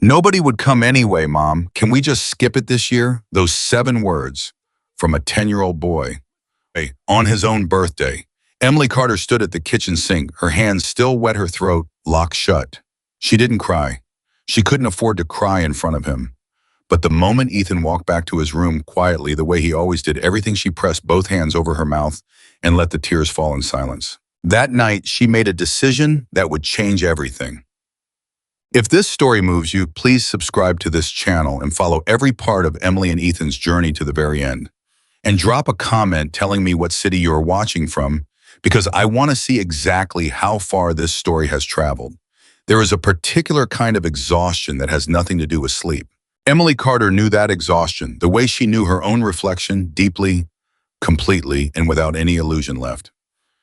Nobody would come anyway, Mom. Can we just skip it this year? Those 7 words from a 10-year-old boy. Hey, on his own birthday. Emily Carter stood at the kitchen sink, her hands still wet, her throat locked shut. She didn't cry. She couldn't afford to cry in front of him. But the moment Ethan walked back to his room quietly, the way he always did, everything, she pressed both hands over her mouth and let the tears fall in silence. That night, she made a decision that would change everything. If this story moves you, please subscribe to this channel and follow every part of Emily and Ethan's journey to the very end. And drop a comment telling me what city you're watching from, because I want to see exactly how far this story has traveled. There is a particular kind of exhaustion that has nothing to do with sleep. Emily Carter knew that exhaustion, the way she knew her own reflection, deeply, completely, and without any illusion left.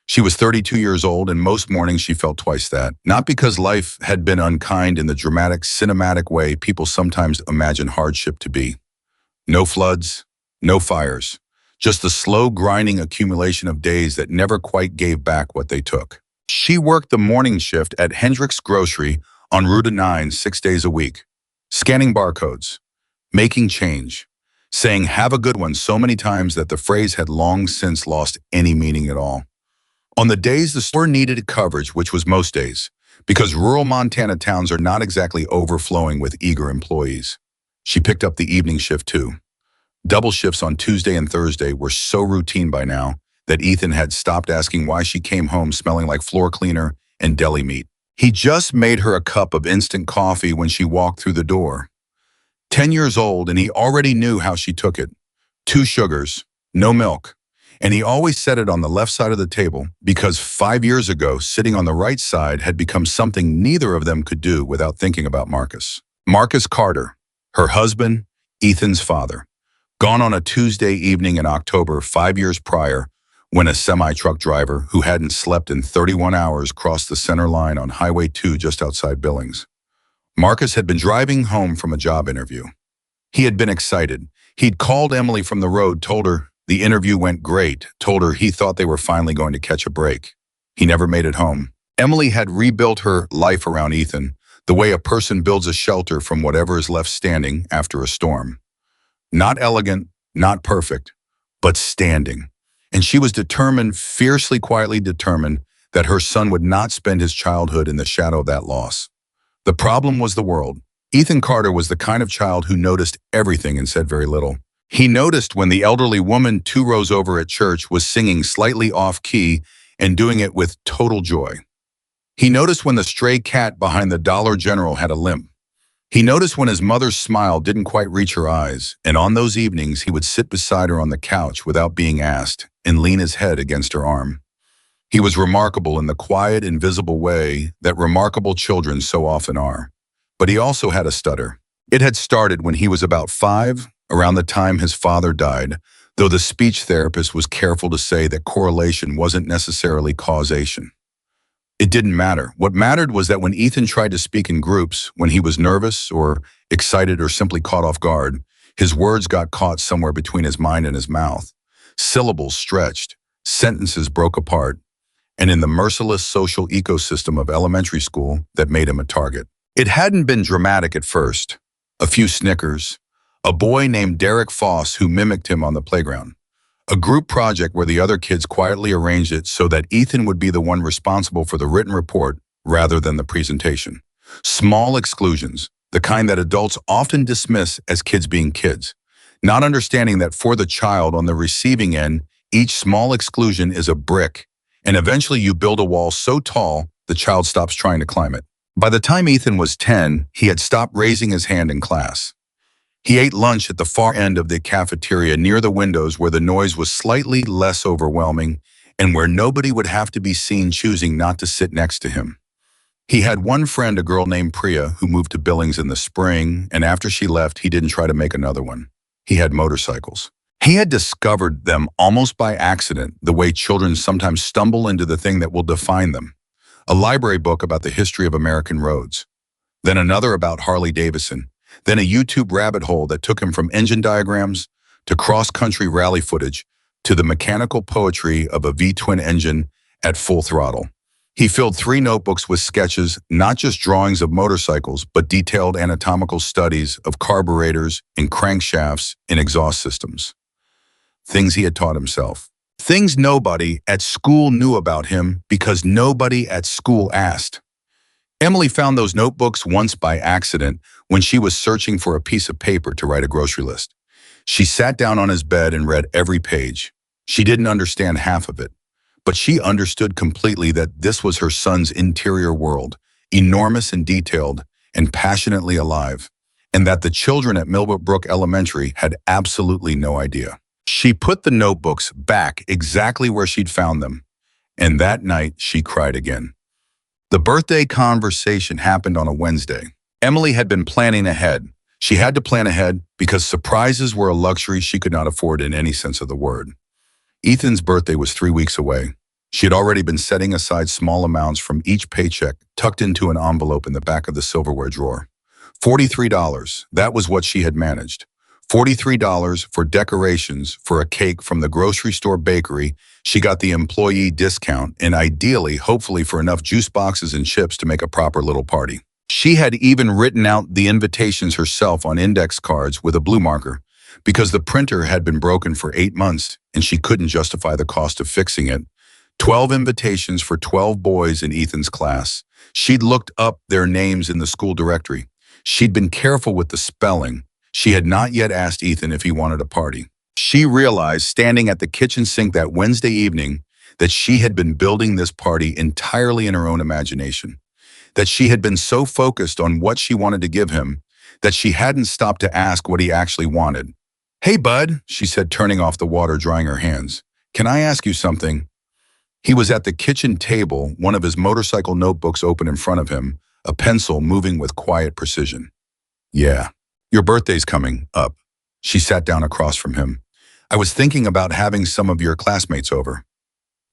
She was 32 years old, and most mornings she felt twice that. Not because life had been unkind in the dramatic, cinematic way people sometimes imagine hardship to be. No floods, no fires, just the slow, grinding accumulation of days that never quite gave back what they took. She worked the morning shift at Hendrick's Grocery on Route 9 6 days a week, scanning barcodes, making change, saying "have a good one" so many times that the phrase had long since lost any meaning at all. On the days the store needed coverage, which was most days, because rural Montana towns are not exactly overflowing with eager employees, she picked up the evening shift too. Double shifts on Tuesday and Thursday were so routine by now that Ethan had stopped asking why she came home smelling like floor cleaner and deli meat. He just made her a cup of instant coffee when she walked through the door. 10 years old, and he already knew how she took it. 2 sugars, no milk. And he always set it on the left side of the table because 5 years ago, sitting on the right side had become something neither of them could do without thinking about Marcus. Marcus Carter, her husband, Ethan's father, gone on a Tuesday evening in October 5 years prior when a semi-truck driver who hadn't slept in 31 hours crossed the center line on Highway 2 just outside Billings. Marcus had been driving home from a job interview. He had been excited. He'd called Emily from the road, told her the interview went great, told her he thought they were finally going to catch a break. He never made it home. Emily had rebuilt her life around Ethan, the way a person builds a shelter from whatever is left standing after a storm. Not elegant, not perfect, but standing. And she was determined, fiercely, quietly determined, that her son would not spend his childhood in the shadow of that loss. The problem was the world. Ethan Carter was the kind of child who noticed everything and said very little. He noticed when the elderly woman 2 rows over at church was singing slightly off-key and doing it with total joy. He noticed when the stray cat behind the Dollar General had a limp. He noticed when his mother's smile didn't quite reach her eyes, and on those evenings he would sit beside her on the couch without being asked and lean his head against her arm. He was remarkable in the quiet, invisible way that remarkable children so often are. But he also had a stutter. It had started when he was about 5, around the time his father died, though the speech therapist was careful to say that correlation wasn't necessarily causation. It didn't matter. What mattered was that when Ethan tried to speak in groups, when he was nervous or excited or simply caught off guard, his words got caught somewhere between his mind and his mouth. Syllables stretched, sentences broke apart, and in the merciless social ecosystem of elementary school that made him a target. It hadn't been dramatic at first. A few snickers, a boy named Derek Foss who mimicked him on the playground, a group project where the other kids quietly arranged it so that Ethan would be the one responsible for the written report rather than the presentation. Small exclusions, the kind that adults often dismiss as kids being kids, not understanding that for the child on the receiving end, each small exclusion is a brick, and eventually you build a wall so tall the child stops trying to climb it. By the time Ethan was 10, he had stopped raising his hand in class. He ate lunch at the far end of the cafeteria near the windows where the noise was slightly less overwhelming and where nobody would have to be seen choosing not to sit next to him. He had one friend, a girl named Priya, who moved to Billings in the spring, and after she left, he didn't try to make another one. He had motorcycles. He had discovered them almost by accident, the way children sometimes stumble into the thing that will define them. A library book about the history of American roads, then another about Harley Davidson, then a YouTube rabbit hole that took him from engine diagrams to cross-country rally footage to the mechanical poetry of a V-twin engine at full throttle. He filled 3 notebooks with sketches, not just drawings of motorcycles, but detailed anatomical studies of carburetors and crankshafts in exhaust systems. Things he had taught himself. Things nobody at school knew about him because nobody at school asked. Emily found those notebooks once by accident when she was searching for a piece of paper to write a grocery list. She sat down on his bed and read every page. She didn't understand half of it, but she understood completely that this was her son's interior world, enormous and detailed and passionately alive, and that the children at Millbrook Elementary had absolutely no idea. She put the notebooks back exactly where she'd found them, and that night she cried again. The birthday conversation happened on a Wednesday. Emily had been planning ahead. She had to plan ahead because surprises were a luxury she could not afford in any sense of the word. Ethan's birthday was 3 weeks away. She had already been setting aside small amounts from each paycheck tucked into an envelope in the back of the silverware drawer. $43, that was what she had managed. $43 for decorations for a cake from the grocery store bakery. She got the employee discount and ideally, hopefully for enough juice boxes and chips to make a proper little party. She had even written out the invitations herself on index cards with a blue marker because the printer had been broken for 8 months and she couldn't justify the cost of fixing it. 12 invitations for 12 boys in Ethan's class. She'd looked up their names in the school directory. She'd been careful with the spelling. She had not yet asked Ethan if he wanted a party. She realized, standing at the kitchen sink that Wednesday evening, that she had been building this party entirely in her own imagination, that she had been so focused on what she wanted to give him that she hadn't stopped to ask what he actually wanted. "Hey, bud," she said, turning off the water, drying her hands. "Can I ask you something?" He was at the kitchen table, one of his motorcycle notebooks open in front of him, a pencil moving with quiet precision. "Yeah. Your birthday's coming up." She sat down across from him. "I was thinking about having some of your classmates over.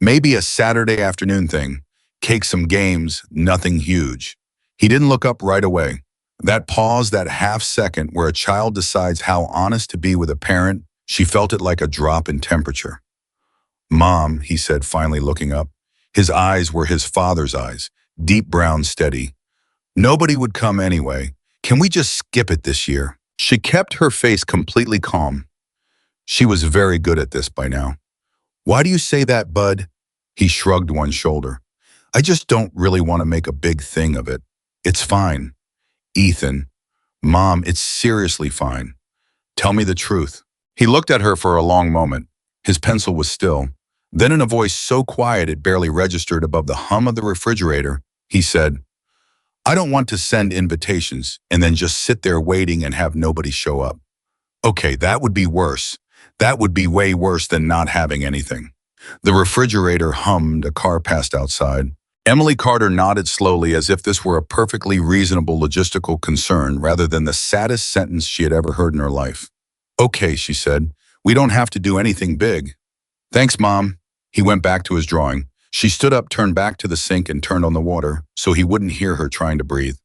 Maybe a Saturday afternoon thing. Cake, some games, nothing huge." He didn't look up right away. That pause, that half second where a child decides how honest to be with a parent, she felt it like a drop in temperature. "Mom," he said, finally looking up. His eyes were his father's eyes, deep brown, steady. "Nobody would come anyway. Can we just skip it this year?" She kept her face completely calm. She was very good at this by now. "Why do you say that, bud?" He shrugged one shoulder. "I just don't really want to make a big thing of it. It's fine." "Ethan." "Mom, it's seriously fine. Tell me the truth." He looked at her for a long moment. His pencil was still. Then in a voice so quiet it barely registered above the hum of the refrigerator, he said, "I don't want to send invitations and then just sit there waiting and have nobody show up." "Okay, that would be worse. That would be way worse than not having anything." The refrigerator hummed, a car passed outside. Emily Carter nodded slowly as if this were a perfectly reasonable logistical concern rather than the saddest sentence she had ever heard in her life. "Okay," she said, "we don't have to do anything big." "Thanks, Mom." He went back to his drawing. She stood up, turned back to the sink, and turned on the water so he wouldn't hear her trying to breathe.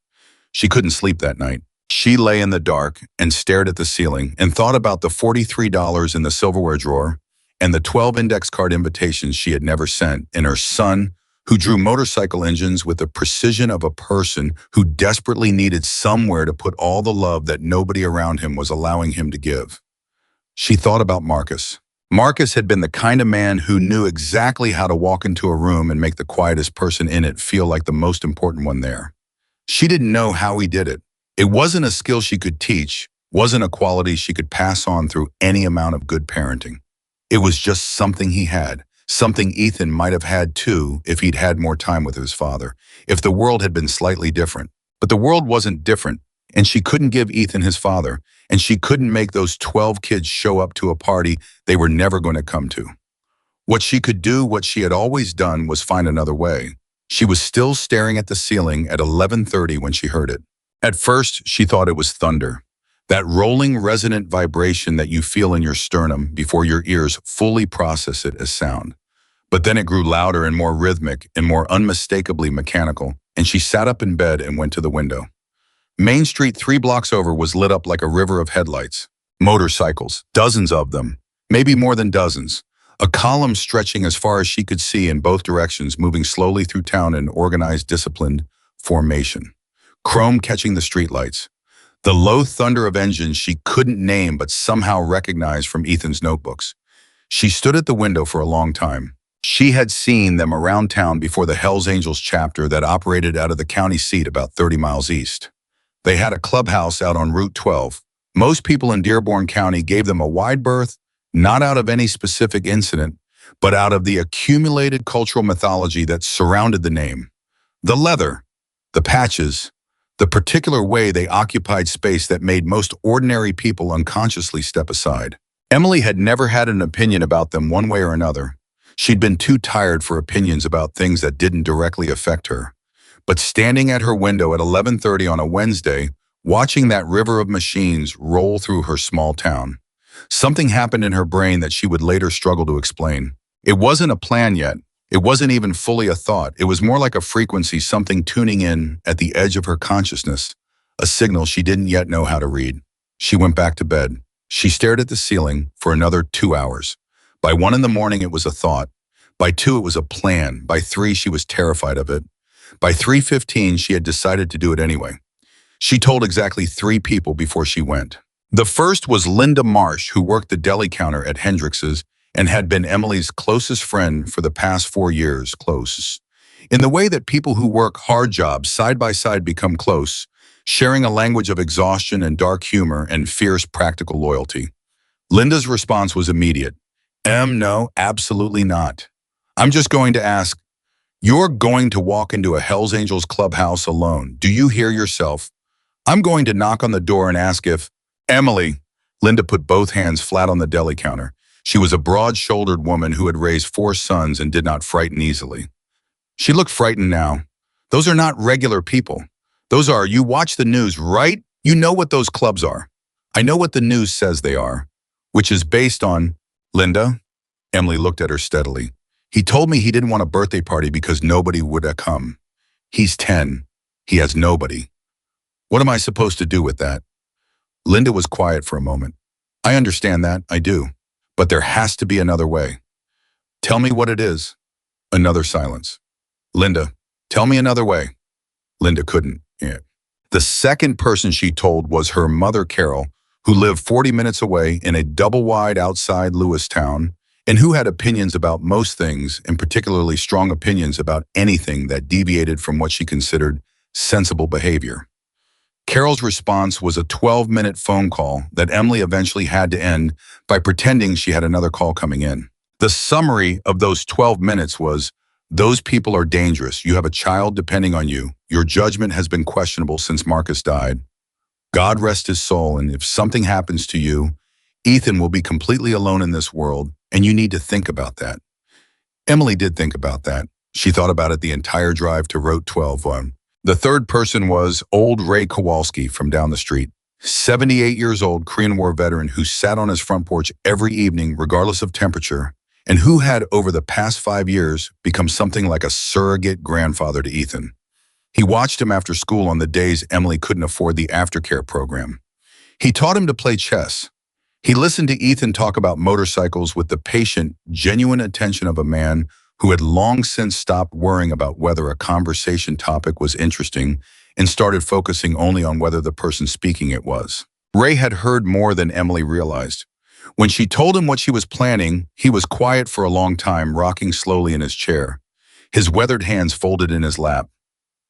She couldn't sleep that night. She lay in the dark and stared at the ceiling and thought about the $43 in the silverware drawer and the 12 index card invitations she had never sent, and her son, who drew motorcycle engines with the precision of a person who desperately needed somewhere to put all the love that nobody around him was allowing him to give. She thought about Marcus. Marcus had been the kind of man who knew exactly how to walk into a room and make the quietest person in it feel like the most important one there. She didn't know how he did it. It wasn't a skill she could teach, wasn't a quality she could pass on through any amount of good parenting. It was just something he had, something Ethan might have had too if he'd had more time with his father, if the world had been slightly different. But the world wasn't different, and she couldn't give Ethan his father, and she couldn't make those 12 kids show up to a party they were never going to come to. What she could do, what she had always done, was find another way. She was still staring at the ceiling at 11:30 when she heard it. At first, she thought it was thunder, that rolling resonant vibration that you feel in your sternum before your ears fully process it as sound. But then it grew louder and more rhythmic and more unmistakably mechanical, and she sat up in bed and went to the window. Main Street 3 blocks over was lit up like a river of headlights. Motorcycles, dozens of them, maybe more than dozens. A column stretching as far as she could see in both directions, moving slowly through town in organized, disciplined formation. Chrome catching the streetlights. The low thunder of engines she couldn't name but somehow recognized from Ethan's notebooks. She stood at the window for a long time. She had seen them around town before the Hells Angels chapter that operated out of the county seat about 30 miles east. They had a clubhouse out on Route 12. Most people in Dearborn County gave them a wide berth, not out of any specific incident, but out of the accumulated cultural mythology that surrounded the name. The leather, the patches, the particular way they occupied space that made most ordinary people unconsciously step aside. Emily had never had an opinion about them one way or another. She'd been too tired for opinions about things that didn't directly affect her. But standing at her window at 11:30 on a Wednesday, watching that river of machines roll through her small town, something happened in her brain that she would later struggle to explain. It wasn't a plan yet. It wasn't even fully a thought. It was more like a frequency, something tuning in at the edge of her consciousness, a signal she didn't yet know how to read. She went back to bed. She stared at the ceiling for another 2 hours. By 1 in the morning, it was a thought. By 2, it was a plan. By 3, she was terrified of it. By 3:15, she had decided to do it anyway. She told exactly 3 people before she went. The first was Linda Marsh, who worked the deli counter at Hendrix's and had been Emily's closest friend for the past 4 years, close. In the way that people who work hard jobs side by side become close, sharing a language of exhaustion and dark humor and fierce practical loyalty. Linda's response was immediate. No, absolutely not. I'm just going to ask, you're going to walk into a Hells Angels clubhouse alone. Do you hear yourself? I'm going to knock on the door and ask if, Emily, Linda put both hands flat on the deli counter. She was a broad-shouldered woman who had raised 4 sons and did not frighten easily. She looked frightened now. Those are not regular people. Those are, you watch the news, right? You know what those clubs are. I know what the news says they are, which is based on, Linda, Emily looked at her steadily. He told me he didn't want a birthday party because nobody would have come. He's 10. He has nobody. What am I supposed to do with that? Linda was quiet for a moment. I understand that, I do. But there has to be another way. Tell me what it is. Another silence. Linda, tell me another way. Linda couldn't. Yeah. The second person she told was her mother, Carol, who lived 40 minutes away in a double-wide outside Lewistown, and who had opinions about most things, and particularly strong opinions about anything that deviated from what she considered sensible behavior. Carol's response was a 12-minute phone call that Emily eventually had to end by pretending she had another call coming in. The summary of those 12 minutes was, those people are dangerous. You have a child depending on you. Your judgment has been questionable since Marcus died. God rest his soul, and if something happens to you, Ethan will be completely alone in this world, and you need to think about that. Emily did think about that. She thought about it the entire drive to Route 12. The third person was old Ray Kowalski from down the street, 78 years old Korean War veteran who sat on his front porch every evening regardless of temperature, and who had over the past 5 years become something like a surrogate grandfather to Ethan. He watched him after school on the days Emily couldn't afford the aftercare program. He taught him to play chess. He listened to Ethan talk about motorcycles with the patient, genuine attention of a man who had long since stopped worrying about whether a conversation topic was interesting and started focusing only on whether the person speaking it was. Ray had heard more than Emily realized. When she told him what she was planning, he was quiet for a long time, rocking slowly in his chair, his weathered hands folded in his lap.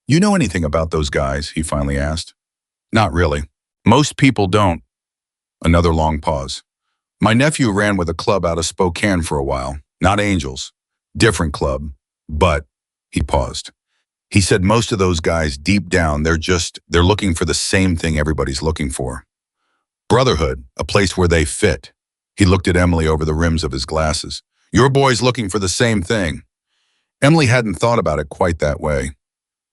You know anything about those guys? He finally asked. Not really. Most people don't. Another long pause. My nephew ran with a club out of Spokane for a while. Not Angels. Different club. But, he paused. He said most of those guys, deep down, they're looking for the same thing everybody's looking for. Brotherhood, a place where they fit. He looked at Emily over the rims of his glasses. Your boy's looking for the same thing. Emily hadn't thought about it quite that way.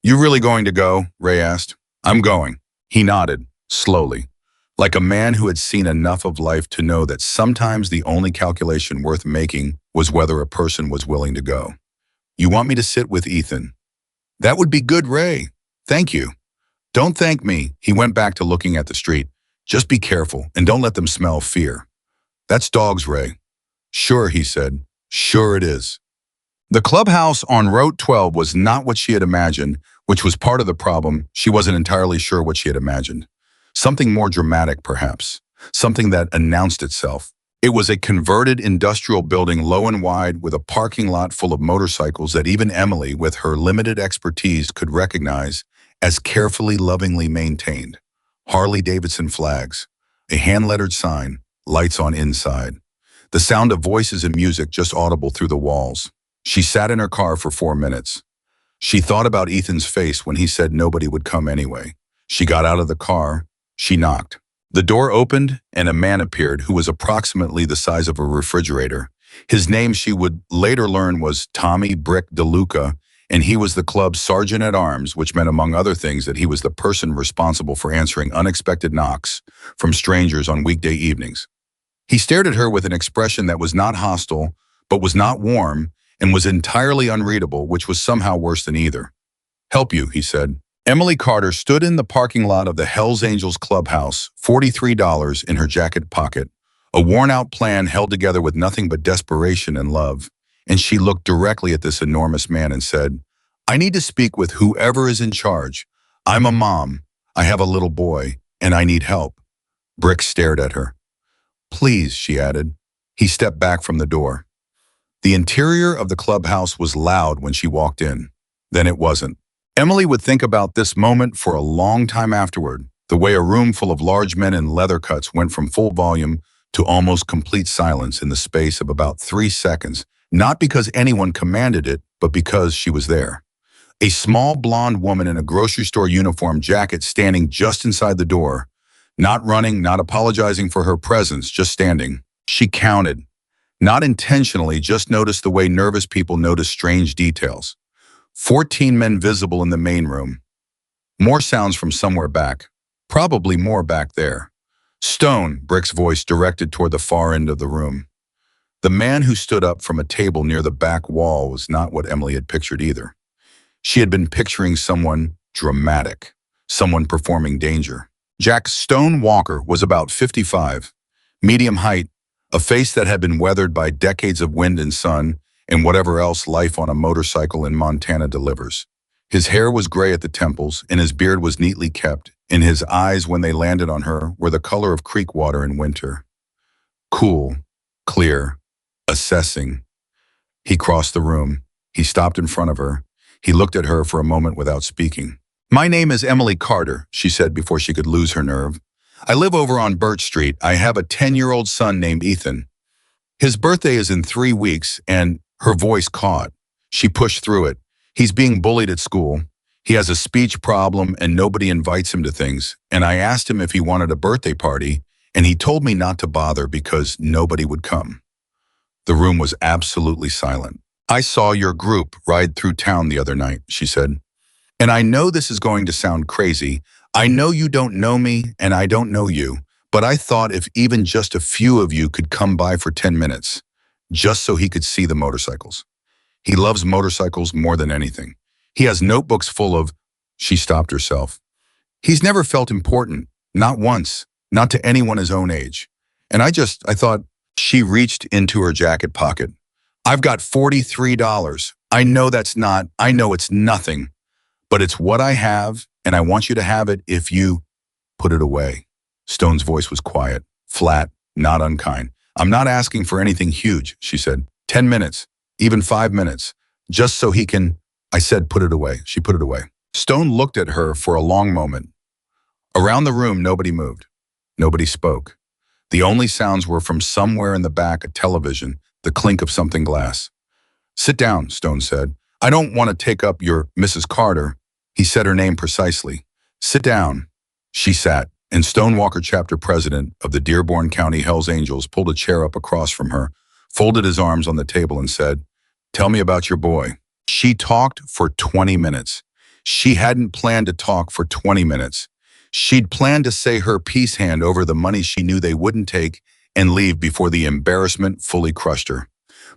You really going to go? Ray asked. I'm going. He nodded, slowly, like a man who had seen enough of life to know that sometimes the only calculation worth making was whether a person was willing to go. You want me to sit with Ethan? That would be good, Ray. Thank you. Don't thank me. He went back to looking at the street. Just be careful and don't let them smell fear. That's dogs, Ray. Sure, he said. Sure it is. The clubhouse on Route 12 was not what she had imagined, which was part of the problem. She wasn't entirely sure what she had imagined. Something more dramatic, perhaps. Something that announced itself. It was a converted industrial building low and wide with a parking lot full of motorcycles that even Emily, with her limited expertise, could recognize as carefully, lovingly maintained. Harley-Davidson flags, a hand-lettered sign, lights on inside. The sound of voices and music just audible through the walls. She sat in her car for 4 minutes. She thought about Ethan's face when he said nobody would come anyway. She got out of the car. She knocked. The door opened and a man appeared who was approximately the size of a refrigerator. His name, she would later learn, was Tommy Brick DeLuca, and he was the club's sergeant-at-arms, which meant, among other things, that he was the person responsible for answering unexpected knocks from strangers on weekday evenings. He stared at her with an expression that was not hostile, but was not warm, and was entirely unreadable, which was somehow worse than either. "Help you," he said. Emily Carter stood in the parking lot of the Hells Angels clubhouse, $43 in her jacket pocket, a worn-out plan held together with nothing but desperation and love, and she looked directly at this enormous man and said, "I need to speak with whoever is in charge. I'm a mom, I have a little boy, and I need help." Brick stared at her. "Please," she added. He stepped back from the door. The interior of the clubhouse was loud when she walked in. Then it wasn't. Emily would think about this moment for a long time afterward, the way a room full of large men in leather cuts went from full volume to almost complete silence in the space of about 3 seconds, not because anyone commanded it, but because she was there. A small blonde woman in a grocery store uniform jacket standing just inside the door, not running, not apologizing for her presence, just standing. She counted. Not intentionally, just noticed the way nervous people notice strange details. 14 men visible in the main room. More sounds from somewhere back. Probably more back there. "Stone," Brick's voice directed toward the far end of the room. The man who stood up from a table near the back wall was not what Emily had pictured either. She had been picturing someone dramatic, someone performing danger. Jack Stone Walker was about 55, medium height, a face that had been weathered by decades of wind and sun, and whatever else life on a motorcycle in Montana delivers. His hair was gray at the temples, and his beard was neatly kept, and his eyes, when they landed on her, were the color of creek water in winter. Cool, clear, assessing. He crossed the room. He stopped in front of her. He looked at her for a moment without speaking. "My name is Emily Carter," she said before she could lose her nerve. "I live over on Birch Street. I have a 10-year-old son named Ethan. His birthday is in 3 weeks, and..." Her voice caught. She pushed through it. "He's being bullied at school. He has a speech problem and nobody invites him to things. And I asked him if he wanted a birthday party, and he told me not to bother because nobody would come." The room was absolutely silent. "I saw your group ride through town the other night," she said. "And I know this is going to sound crazy. I know you don't know me and I don't know you, but I thought if even just a few of you could come by for 10 minutes, just so he could see the motorcycles. He loves motorcycles more than anything. He has notebooks full of..." She stopped herself. "He's never felt important, not once, not to anyone his own age. And I thought..." She reached into her jacket pocket. "I've got $43. I know it's nothing, but it's what I have, and I want you to have it if you..." "Put it away." Stone's voice was quiet, flat, not unkind. "I'm not asking for anything huge," she said. 10 minutes, even 5 minutes, just so he can..." "I said put it away." She put it away. Stone looked at her for a long moment. Around the room, nobody moved. Nobody spoke. The only sounds were from somewhere in the back, a television, the clink of something glass. "Sit down," Stone said. "I don't want to take up your Mrs. Carter." He said her name precisely. "Sit down." She sat, and Stone Walker, chapter president of the Dearborn County Hells Angels, pulled a chair up across from her, folded his arms on the table and said, "Tell me about your boy." She talked for 20 minutes. She hadn't planned to talk for 20 minutes. She'd planned to say her peace hand over the money she knew they wouldn't take and leave before the embarrassment fully crushed her.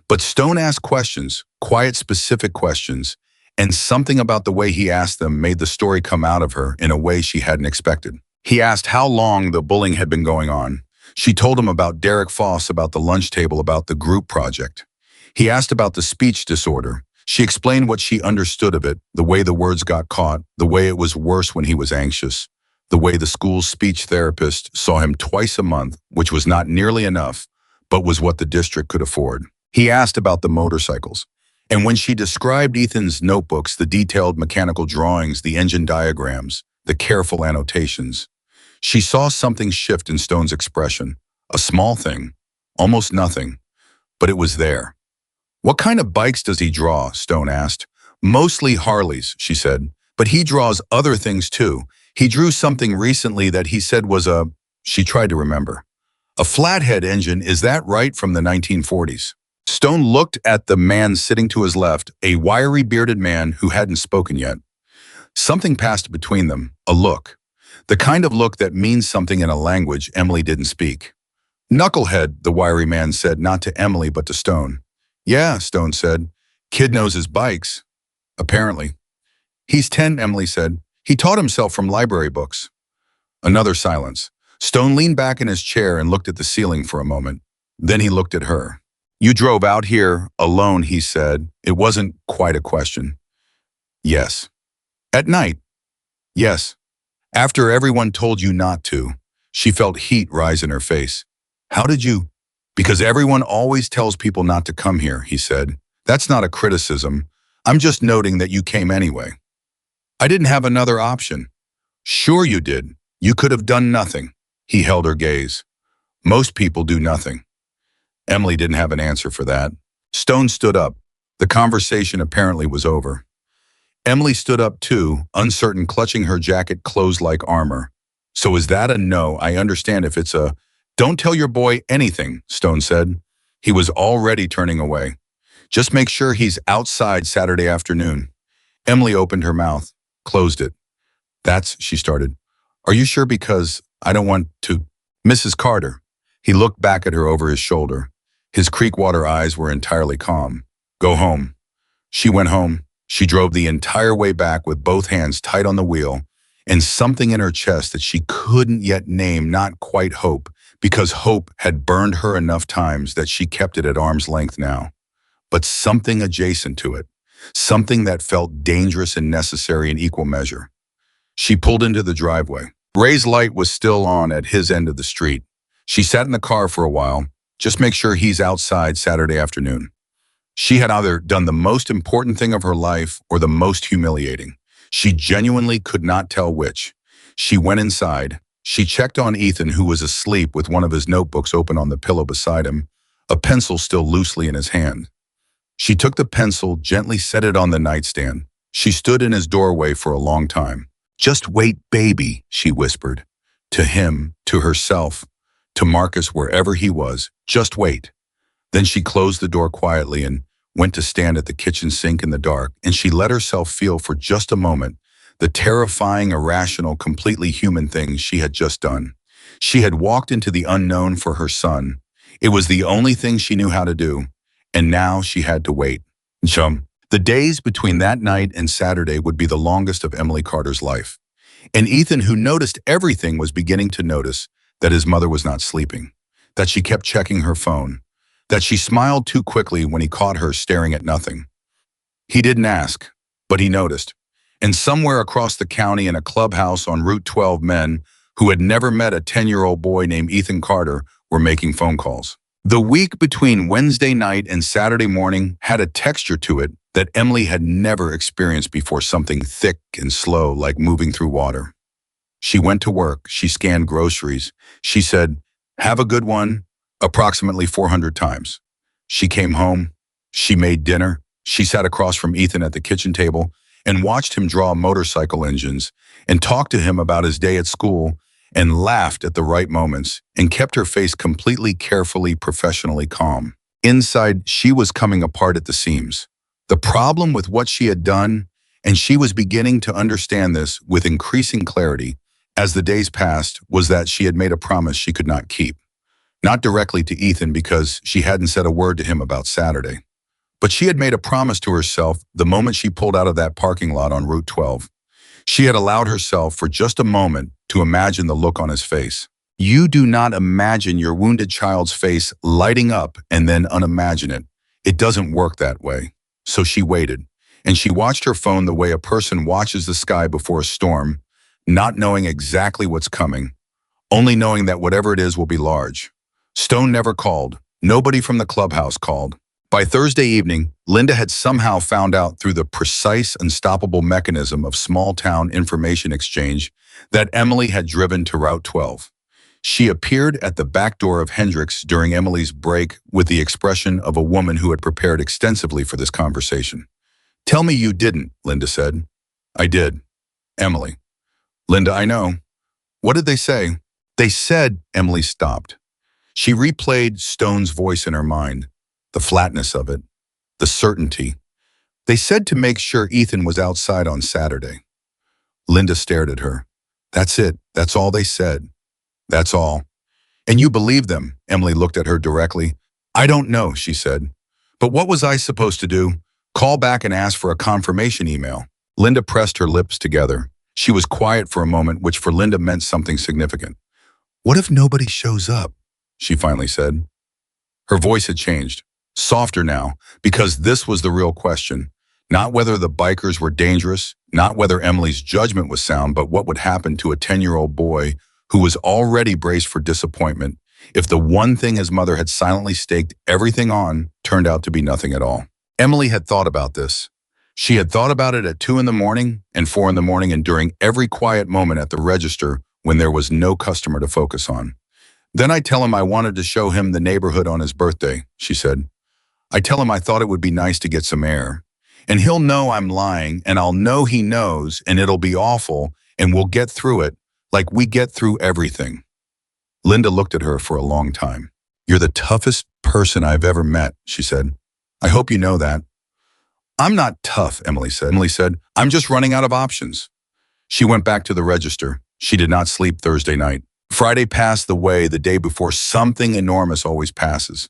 But Stone asked questions, quiet, specific questions, and something about the way he asked them made the story come out of her in a way she hadn't expected. He asked how long the bullying had been going on. She told him about Derek Foss, about the lunch table, about the group project. He asked about the speech disorder. She explained what she understood of it, the way the words got caught, the way it was worse when he was anxious, the way the school's speech therapist saw him twice a month, which was not nearly enough, but was what the district could afford. He asked about the motorcycles. And when she described Ethan's notebooks, the detailed mechanical drawings, the engine diagrams, the careful annotations, she saw something shift in Stone's expression. A small thing, almost nothing, but it was there. What kind of bikes does he draw? Stone asked. Mostly Harleys, she said, but he draws other things too. He drew something recently that he said was she tried to remember. A flathead engine, is that right, from the 1940s? Stone looked at the man sitting to his left, a wiry bearded man who hadn't spoken yet. Something passed between them, a look. The kind of look that means something in a language Emily didn't speak. Knucklehead, the wiry man said, not to Emily but to Stone. Yeah, Stone said. Kid knows his bikes. Apparently. He's 10, Emily said. He taught himself from library books. Another silence. Stone leaned back in his chair and looked at the ceiling for a moment. Then he looked at her. You drove out here alone, he said. It wasn't quite a question. Yes. At night? Yes. After everyone told you not to. She felt heat rise in her face. How did you? Because everyone always tells people not to come here, he said. That's not a criticism. I'm just noting that you came anyway. I didn't have another option. Sure you did. You could have done nothing. He held her gaze. Most people do nothing. Emily didn't have an answer for that. Stone stood up. The conversation apparently was over. Emily stood up too, uncertain, clutching her jacket closed like armor. So is that a no? I understand if it's a, don't tell your boy anything, Stone said. He was already turning away. Just make sure he's outside Saturday afternoon. Emily opened her mouth, closed it. She started. Are you sure? Because I don't want to. Mrs. Carter. He looked back at her over his shoulder. His creekwater eyes were entirely calm. Go home. She went home. She drove the entire way back with both hands tight on the wheel and something in her chest that she couldn't yet name, not quite hope, because hope had burned her enough times that she kept it at arm's length now. But something adjacent to it, something that felt dangerous and necessary in equal measure. She pulled into the driveway. Ray's light was still on at his end of the street. She sat in the car for a while. Just make sure he's outside Saturday afternoon. She had either done the most important thing of her life or the most humiliating. She genuinely could not tell which. She went inside. She checked on Ethan, who was asleep with one of his notebooks open on the pillow beside him, a pencil still loosely in his hand. She took the pencil, gently set it on the nightstand. She stood in his doorway for a long time. Just wait, baby, she whispered. To him, to herself, to Marcus, wherever he was. Just wait. Then she closed the door quietly and went to stand at the kitchen sink in the dark, and she let herself feel for just a moment the terrifying, irrational, completely human things she had just done. She had walked into the unknown for her son. It was the only thing she knew how to do, and now she had to wait. The days between that night and Saturday would be the longest of Emily Carter's life. And Ethan, who noticed everything, was beginning to notice that his mother was not sleeping, that she kept checking her phone, that she smiled too quickly when he caught her staring at nothing. He didn't ask, but he noticed. And somewhere across the county in a clubhouse on Route 12, men who had never met a 10-year-old boy named Ethan Carter were making phone calls. The week between Wednesday night and Saturday morning had a texture to it that Emily had never experienced before, something thick and slow like moving through water. She went to work. She scanned groceries. She said, "Have a good one," approximately 400 times. She came home. She made dinner. She sat across from Ethan at the kitchen table and watched him draw motorcycle engines and talked to him about his day at school and laughed at the right moments and kept her face completely, carefully, professionally calm. Inside, she was coming apart at the seams. The problem with what she had done, and she was beginning to understand this with increasing clarity as the days passed, was that she had made a promise she could not keep. Not directly to Ethan, because she hadn't said a word to him about Saturday. But she had made a promise to herself the moment she pulled out of that parking lot on Route 12. She had allowed herself for just a moment to imagine the look on his face. You do not imagine your wounded child's face lighting up and then unimagine it. It doesn't work that way. So she waited, and she watched her phone the way a person watches the sky before a storm, not knowing exactly what's coming, only knowing that whatever it is will be large. Stone never called. Nobody from the clubhouse called. By Thursday evening, Linda had somehow found out through the precise, unstoppable mechanism of small-town information exchange that Emily had driven to Route 12. She appeared at the back door of Hendrix during Emily's break with the expression of a woman who had prepared extensively for this conversation. "Tell me you didn't," Linda said. "I did." Emily. "Linda, I know. What did they say?" "They said," Emily stopped. She replayed Stone's voice in her mind, the flatness of it, the certainty. "They said to make sure Ethan was outside on Saturday." Linda stared at her. "That's it. That's all they said. That's all." "And you believe them?" Emily looked at her directly. "I don't know," she said. "But what was I supposed to do? Call back and ask for a confirmation email?" Linda pressed her lips together. She was quiet for a moment, which for Linda meant something significant. "What if nobody shows up?" she finally said. Her voice had changed, softer now, because this was the real question. Not whether the bikers were dangerous, not whether Emily's judgment was sound, but what would happen to a 10-year-old boy who was already braced for disappointment if the one thing his mother had silently staked everything on turned out to be nothing at all. Emily had thought about this. She had thought about it at 2 in the morning and 4 in the morning and during every quiet moment at the register when there was no customer to focus on. "Then I tell him I wanted to show him the neighborhood on his birthday," she said. "I tell him I thought it would be nice to get some air. And he'll know I'm lying, and I'll know he knows, and it'll be awful, and we'll get through it, like we get through everything." Linda looked at her for a long time. "You're the toughest person I've ever met," she said. "I hope you know that." "I'm not tough," Emily said. "I'm just running out of options." She went back to the register. She did not sleep Thursday night. Friday passed the way the day before something enormous always passes,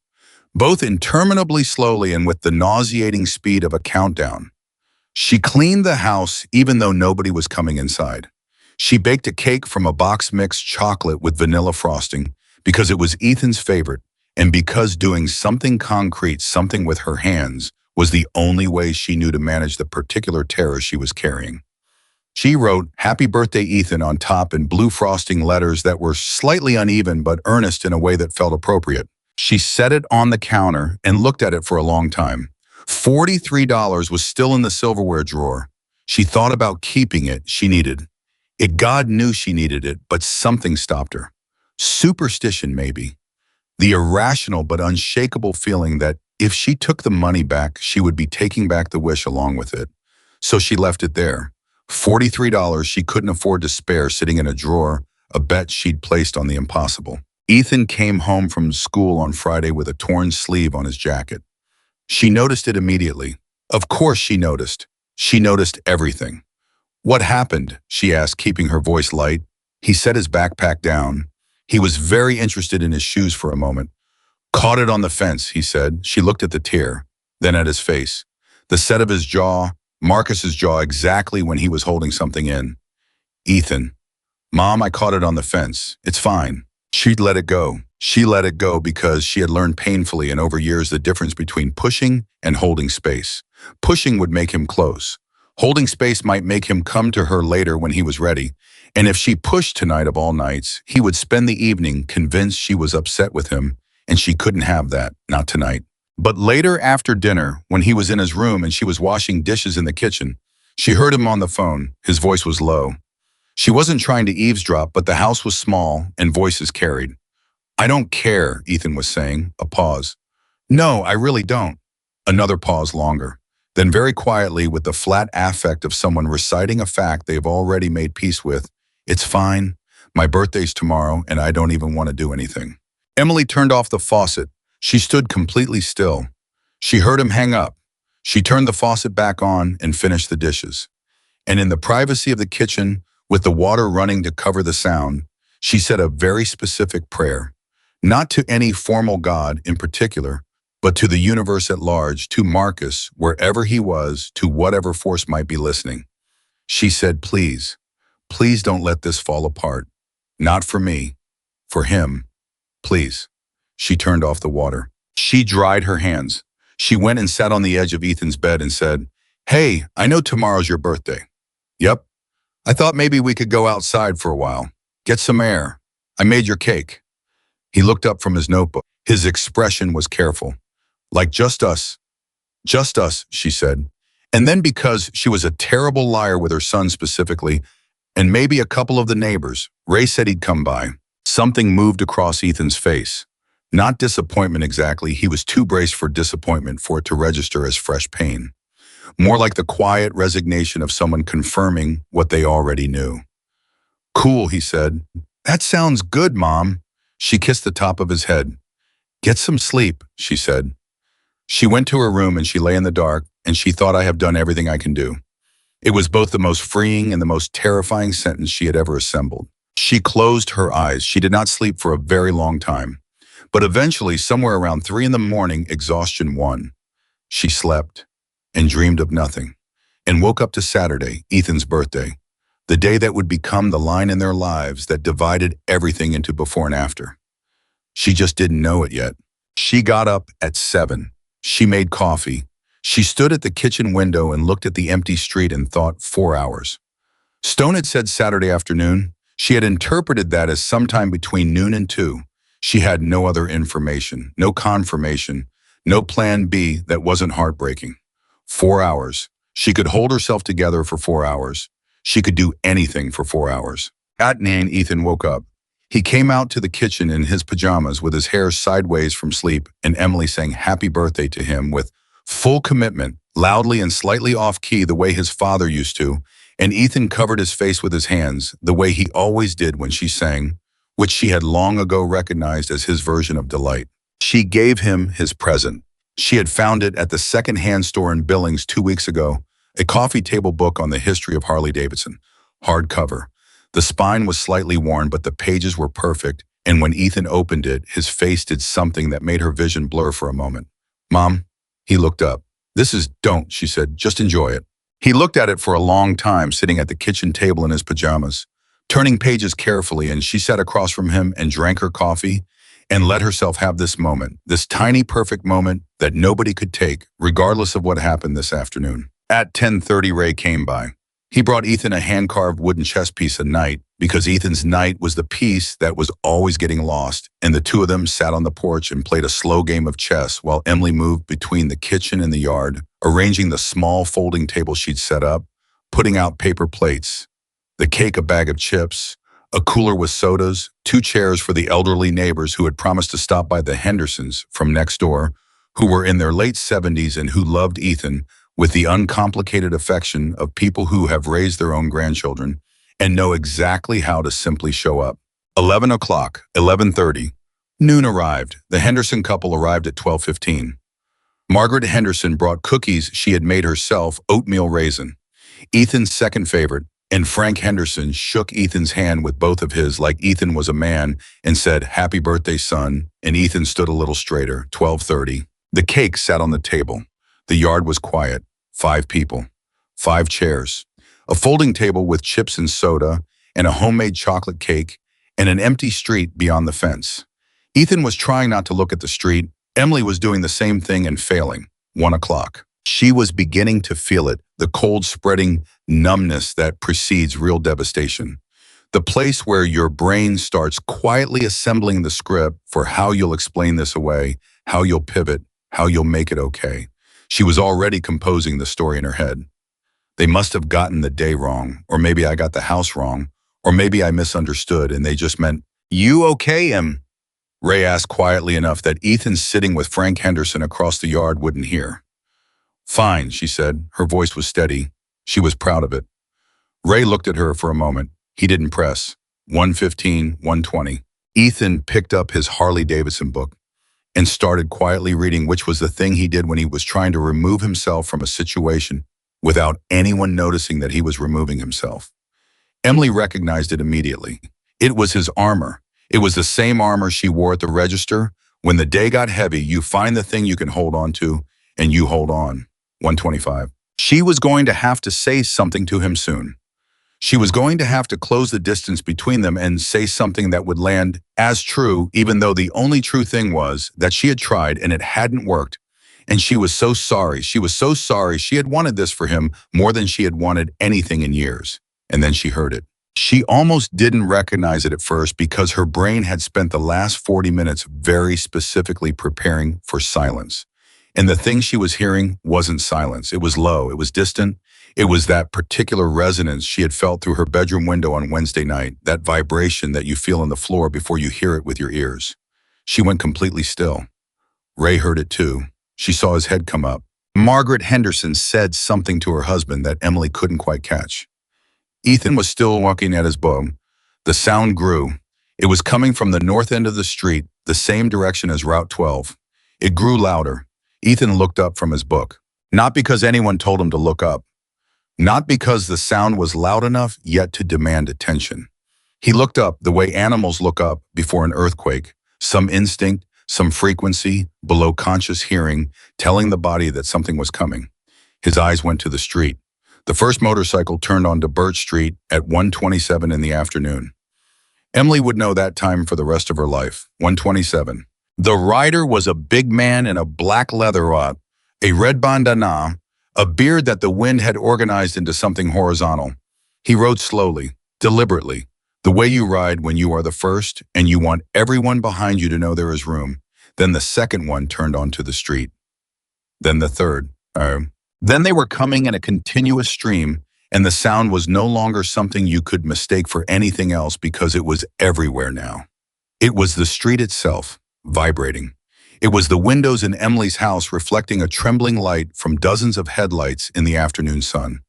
both interminably slowly and with the nauseating speed of a countdown. She cleaned the house even though nobody was coming inside. She baked a cake from a box-mixed chocolate with vanilla frosting because it was Ethan's favorite and because doing something concrete, something with her hands, was the only way she knew to manage the particular terror she was carrying. She wrote "Happy Birthday, Ethan" on top in blue frosting letters that were slightly uneven but earnest in a way that felt appropriate. She set it on the counter and looked at it for a long time. $43 was still in the silverware drawer. She thought about keeping it. She needed it. God knew she needed it, but something stopped her. Superstition, maybe. The irrational but unshakable feeling that if she took the money back, she would be taking back the wish along with it. So she left it there. $43 she couldn't afford to spare sitting in a drawer, a bet she'd placed on the impossible. Ethan came home from school on Friday with a torn sleeve on his jacket. She noticed it immediately. Of course she noticed. She noticed everything. "What happened?" she asked, keeping her voice light. He set his backpack down. He was very interested in his shoes for a moment. "Caught it on the fence," he said. She looked at the tear, then at his face. The set of his jaw, Marcus's jaw exactly when he was holding something in. "Ethan." "Mom, I caught it on the fence. It's fine." She'd let it go. She let it go because she had learned painfully and over years the difference between pushing and holding space. Pushing would make him close. Holding space might make him come to her later when he was ready. And if she pushed tonight of all nights, he would spend the evening convinced she was upset with him, and she couldn't have that, not tonight. But later after dinner, when he was in his room and she was washing dishes in the kitchen, she heard him on the phone. His voice was low. She wasn't trying to eavesdrop, but the house was small and voices carried. "I don't care," Ethan was saying. A pause. "No, I really don't." Another pause longer. Then very quietly, with the flat affect of someone reciting a fact they've already made peace with, "It's fine. My birthday's tomorrow and I don't even want to do anything." Emily turned off the faucet. She stood completely still. She heard him hang up. She turned the faucet back on and finished the dishes. And in the privacy of the kitchen, with the water running to cover the sound, she said a very specific prayer. Not to any formal God in particular, but to the universe at large, to Marcus, wherever he was, to whatever force might be listening. She said, "Please, please don't let this fall apart. Not for me, for him. Please." She turned off the water. She dried her hands. She went and sat on the edge of Ethan's bed and said, "Hey, I know tomorrow's your birthday." "Yep. I thought maybe we could go outside for a while. Get some air. I made your cake." He looked up from his notebook. His expression was careful. "Like just us," she said. And then because she was a terrible liar with her son specifically, and maybe a couple of the neighbors, Ray said he'd come by. Something moved across Ethan's face. Not disappointment exactly, he was too braced for disappointment for it to register as fresh pain. More like the quiet resignation of someone confirming what they already knew. "Cool," he said. "That sounds good, Mom." She kissed the top of his head. "Get some sleep," she said. She went to her room and she lay in the dark, and she thought, "I have done everything I can do." It was both the most freeing and the most terrifying sentence she had ever assembled. She closed her eyes. She did not sleep for a very long time. But eventually, somewhere around 3 in the morning, exhaustion won. She slept and dreamed of nothing, and woke up to Saturday, Ethan's birthday, the day that would become the line in their lives that divided everything into before and after. She just didn't know it yet. She got up at 7. She made coffee. She stood at the kitchen window and looked at the empty street and thought, 4 hours. Stone had said Saturday afternoon. She had interpreted that as sometime between noon and 2. She had no other information, no confirmation, no plan B that wasn't heartbreaking. 4 hours. She could hold herself together for 4 hours. She could do anything for 4 hours. At 9, Ethan woke up. He came out to the kitchen in his pajamas with his hair sideways from sleep, and Emily sang happy birthday to him with full commitment, loudly and slightly off-key the way his father used to, and Ethan covered his face with his hands the way he always did when she sang, which she had long ago recognized as his version of delight. She gave him his present. She had found it at the second-hand store in Billings 2 weeks ago, a coffee table book on the history of Harley-Davidson, hardcover. The spine was slightly worn, but the pages were perfect, and when Ethan opened it, his face did something that made her vision blur for a moment. "Mom?" He looked up. "Don't," she said, "just enjoy it." He looked at it for a long time, sitting at the kitchen table in his pajamas, turning pages carefully, and she sat across from him and drank her coffee and let herself have this moment, this tiny perfect moment that nobody could take, regardless of what happened this afternoon. At 10:30, Ray came by. He brought Ethan a hand-carved wooden chess piece a knight, because Ethan's knight was the piece that was always getting lost, and the two of them sat on the porch and played a slow game of chess while Emily moved between the kitchen and the yard, arranging the small folding table she'd set up, putting out paper plates, the cake a bag of chips, a cooler with sodas, 2 chairs for the elderly neighbors who had promised to stop by the Hendersons from next door, who were in their late 70s and who loved Ethan with the uncomplicated affection of people who have raised their own grandchildren and know exactly how to simply show up. 11 o'clock, 11:30. Noon arrived. The Henderson couple arrived at 12:15. Margaret Henderson brought cookies she had made herself, oatmeal raisin, Ethan's second favorite, and Frank Henderson shook Ethan's hand with both of his like Ethan was a man and said, "Happy birthday, son," and Ethan stood a little straighter. 12:30. The cake sat on the table. The yard was quiet. 5 people. 5 chairs. A folding table with chips and soda, and a homemade chocolate cake, and an empty street beyond the fence. Ethan was trying not to look at the street. Emily was doing the same thing and failing. 1 o'clock. She was beginning to feel it, the cold spreading numbness that precedes real devastation. The place where your brain starts quietly assembling the script for how you'll explain this away, how you'll pivot, how you'll make it okay. She was already composing the story in her head. They must have gotten the day wrong, or maybe I got the house wrong, or maybe I misunderstood and they just meant, "You okay, Em?" Ray asked quietly enough that Ethan sitting with Frank Henderson across the yard wouldn't hear. "Fine," she said. Her voice was steady. She was proud of it. Ray looked at her for a moment. He didn't press. 1:15, 1:20. Ethan picked up his Harley-Davidson book and started quietly reading, which was the thing he did when he was trying to remove himself from a situation without anyone noticing that he was removing himself. Emily recognized it immediately. It was his armor. It was the same armor she wore at the register. When the day got heavy, you find the thing you can hold on to, and you hold on. 1:25. She was going to have to say something to him soon. She was going to have to close the distance between them and say something that would land as true, even though the only true thing was that she had tried and it hadn't worked, And she was so sorry. She was so sorry. She had wanted this for him more than she had wanted anything in years. And then she heard it. She almost didn't recognize it at first because her brain had spent the last 40 minutes very specifically preparing for silence. And the thing she was hearing wasn't silence. It was low. It was distant. It was that particular resonance she had felt through her bedroom window on Wednesday night, that vibration that you feel on the floor before you hear it with your ears. She went completely still. Ray heard it too. She saw his head come up. Margaret Henderson said something to her husband that Emily couldn't quite catch. Ethan was still walking at his bow. The sound grew. It was coming from the north end of the street, the same direction as Route 12. It grew louder. Ethan looked up from his book. Not because anyone told him to look up. Not because the sound was loud enough yet to demand attention. He looked up the way animals look up before an earthquake, some instinct, some frequency, below conscious hearing, telling the body that something was coming. His eyes went to the street. The first motorcycle turned onto Birch Street at 1:27 in the afternoon. Emily would know that time for the rest of her life, 1:27. The rider was a big man in a black leather wrap, a red bandana, a beard that the wind had organized into something horizontal. He rode slowly, deliberately, the way you ride when you are the first and you want everyone behind you to know there is room. Then the second one turned onto the street. Then the third. Then they were coming in a continuous stream, and the sound was no longer something you could mistake for anything else because it was everywhere now. It was the street itself, vibrating. It was the windows in Emily's house reflecting a trembling light from dozens of headlights in the afternoon sun.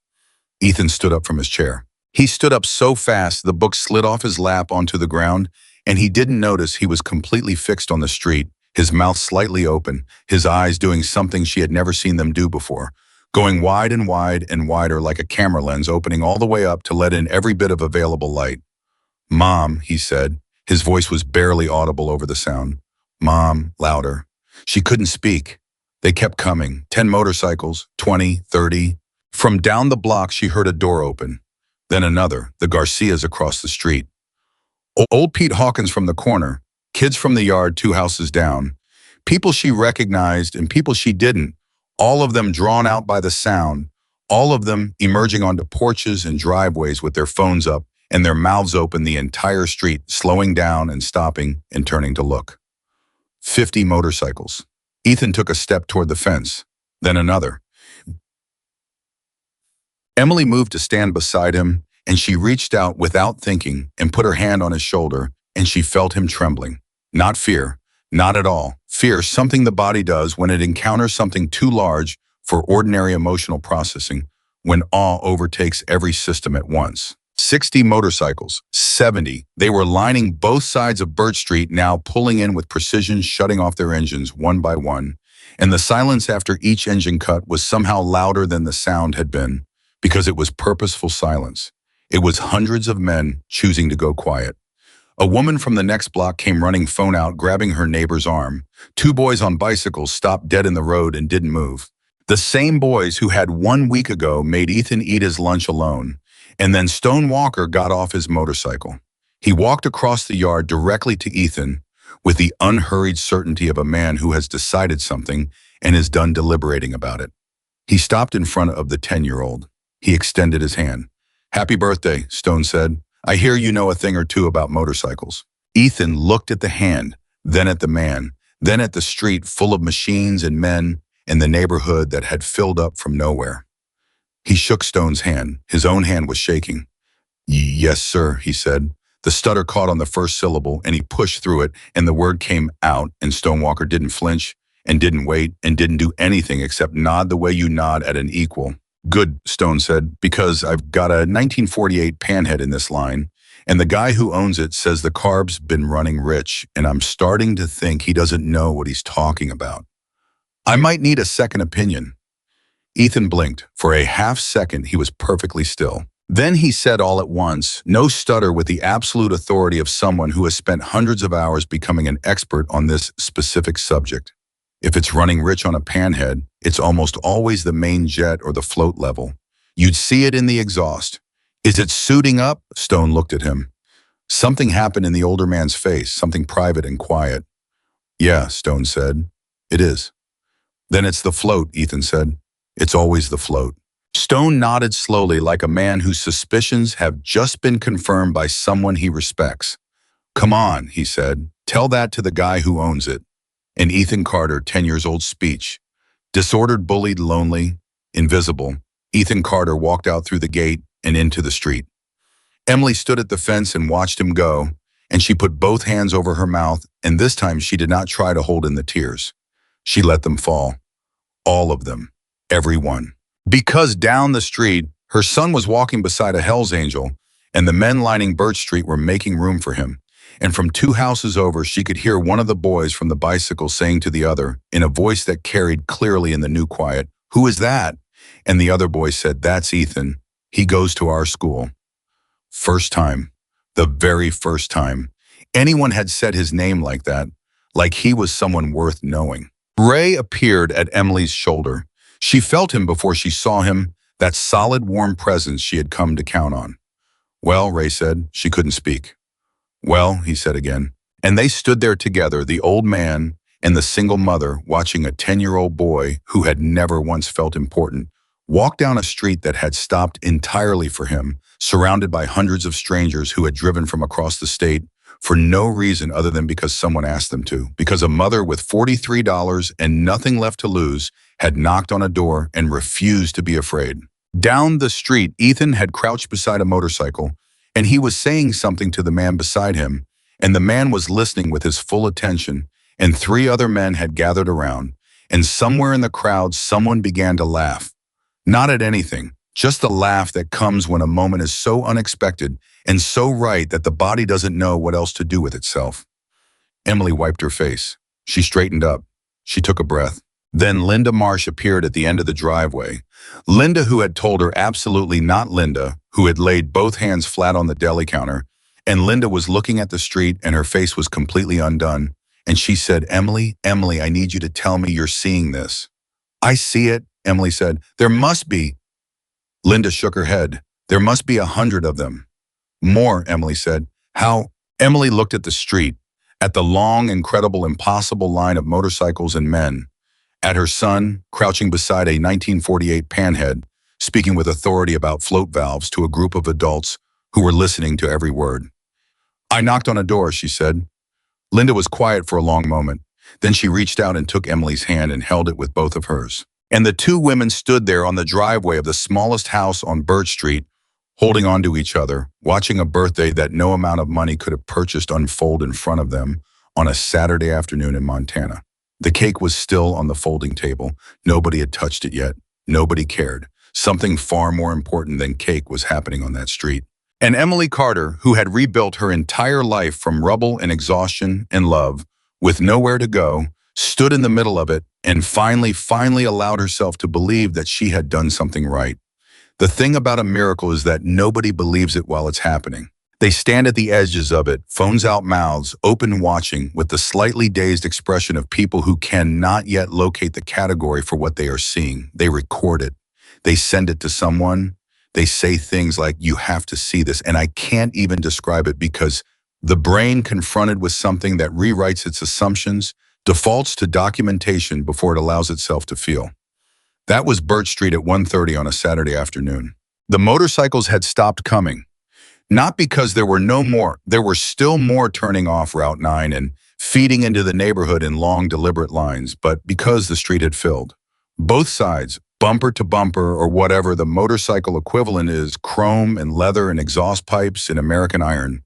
Ethan stood up from his chair. He stood up so fast the book slid off his lap onto the ground, and he didn't notice he was completely fixed on the street, his mouth slightly open, his eyes doing something she had never seen them do before, going wide and wide and wider like a camera lens opening all the way up to let in every bit of available light. "Mom," he said. His voice was barely audible over the sound. "Mom," louder. She couldn't speak. They kept coming, 10 motorcycles, 20, 30. From down the block, she heard a door open. Then another, the Garcias across the street. Old Pete Hawkins from the corner, kids from the yard 2 houses down, people she recognized and people she didn't, all of them drawn out by the sound, all of them emerging onto porches and driveways with their phones up and their mouths open the entire street, slowing down and stopping and turning to look. 50 motorcycles. Ethan took a step toward the fence, then another. Emily moved to stand beside him, and she reached out without thinking and put her hand on his shoulder, and she felt him trembling. Not fear, not at all. Fear, something the body does when it encounters something too large for ordinary emotional processing, when awe overtakes every system at once. 60 motorcycles, 70. They were lining both sides of Birch Street, now pulling in with precision, shutting off their engines one by one. And the silence after each engine cut was somehow louder than the sound had been, because it was purposeful silence. It was hundreds of men choosing to go quiet. A woman from the next block came running, phone out, grabbing her neighbor's arm. 2 boys on bicycles stopped dead in the road and didn't move. The same boys who had 1 week ago made Ethan eat his lunch alone. And then Stone Walker got off his motorcycle. He walked across the yard directly to Ethan with the unhurried certainty of a man who has decided something and is done deliberating about it. He stopped in front of the 10-year-old. He extended his hand. "Happy birthday," Stone said. "I hear you know a thing or two about motorcycles." Ethan looked at the hand, then at the man, then at the street full of machines and men and the neighborhood that had filled up from nowhere. He shook Stone's hand. His own hand was shaking. "Yes, sir," he said. The stutter caught on the first syllable, and he pushed through it, and the word came out, and Stonewalker didn't flinch, and didn't wait, and didn't do anything except nod the way you nod at an equal. "Good," Stone said, "because I've got a 1948 Panhead in this line, and the guy who owns it says the carb's been running rich, and I'm starting to think he doesn't know what he's talking about. I might need a second opinion." Ethan blinked. For a half second, he was perfectly still. Then he said all at once, no stutter, with the absolute authority of someone who has spent hundreds of hours becoming an expert on this specific subject. "If it's running rich on a Panhead, it's almost always the main jet or the float level. You'd see it in the exhaust. Is it suiting up?" Stone looked at him. Something happened in the older man's face, something private and quiet. "Yeah," Stone said. "It is." Then it's the float, Ethan said. It's always the float. Stone nodded slowly like a man whose suspicions have just been confirmed by someone he respects. Come on, he said. Tell that to the guy who owns it. And Ethan Carter, 10 years old speech. Disordered, bullied, lonely, invisible. Ethan Carter walked out through the gate and into the street. Emily stood at the fence and watched him go, and she put both hands over her mouth, and this time she did not try to hold in the tears. She let them fall. All of them. Every one. Because down the street, her son was walking beside a Hell's Angel, and the men lining Birch Street were making room for him. And from 2 houses over, she could hear one of the boys from the bicycle saying to the other, in a voice that carried clearly in the new quiet, "Who is that?" And the other boy said, "That's Ethan. He goes to our school." First time. The very first time. Anyone had said his name like that, like he was someone worth knowing. Ray appeared at Emily's shoulder. She felt him before she saw him, that solid, warm presence she had come to count on. "Well," Ray said. She couldn't speak. "Well," he said again. And they stood there together, the old man and the single mother, watching a 10-year-old boy who had never once felt important walk down a street that had stopped entirely for him, surrounded by hundreds of strangers who had driven from across the state for no reason other than because someone asked them to, because a mother with $43 and nothing left to lose had knocked on a door and refused to be afraid. Down the street, Ethan had crouched beside a motorcycle, and he was saying something to the man beside him, and the man was listening with his full attention, and 3 other men had gathered around, and somewhere in the crowd someone began to laugh. Not at anything, just the laugh that comes when a moment is so unexpected and so right that the body doesn't know what else to do with itself. Emily wiped her face. She straightened up. She took a breath. Then Linda Marsh appeared at the end of the driveway. Linda, who had told her absolutely not Linda, who had laid both hands flat on the deli counter, and Linda was looking at the street and her face was completely undone. And she said, Emily, I need you to tell me you're seeing this." "I see it," Emily said. "There must be." Linda shook her head. "There must be 100 of them." "More," Emily said. "How?" Emily looked at the street, at the long, incredible, impossible line of motorcycles and men, at her son, crouching beside a 1948 panhead, speaking with authority about float valves to a group of adults who were listening to every word. "I knocked on a door," she said. Linda was quiet for a long moment. Then she reached out and took Emily's hand and held it with both of hers. And the 2 women stood there on the driveway of the smallest house on Birch Street, holding on to each other, watching a birthday that no amount of money could have purchased unfold in front of them on a Saturday afternoon in Montana. The cake was still on the folding table. Nobody had touched it yet. Nobody cared. Something far more important than cake was happening on that street. And Emily Carter, who had rebuilt her entire life from rubble and exhaustion and love, with nowhere to go, stood in the middle of it and finally allowed herself to believe that she had done something right. The thing about a miracle is that nobody believes it while it's happening. They stand at the edges of it, phones out mouths, open watching, with the slightly dazed expression of people who cannot yet locate the category for what they are seeing. They record it. They send it to someone. They say things like, "You have to see this," and I can't even describe it because the brain, confronted with something that rewrites its assumptions, defaults to documentation before it allows itself to feel. That was Birch Street at 1:30 on a Saturday afternoon. The motorcycles had stopped coming. Not because there were no more. There were still more turning off Route 9 and feeding into the neighborhood in long, deliberate lines, but because the street had filled. Both sides, bumper to bumper or whatever the motorcycle equivalent is, chrome and leather and exhaust pipes and American iron,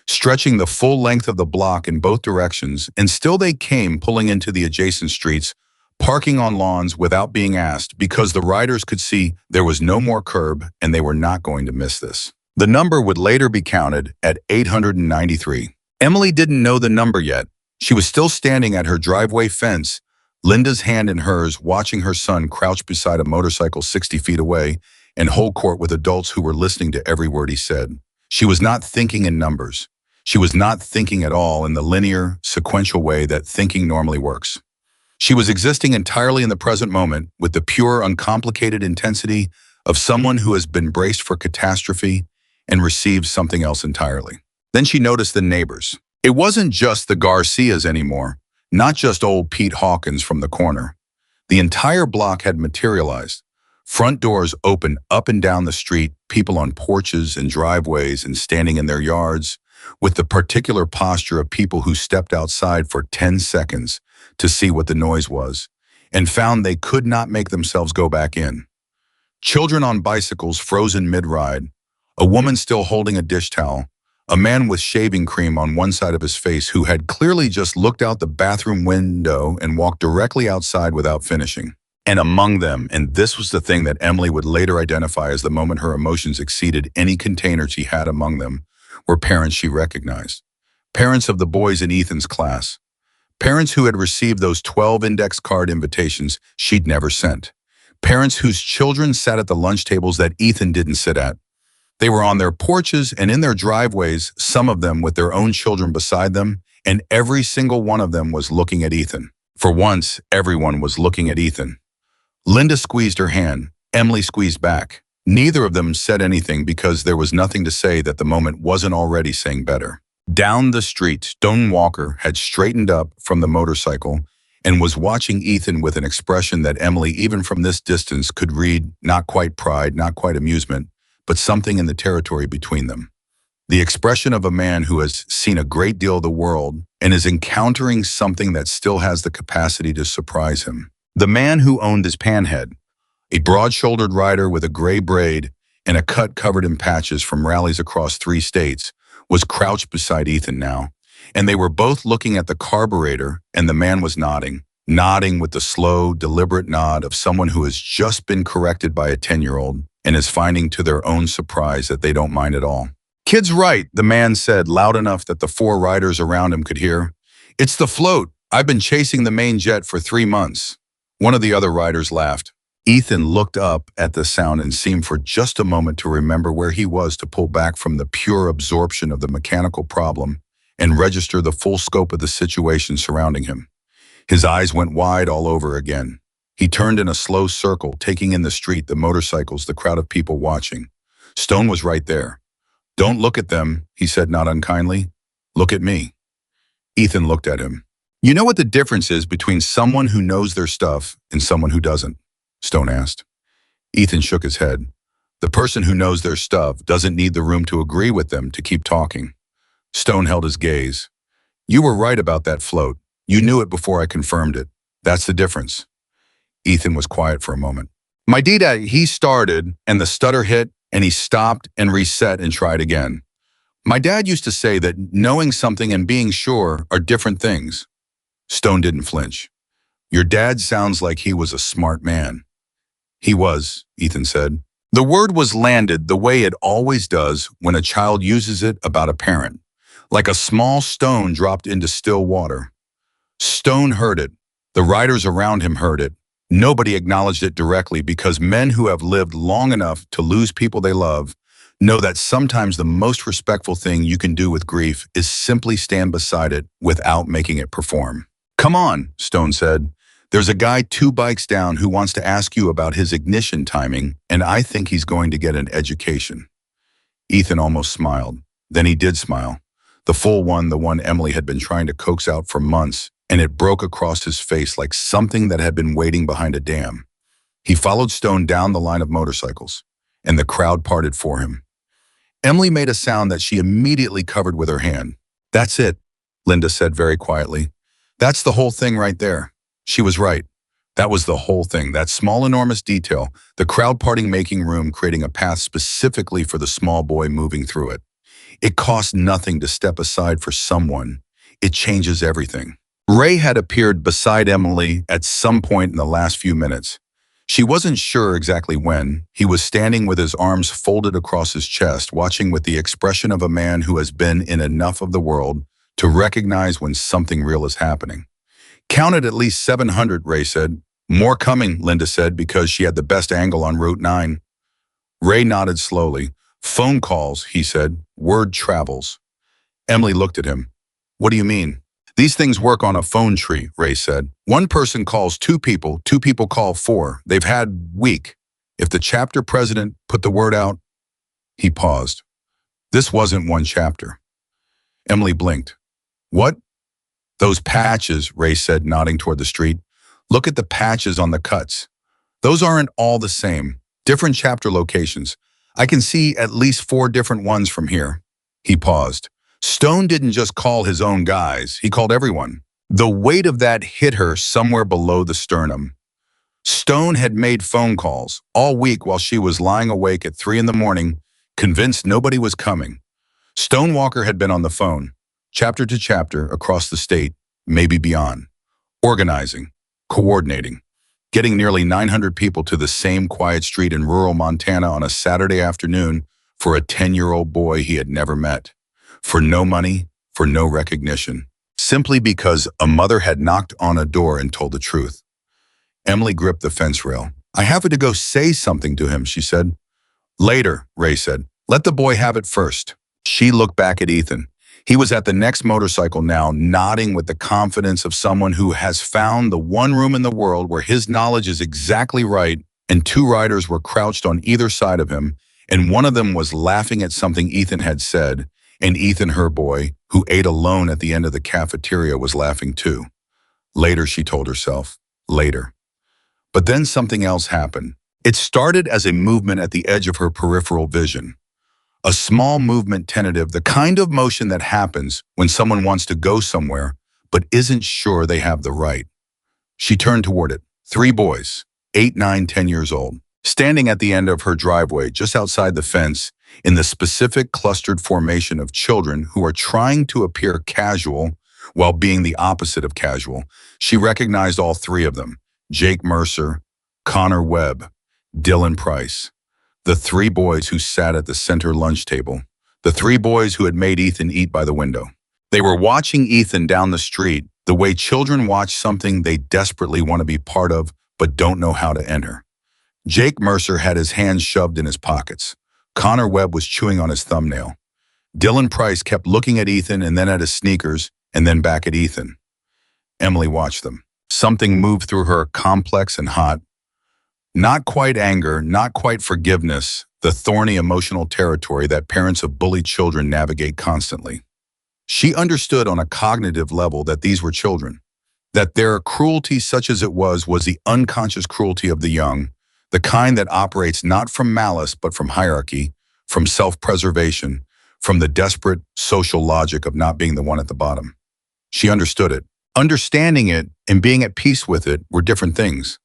stretching the full length of the block in both directions, and still they came pulling into the adjacent streets, parking on lawns without being asked because the riders could see there was no more curb and they were not going to miss this. The number would later be counted at 893. Emily didn't know the number yet. She was still standing at her driveway fence, Linda's hand in hers, watching her son crouch beside a motorcycle 60 feet away and hold court with adults who were listening to every word he said. She was not thinking in numbers. She was not thinking at all in the linear, sequential way that thinking normally works. She was existing entirely in the present moment with the pure, uncomplicated intensity of someone who has been braced for catastrophe and received something else entirely. Then she noticed the neighbors. It wasn't just the Garcias anymore, not just old Pete Hawkins from the corner. The entire block had materialized. Front doors open up and down the street, people on porches and driveways and standing in their yards, with the particular posture of people who stepped outside for 10 seconds to see what the noise was, and found they could not make themselves go back in. Children on bicycles frozen mid-ride, a woman still holding a dish towel, a man with shaving cream on one side of his face who had clearly just looked out the bathroom window and walked directly outside without finishing. And among them, and this was the thing that Emily would later identify as the moment her emotions exceeded any container she had among them, were parents she recognized. Parents of the boys in Ethan's class. Parents who had received those 12 index card invitations she'd never sent. Parents whose children sat at the lunch tables that Ethan didn't sit at. They were on their porches and in their driveways, some of them with their own children beside them, and every single one of them was looking at Ethan. For once, everyone was looking at Ethan. Linda squeezed her hand. Emily squeezed back. Neither of them said anything because there was nothing to say that the moment wasn't already saying better. Down the street, Stone Walker had straightened up from the motorcycle and was watching Ethan with an expression that Emily, even from this distance, could read, not quite pride, not quite amusement, but something in the territory between them. The expression of a man who has seen a great deal of the world and is encountering something that still has the capacity to surprise him. The man who owned his panhead, a broad-shouldered rider with a gray braid and a cut covered in patches from rallies across 3 states, was crouched beside Ethan now, and they were both looking at the carburetor, and the man was nodding with the slow, deliberate nod of someone who has just been corrected by a 10-year-old and is finding to their own surprise that they don't mind at all. "Kid's right," the man said, loud enough that the 4 riders around him could hear. "It's the float. I've been chasing the main jet for 3 months. One of the other riders laughed. Ethan looked up at the sound and seemed for just a moment to remember where he was, to pull back from the pure absorption of the mechanical problem and register the full scope of the situation surrounding him. His eyes went wide all over again. He turned in a slow circle, taking in the street, the motorcycles, the crowd of people watching. Stone was right there. "Don't look at them," he said not unkindly. "Look at me." Ethan looked at him. "You know what the difference is between someone who knows their stuff and someone who doesn't?" Stone asked. Ethan shook his head. "The person who knows their stuff doesn't need the room to agree with them to keep talking." Stone held his gaze. "You were right about that float. You knew it before I confirmed it. That's the difference." Ethan was quiet for a moment. "My dad, he started, and the stutter hit, and he stopped and reset and tried again. My dad used to say that knowing something and being sure are different things." Stone didn't flinch. "Your dad sounds like he was a smart man." "He was," Ethan said. The word was landed the way it always does when a child uses it about a parent, like a small stone dropped into still water. Stone heard it. The riders around him heard it. Nobody acknowledged it directly because men who have lived long enough to lose people they love know that sometimes the most respectful thing you can do with grief is simply stand beside it without making it perform. "Come on," Stone said. "There's a guy 2 bikes down who wants to ask you about his ignition timing, and I think he's going to get an education." Ethan almost smiled. Then he did smile. The full one, the one Emily had been trying to coax out for months, and it broke across his face like something that had been waiting behind a dam. He followed Stone down the line of motorcycles, and the crowd parted for him. Emily made a sound that she immediately covered with her hand. "That's it," Linda said very quietly. "That's the whole thing right there." She was right. That was the whole thing, that small, enormous detail, the crowd parting, making room, creating a path specifically for the small boy moving through it. It costs nothing to step aside for someone. It changes everything. Ray had appeared beside Emily at some point in the last few minutes. She wasn't sure exactly when. He was standing with his arms folded across his chest, watching with the expression of a man who has been in enough of the world to recognize when something real is happening. "Counted at least 700, Ray said. "More coming," Linda said, because she had the best angle on Route 9. Ray nodded slowly. "Phone calls," he said. "Word travels." Emily looked at him. "What do you mean?" "These things work on a phone tree," Ray said. "One person calls 2 people, 2 people call 4. They've had week. If the chapter president put the word out..." He paused. "This wasn't one chapter." Emily blinked. "What?" "Those patches," Ray said, nodding toward the street. Look at the patches on the cuts. Those aren't all the same. Different chapter locations. I can see at least 4 different ones from here." He paused. Stone didn't just call his own guys, he called everyone. The weight of that hit her somewhere below the sternum. Stone had made phone calls all week while she was lying awake at 3 in the morning, convinced nobody was coming. Stone Walker had been on the phone, chapter to chapter, across the state, maybe beyond, organizing, coordinating, getting nearly 900 people to the same quiet street in rural Montana on a Saturday afternoon for a 10-year-old boy he had never met. For no money, for no recognition, simply because a mother had knocked on a door and told the truth. Emily gripped the fence rail. "I have to go say something to him," she said. "Later," Ray said. "Let the boy have it first." She looked back at Ethan. He was at the next motorcycle now, nodding with the confidence of someone who has found the one room in the world where his knowledge is exactly right, and 2 riders were crouched on either side of him, and one of them was laughing at something Ethan had said, and Ethan, her boy, who ate alone at the end of the cafeteria, was laughing too. Later, she told herself. Later. But then something else happened. It started as a movement at the edge of her peripheral vision. A small movement, tentative, the kind of motion that happens when someone wants to go somewhere but isn't sure they have the right. She turned toward it. 3 boys, 8, 9, 10 years old, standing at the end of her driveway just outside the fence in the specific clustered formation of children who are trying to appear casual while being the opposite of casual. She recognized all 3 of them. Jake Mercer, Connor Webb, Dylan Price. The 3 boys who sat at the center lunch table. The 3 boys who had made Ethan eat by the window. They were watching Ethan down the street the way children watch something they desperately want to be part of but don't know how to enter. Jake Mercer had his hands shoved in his pockets. Connor Webb was chewing on his thumbnail. Dylan Price kept looking at Ethan and then at his sneakers and then back at Ethan. Emily watched them. Something moved through her, complex and hot. Not quite anger, not quite forgiveness, the thorny emotional territory that parents of bullied children navigate constantly. She understood on a cognitive level that these were children, that their cruelty, such as it was the unconscious cruelty of the young, the kind that operates not from malice but from hierarchy, from self-preservation, from the desperate social logic of not being the one at the bottom. She understood it. Understanding it and being at peace with it were different things.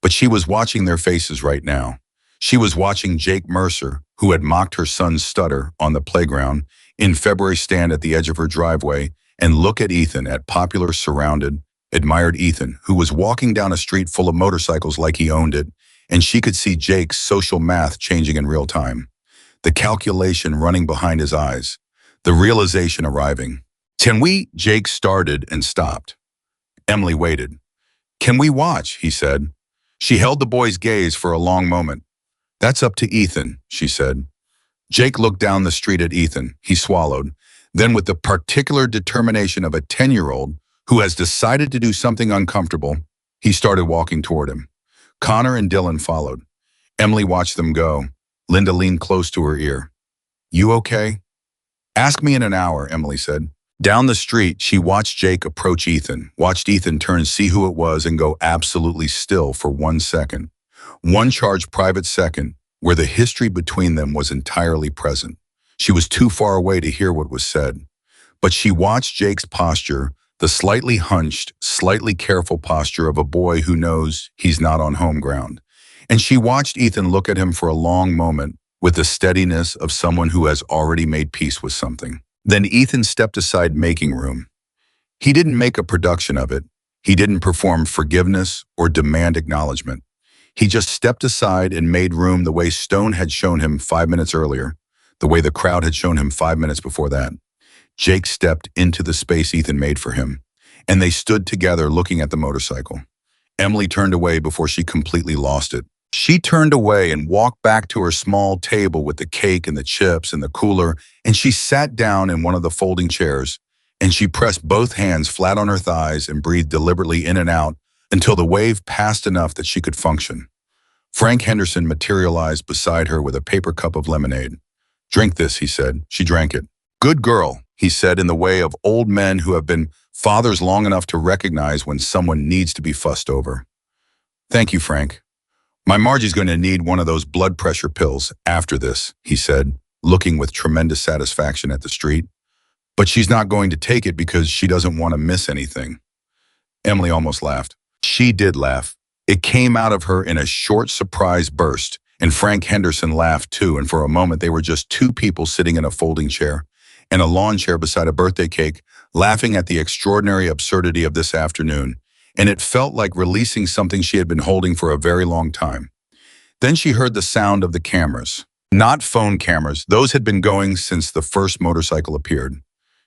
But she was watching their faces right now. She was watching Jake Mercer, who had mocked her son's stutter on the playground, in February stand at the edge of her driveway, and look at Ethan, at popular, surrounded, admired Ethan, who was walking down a street full of motorcycles like he owned it, and she could see Jake's social math changing in real time. The calculation running behind his eyes, the realization arriving. "Can we?" Jake started and stopped. Emily waited. "Can we watch?" he said. She held the boy's gaze for a long moment. "That's up to Ethan," she said. Jake looked down the street at Ethan. He swallowed. Then, with the particular determination of a 10-year-old who has decided to do something uncomfortable, he started walking toward him. Connor and Dylan followed. Emily watched them go. Linda leaned close to her ear. "You okay?" "Ask me in an hour," Emily said. Down the street, she watched Jake approach Ethan, watched Ethan turn, see who it was, and go absolutely still for 1 second. One charged private second, where the history between them was entirely present. She was too far away to hear what was said. But she watched Jake's posture, the slightly hunched, slightly careful posture of a boy who knows he's not on home ground. And she watched Ethan look at him for a long moment with the steadiness of someone who has already made peace with something. Then Ethan stepped aside, making room. He didn't make a production of it. He didn't perform forgiveness or demand acknowledgement. He just stepped aside and made room the way Stone had shown him 5 minutes earlier, the way the crowd had shown him 5 minutes before that. Jake stepped into the space Ethan made for him, and they stood together looking at the motorcycle. Emily turned away before she completely lost it. She turned away and walked back to her small table with the cake and the chips and the cooler, and she sat down in one of the folding chairs, and she pressed both hands flat on her thighs and breathed deliberately in and out until the wave passed enough that she could function. Frank Henderson materialized beside her with a paper cup of lemonade. "Drink this," he said. She drank it. "Good girl," he said in the way of old men who have been Fathers long enough to recognize when someone needs to be fussed over. Thank you, Frank. My Margie's going to need one of those blood pressure pills after this, he said, looking with tremendous satisfaction at the street. But she's not going to take it because she doesn't want to miss anything. Emily almost laughed. She did laugh. It came out of her in a short surprise burst, and Frank Henderson laughed too, and for a moment they were just two people sitting in a folding chair and a lawn chair beside a birthday cake, laughing at the extraordinary absurdity of this afternoon, and it felt like releasing something she had been holding for a very long time. Then she heard the sound of the cameras. Not phone cameras, those had been going since the first motorcycle appeared.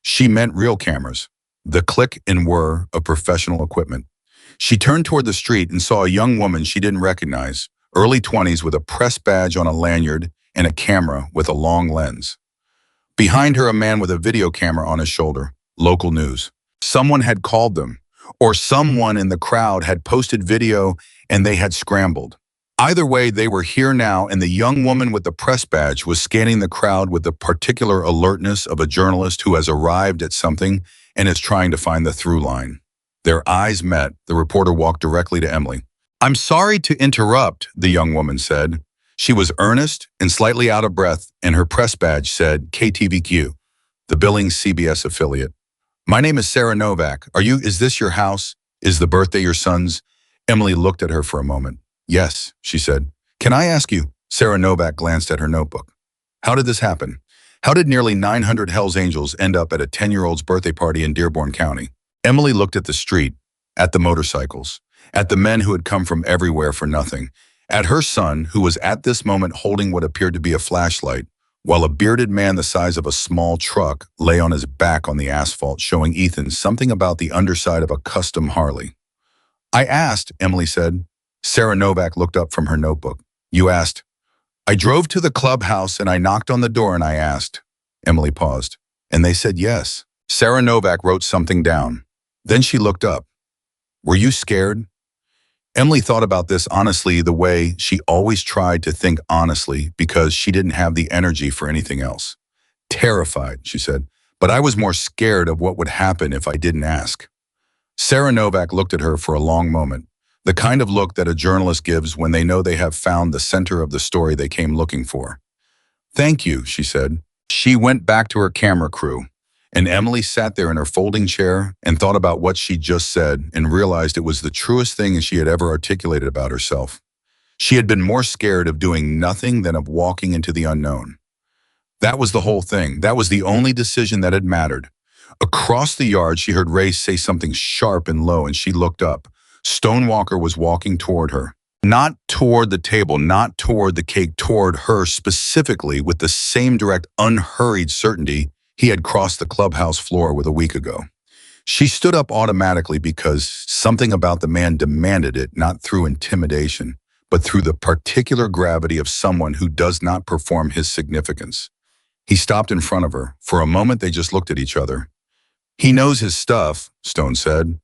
She meant real cameras, the click and whir of professional equipment. She turned toward the street and saw a young woman she didn't recognize, early 20s with a press badge on a lanyard and a camera with a long lens. Behind her, a man with a video camera on his shoulder. Local news. Someone had called them, or someone in the crowd had posted video and they had scrambled. Either way, they were here now, and the young woman with the press badge was scanning the crowd with the particular alertness of a journalist who has arrived at something and is trying to find the through line. Their eyes met. The reporter walked directly to Emily. "I'm sorry to interrupt," the young woman said. She was earnest and slightly out of breath, and her press badge said KTVQ, the Billings CBS affiliate. "My name is Sarah Novak. Is this your house? Is the birthday your son's?" Emily looked at her for a moment. "Yes," she said. "Can I ask you?" Sarah Novak glanced at her notebook. "How did this happen? How did nearly 900 Hells Angels end up at a 10-year-old's birthday party in Dearborn County?" Emily looked at the street, at the motorcycles, at the men who had come from everywhere for nothing, at her son, who was at this moment holding what appeared to be a flashlight, while a bearded man the size of a small truck lay on his back on the asphalt, showing Ethan something about the underside of a custom Harley. "I asked," Emily said. Sarah Novak looked up from her notebook. "You asked?" "I drove to the clubhouse and I knocked on the door and I asked." Emily paused. "And they said yes." Sarah Novak wrote something down. Then she looked up. "Were you scared?" Emily thought about this honestly, the way she always tried to think honestly because she didn't have the energy for anything else. "Terrified," she said, "but I was more scared of what would happen if I didn't ask." Sarah Novak looked at her for a long moment, the kind of look that a journalist gives when they know they have found the center of the story they came looking for. "Thank you," she said. She went back to her camera crew, and Emily sat there in her folding chair and thought about what she just said and realized it was the truest thing she had ever articulated about herself. She had been more scared of doing nothing than of walking into the unknown. That was the whole thing. That was the only decision that had mattered. Across the yard, she heard Ray say something sharp and low, and she looked up. Stonewalker was walking toward her. Not toward the table, not toward the cake, toward her specifically, with the same direct, unhurried certainty he had crossed the clubhouse floor with a week ago. She stood up automatically because something about the man demanded it, not through intimidation, but through the particular gravity of someone who does not perform his significance. He stopped in front of her. For a moment, they just looked at each other. "He knows his stuff," Stone said.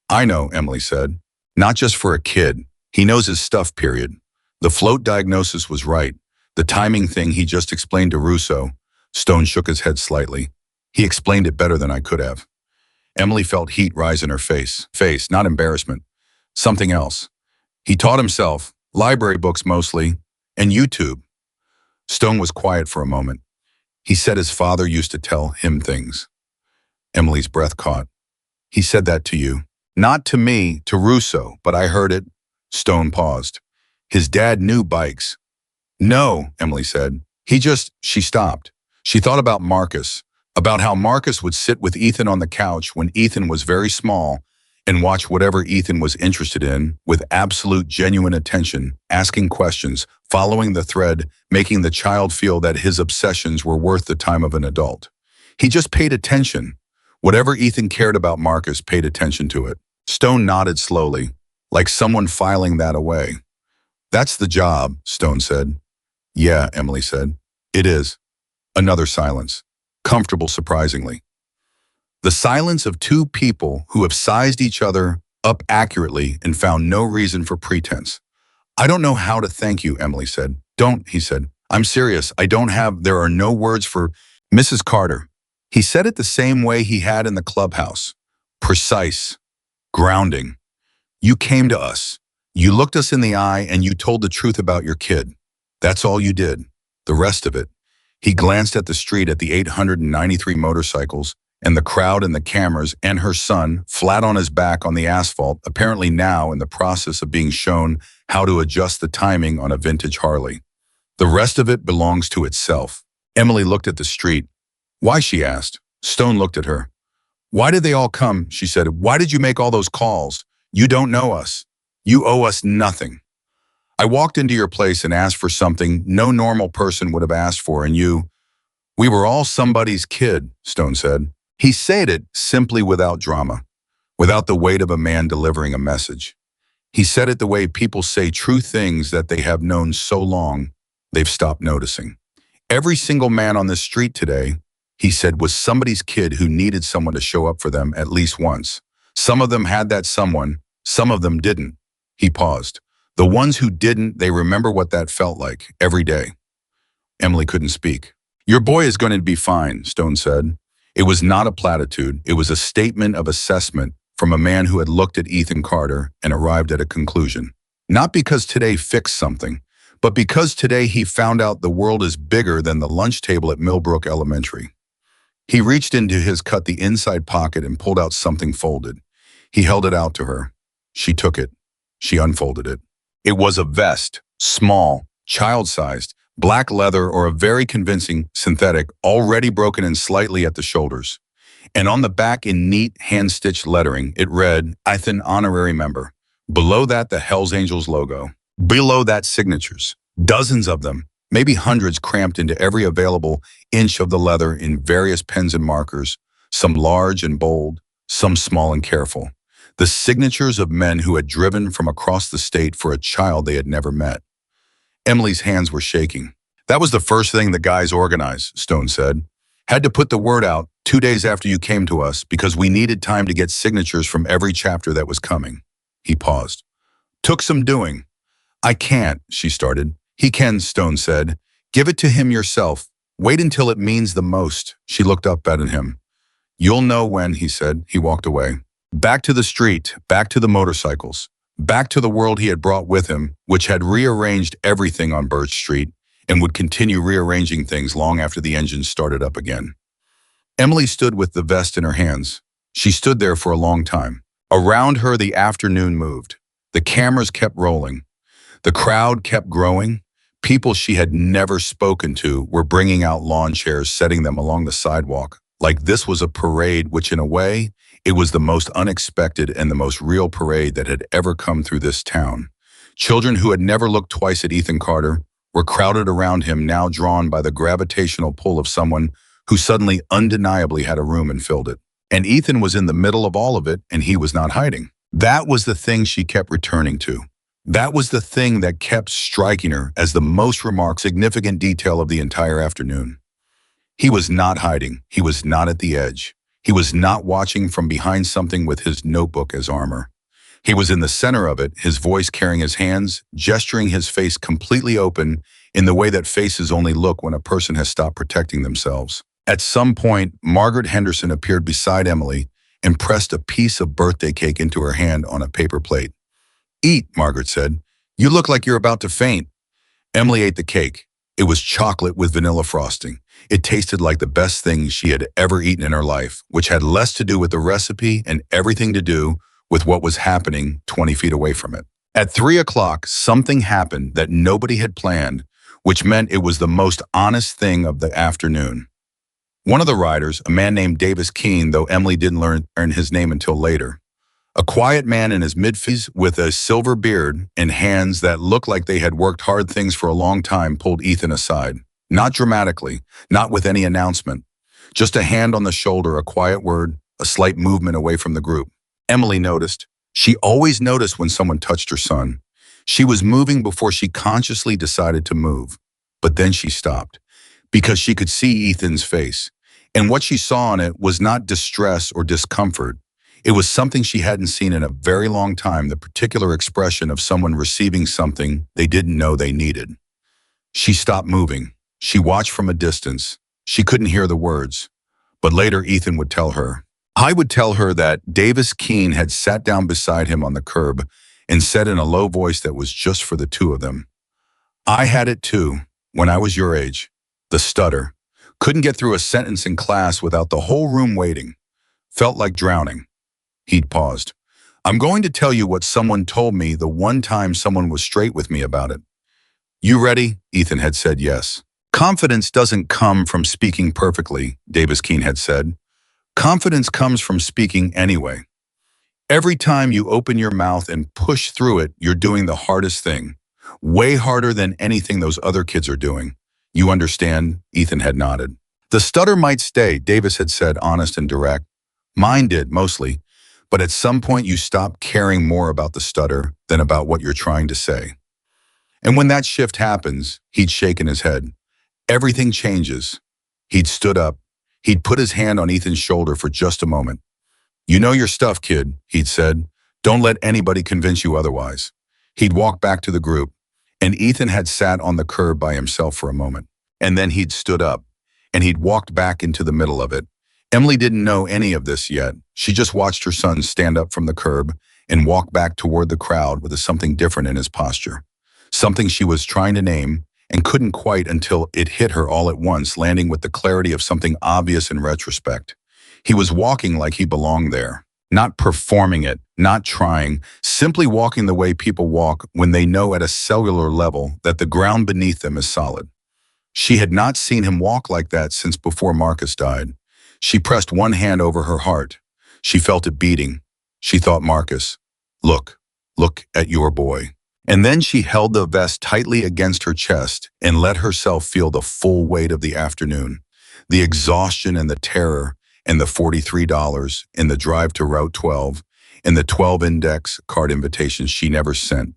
"I know," Emily said. "Not just for a kid. He knows his stuff, period." The float diagnosis was right. The timing thing he just explained to Russo. Stone shook his head slightly. "He explained it better than I could have." Emily felt heat rise in her face, not embarrassment. Something else. "He taught himself, library books mostly, and YouTube." Stone was quiet for a moment. "He said his father used to tell him things." Emily's breath caught. "He said that to you?" "Not to me, to Russo, but I heard it." Stone paused. "His dad knew bikes." "No," Emily said. She stopped. She thought about Marcus, about how Marcus would sit with Ethan on the couch when Ethan was very small and watch whatever Ethan was interested in with absolute genuine attention, asking questions, following the thread, making the child feel that his obsessions were worth the time of an adult. He just paid attention. Whatever Ethan cared about Marcus paid attention to it. Stone nodded slowly, like someone filing that away. "That's the job," Stone said. "Yeah," Emily said. "It is." Another silence, comfortable surprisingly. The silence of two people who have sized each other up accurately and found no reason for pretense. "I don't know how to thank you," Emily said. "Don't," he said. "I'm serious. There are no words for Mrs. Carter." He said it the same way he had in the clubhouse, precise, grounding. You came to us. You looked us in the eye and you told the truth about your kid. That's all you did. The rest of it. He glanced at the street at the 893 motorcycles and the crowd and the cameras and her son, flat on his back on the asphalt, apparently now in the process of being shown how to adjust the timing on a vintage Harley. The rest of it belongs to itself. Emily looked at the street. Why, she asked. Stone looked at her. Why did they all come? She said. Why did you make all those calls? You don't know us. You owe us nothing. I walked into your place and asked for something no normal person would have asked for, and you— We were all somebody's kid, Stone said. He said it simply without drama, without the weight of a man delivering a message. He said it the way people say true things that they have known so long they've stopped noticing. Every single man on this street today, he said, was somebody's kid who needed someone to show up for them at least once. Some of them had that someone, some of them didn't. He paused. The ones who didn't, they remember what that felt like every day. Emily couldn't speak. Your boy is going to be fine, Stone said. It was not a platitude. It was a statement of assessment from a man who had looked at Ethan Carter and arrived at a conclusion. Not because today fixed something, but because today he found out the world is bigger than the lunch table at Millbrook Elementary. He reached into his cut the inside pocket and pulled out something folded. He held it out to her. She took it. She unfolded it. It was a vest, small, child-sized, black leather or a very convincing synthetic, already broken in slightly at the shoulders. And on the back in neat, hand-stitched lettering, it read, Ethan Honorary Member. Below that, the Hells Angels logo. Below that, signatures. Dozens of them, maybe hundreds cramped into every available inch of the leather in various pens and markers, some large and bold, some small and careful. The signatures of men who had driven from across the state for a child they had never met. Emily's hands were shaking. That was the first thing the guys organized, Stone said. Had to put the word out 2 days after you came to us because we needed time to get signatures from every chapter that was coming. He paused. Took some doing. I can't, she started. He can, Stone said. Give it to him yourself. Wait until it means the most. She looked up at him. You'll know when, he said. He walked away. Back to the street, back to the motorcycles, back to the world he had brought with him, which had rearranged everything on Birch Street and would continue rearranging things long after the engine started up again. Emily stood with the vest in her hands. She stood there for a long time. Around her, the afternoon moved. The cameras kept rolling. The crowd kept growing. People she had never spoken to were bringing out lawn chairs, setting them along the sidewalk. Like this was a parade, which in a way, it was the most unexpected and the most real parade that had ever come through this town. Children who had never looked twice at Ethan Carter were crowded around him, now drawn by the gravitational pull of someone who suddenly undeniably had a room and filled it. And Ethan was in the middle of all of it, and he was not hiding. That was the thing she kept returning to. That was the thing that kept striking her as the most significant detail of the entire afternoon. He was not hiding. He was not at the edge. He was not watching from behind something with his notebook as armor. He was in the center of it, his voice carrying his hands, gesturing his face completely open in the way that faces only look when a person has stopped protecting themselves. At some point, Margaret Henderson appeared beside Emily and pressed a piece of birthday cake into her hand on a paper plate. Eat, Margaret said. You look like you're about to faint. Emily ate the cake. It was chocolate with vanilla frosting. It tasted like the best thing she had ever eaten in her life, which had less to do with the recipe and everything to do with what was happening 20 feet away from it. At 3 o'clock, something happened that nobody had planned, which meant it was the most honest thing of the afternoon. One of the riders, a man named Davis Keene, though Emily didn't learn his name until later, a quiet man in his mid-50s with a silver beard and hands that looked like they had worked hard things for a long time, pulled Ethan aside. Not dramatically, not with any announcement. Just a hand on the shoulder, a quiet word, a slight movement away from the group. Emily noticed. She always noticed when someone touched her son. She was moving before she consciously decided to move. But then she stopped, because she could see Ethan's face. And what she saw in it was not distress or discomfort. It was something she hadn't seen in a very long time, the particular expression of someone receiving something they didn't know they needed. She stopped moving. She watched from a distance. She couldn't hear the words. But later Ethan would tell her, I would tell her that Davis Keene had sat down beside him on the curb and said in a low voice that was just for the two of them, "I had it too, when I was your age. The stutter. Couldn't get through a sentence in class without the whole room waiting. Felt like drowning." He'd paused. "I'm going to tell you what someone told me the one time someone was straight with me about it." "You ready?" Ethan had said yes. "Confidence doesn't come from speaking perfectly," Davis Keene had said. "Confidence comes from speaking anyway. Every time you open your mouth and push through it, you're doing the hardest thing. Way harder than anything those other kids are doing. You understand?" Ethan had nodded. "The stutter might stay," Davis had said, honest and direct. "Mine did, mostly. But at some point you stop caring more about the stutter than about what you're trying to say. And when that shift happens," he'd shaken his head, "everything changes." He'd stood up. He'd put his hand on Ethan's shoulder for just a moment. "You know your stuff, kid," he'd said. "Don't let anybody convince you otherwise." He'd walked back to the group, and Ethan had sat on the curb by himself for a moment. And then he'd stood up, and he'd walked back into the middle of it. Emily didn't know any of this yet. She just watched her son stand up from the curb and walk back toward the crowd with something different in his posture. Something she was trying to name and couldn't quite until it hit her all at once, landing with the clarity of something obvious in retrospect. He was walking like he belonged there, not performing it, not trying, simply walking the way people walk when they know at a cellular level that the ground beneath them is solid. She had not seen him walk like that since before Marcus died. She pressed one hand over her heart. She felt it beating. She thought, "Marcus, look at your boy." And then she held the vest tightly against her chest and let herself feel the full weight of the afternoon, the exhaustion and the terror, and the $43, and the drive to Route 12, and the 12 index card invitations she never sent,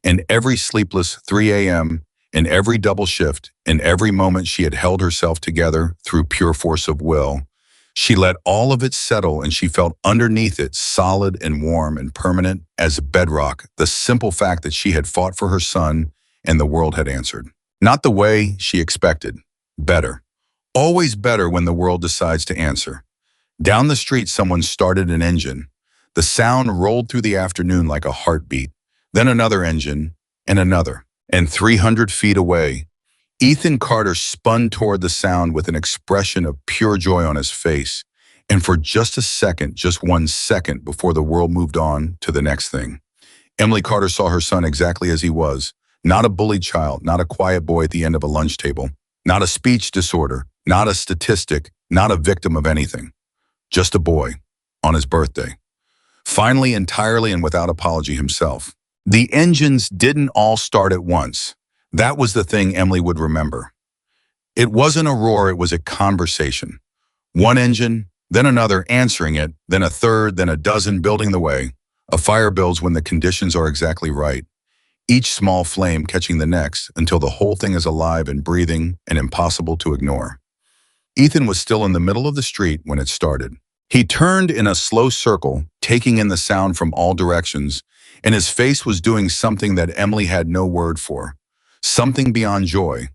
and every sleepless 3 a.m., and every double shift, and every moment she had held herself together through pure force of will. She let all of it settle, and she felt underneath it, solid and warm and permanent as bedrock, the simple fact that she had fought for her son and the world had answered. Not the way she expected. Better. Always better when the world decides to answer. Down the street, someone started an engine. The sound rolled through the afternoon like a heartbeat. Then another engine, and another. And 300 feet away, Ethan Carter spun toward the sound with an expression of pure joy on his face. And for just a second, just 1 second before the world moved on to the next thing, Emily Carter saw her son exactly as he was. Not a bullied child, not a quiet boy at the end of a lunch table, not a speech disorder, not a statistic, not a victim of anything. Just a boy, on his birthday. Finally, entirely and without apology himself. The engines didn't all start at once. That was the thing Emily would remember. It wasn't a roar, it was a conversation. One engine, then another answering it, then a third, then a dozen building the way. A fire builds when the conditions are exactly right. Each small flame catching the next until the whole thing is alive and breathing and impossible to ignore. Ethan was still in the middle of the street when it started. He turned in a slow circle, taking in the sound from all directions, and his face was doing something that Emily had no word for. Something beyond joy.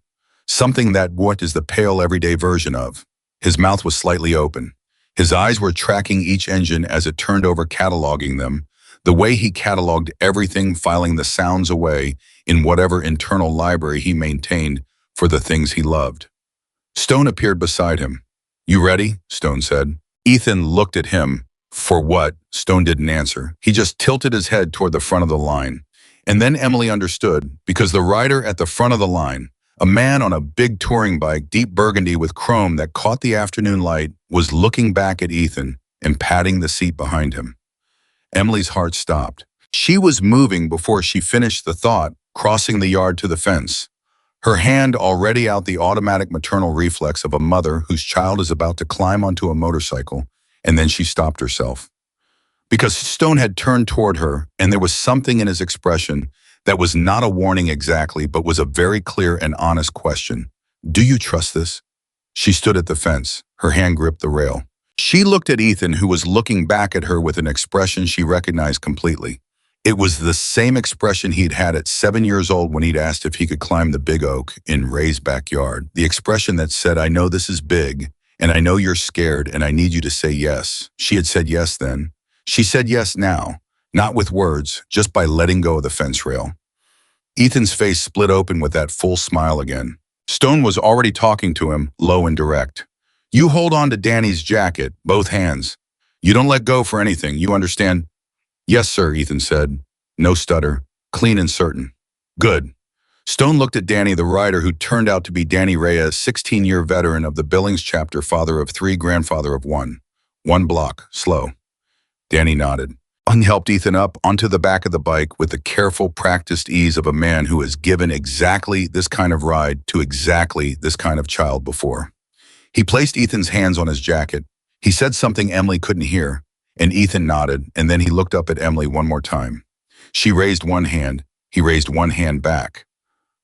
Something that what is the pale everyday version of. His mouth was slightly open. His eyes were tracking each engine as it turned over, cataloging them, the way he cataloged everything, filing the sounds away in whatever internal library he maintained for the things he loved. Stone appeared beside him. "You ready?" Stone said. Ethan looked at him. For what? Stone didn't answer. He just tilted his head toward the front of the line. And then Emily understood, because the rider at the front of the line, a man on a big touring bike, deep burgundy with chrome that caught the afternoon light, was looking back at Ethan and patting the seat behind him. Emily's heart stopped. She was moving before she finished the thought, crossing the yard to the fence. Her hand already out, the automatic maternal reflex of a mother whose child is about to climb onto a motorcycle, and then she stopped herself. Because Stone had turned toward her, and there was something in his expression that was not a warning exactly, but was a very clear and honest question. "Do you trust this?" She stood at the fence. Her hand gripped the rail. She looked at Ethan, who was looking back at her with an expression she recognized completely. It was the same expression he'd had at 7 years old when he'd asked if he could climb the big oak in Ray's backyard. The expression that said, "I know this is big, And I know you're scared, and I need you to say yes. She had said yes then. She said yes now, not with words, just by letting go of the fence rail. Ethan's face split open with that full smile again. Stone was already talking to him, low and direct. You hold on to Danny's jacket, both hands. You don't let go for anything, you understand? Yes, sir, Ethan said. No stutter, clean and certain. Good. Stone looked at Danny, the rider who turned out to be Danny Reyes, 16-year veteran of the Billings chapter, father of 3, grandfather of 1. 1 block, slow. Danny nodded. He helped Ethan up onto the back of the bike with the careful, practiced ease of a man who has given exactly this kind of ride to exactly this kind of child before. He placed Ethan's hands on his jacket. He said something Emily couldn't hear, and Ethan nodded, and then he looked up at Emily one more time. She raised one hand. He raised one hand back.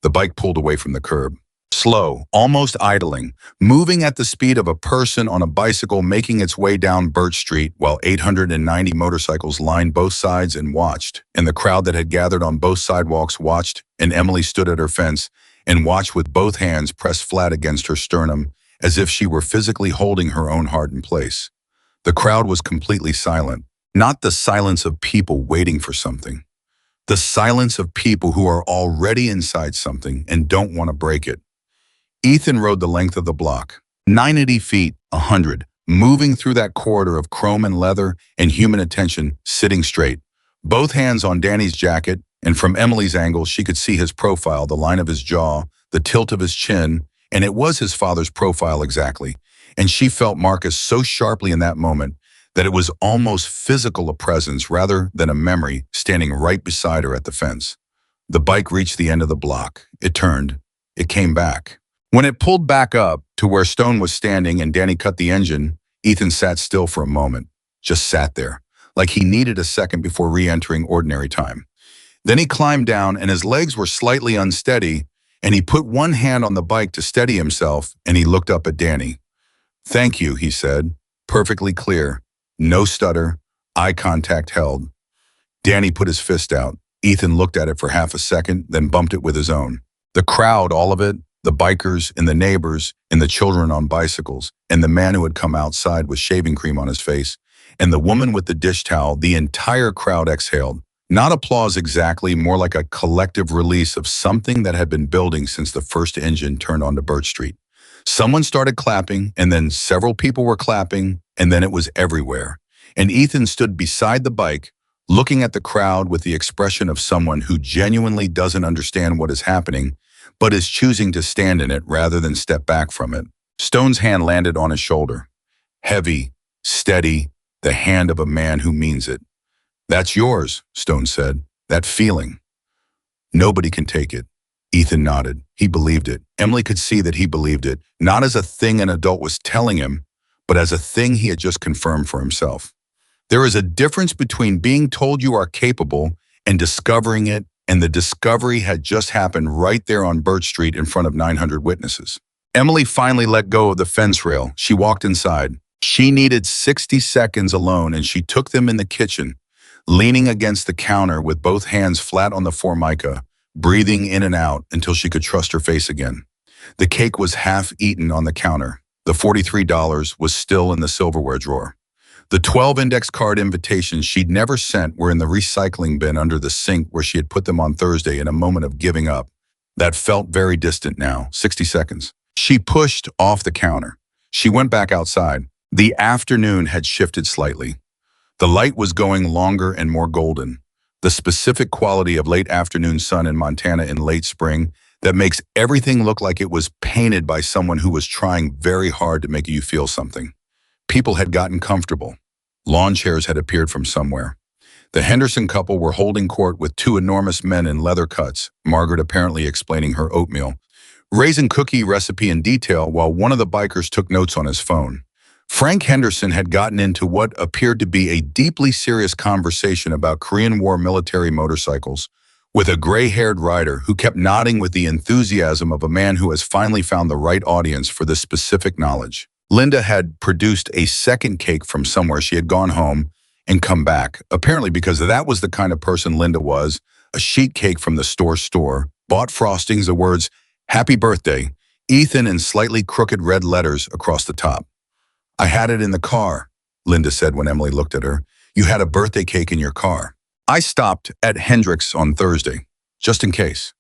The bike pulled away from the curb. Slow, almost idling, moving at the speed of a person on a bicycle making its way down Birch Street while 890 motorcycles lined both sides and watched, and the crowd that had gathered on both sidewalks watched, and Emily stood at her fence and watched with both hands pressed flat against her sternum as if she were physically holding her own heart in place. The crowd was completely silent, not the silence of people waiting for something. The silence of people who are already inside something and don't want to break it. Ethan rode the length of the block, 90 feet, 100, moving through that corridor of chrome and leather and human attention, sitting straight. Both hands on Danny's jacket, and from Emily's angle she could see his profile, the line of his jaw, the tilt of his chin, and it was his father's profile exactly. And she felt Marcus so sharply in that moment that it was almost physical a presence rather than a memory standing right beside her at the fence. The bike reached the end of the block. It turned. It came back. When it pulled back up to where Stone was standing and Danny cut the engine, Ethan sat still for a moment, just sat there, like he needed a second before re-entering ordinary time. Then he climbed down and his legs were slightly unsteady, and he put one hand on the bike to steady himself, and he looked up at Danny. Thank you, he said, perfectly clear. No stutter, eye contact held. Danny put his fist out. Ethan looked at it for half a second, then bumped it with his own. The crowd, all of it, the bikers and the neighbors and the children on bicycles and the man who had come outside with shaving cream on his face and the woman with the dish towel, the entire crowd exhaled. Not applause exactly, more like a collective release of something that had been building since the first engine turned onto Birch Street. Someone started clapping, and then several people were clapping, and then it was everywhere. And Ethan stood beside the bike, looking at the crowd with the expression of someone who genuinely doesn't understand what is happening, but is choosing to stand in it rather than step back from it. Stone's hand landed on his shoulder. Heavy, steady, the hand of a man who means it. That's yours, Stone said. That feeling. Nobody can take it. Ethan nodded. He believed it. Emily could see that he believed it, not as a thing an adult was telling him, but as a thing he had just confirmed for himself. There is a difference between being told you are capable and discovering it, and the discovery had just happened right there on Birch Street in front of 900 witnesses. Emily finally let go of the fence rail. She walked inside. She needed 60 seconds alone, and she took them in the kitchen, leaning against the counter with both hands flat on the formica, breathing in and out until she could trust her face again. The cake was half eaten on the counter. The $43 was still in the silverware drawer. The 12 index card invitations she'd never sent were in the recycling bin under the sink where she had put them on Thursday in a moment of giving up. That felt very distant now, 60 seconds. She pushed off the counter. She went back outside. The afternoon had shifted slightly. The light was going longer and more golden, the specific quality of late afternoon sun in Montana in late spring that makes everything look like it was painted by someone who was trying very hard to make you feel something. People had gotten comfortable. Lawn chairs had appeared from somewhere. The Henderson couple were holding court with two enormous men in leather cuts, Margaret apparently explaining her oatmeal, raisin cookie recipe in detail while one of the bikers took notes on his phone. Frank Henderson had gotten into what appeared to be a deeply serious conversation about Korean War military motorcycles with a gray-haired rider who kept nodding with the enthusiasm of a man who has finally found the right audience for this specific knowledge. Linda had produced a second cake from somewhere. She had gone home and come back, apparently because that was the kind of person Linda was, a sheet cake from the store, bought frostings, the words, "Happy Birthday, Ethan," in slightly crooked red letters across the top. I had it in the car, Linda said when Emily looked at her. You had a birthday cake in your car. I stopped at Hendrick's on Thursday, just in case.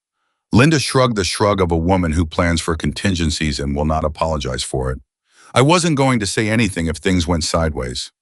Linda shrugged the shrug of a woman who plans for contingencies and will not apologize for it. I wasn't going to say anything if things went sideways.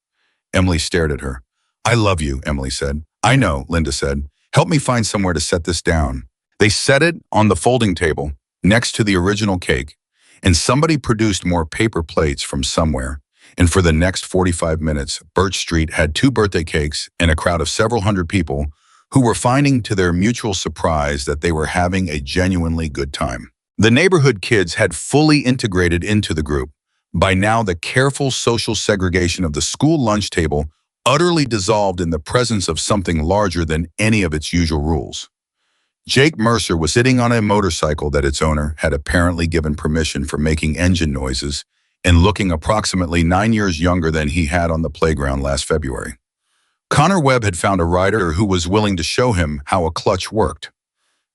Emily stared at her. I love you, Emily said. I know, Linda said. Help me find somewhere to set this down. They set it on the folding table, next to the original cake, and somebody produced more paper plates from somewhere. And for the next 45 minutes, Birch Street had 2 birthday cakes and a crowd of several hundred people who were finding to their mutual surprise that they were having a genuinely good time. The neighborhood kids had fully integrated into the group. By now, the careful social segregation of the school lunch table utterly dissolved in the presence of something larger than any of its usual rules. Jake Mercer was sitting on a motorcycle that its owner had apparently given permission for making engine noises and looking approximately 9 years younger than he had on the playground last February. Connor Webb had found a rider who was willing to show him how a clutch worked.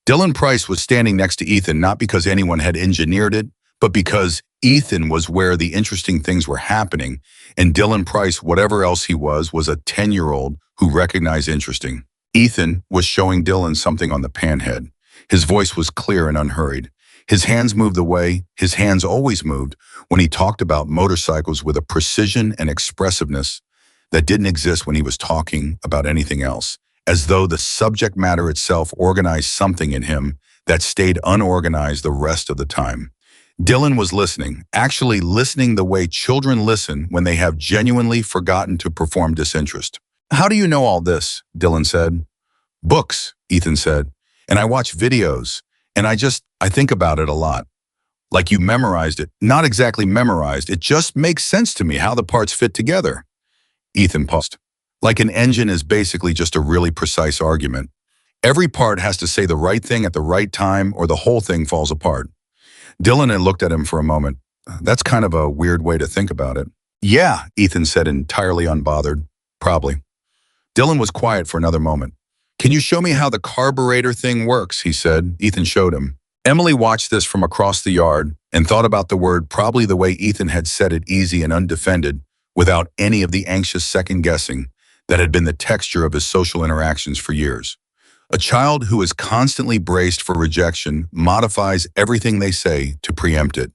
Dylan Price was standing next to Ethan not because anyone had engineered it, but because Ethan was where the interesting things were happening, and Dylan Price, whatever else he was a 10-year-old who recognized interesting. Ethan was showing Dylan something on the panhead. His voice was clear and unhurried. His hands moved the way his hands always moved when he talked about motorcycles with a precision and expressiveness that didn't exist when he was talking about anything else, as though the subject matter itself organized something in him that stayed unorganized the rest of the time. Dylan was listening, actually listening the way children listen when they have genuinely forgotten to perform disinterest. How do you know all this? Dylan said. Books, Ethan said, and I watch videos, and I think about it a lot. Like you memorized it. Not exactly memorized, it just makes sense to me how the parts fit together. Ethan paused. Like an engine is basically just a really precise argument. Every part has to say the right thing at the right time or the whole thing falls apart. Dylan had looked at him for a moment. That's kind of a weird way to think about it. Yeah, Ethan said, entirely unbothered. Probably. Dylan was quiet for another moment. Can you show me how the carburetor thing works, he said. Ethan showed him. Emily watched this from across the yard and thought about the word probably the way Ethan had said it, easy and undefended, without any of the anxious second-guessing that had been the texture of his social interactions for years. A child who is constantly braced for rejection modifies everything they say to preempt it.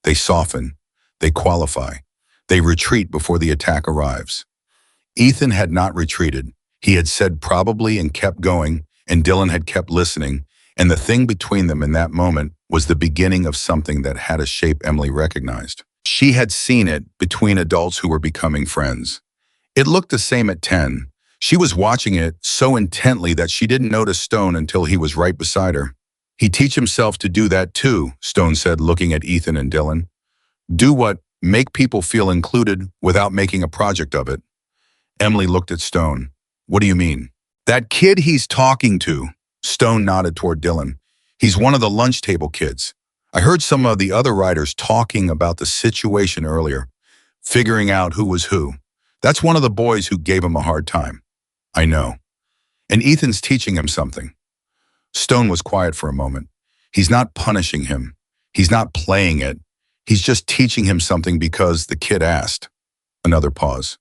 They soften. They qualify. They retreat before the attack arrives. Ethan had not retreated. He had said probably and kept going, and Dylan had kept listening, and the thing between them in that moment was the beginning of something that had a shape Emily recognized. She had seen it between adults who were becoming friends. It looked the same at 10. She was watching it so intently that she didn't notice Stone until he was right beside her. He'd teach himself to do that too, Stone said, looking at Ethan and Dylan. Do what? Make people feel included without making a project of it. Emily looked at Stone. What do you mean? That kid he's talking to. Stone nodded toward Dylan. He's one of the lunch table kids. I heard some of the other writers talking about the situation earlier, figuring out who was who. That's one of the boys who gave him a hard time. I know. And Ethan's teaching him something. Stone was quiet for a moment. He's not punishing him. He's not playing it. He's just teaching him something because the kid asked. Another pause.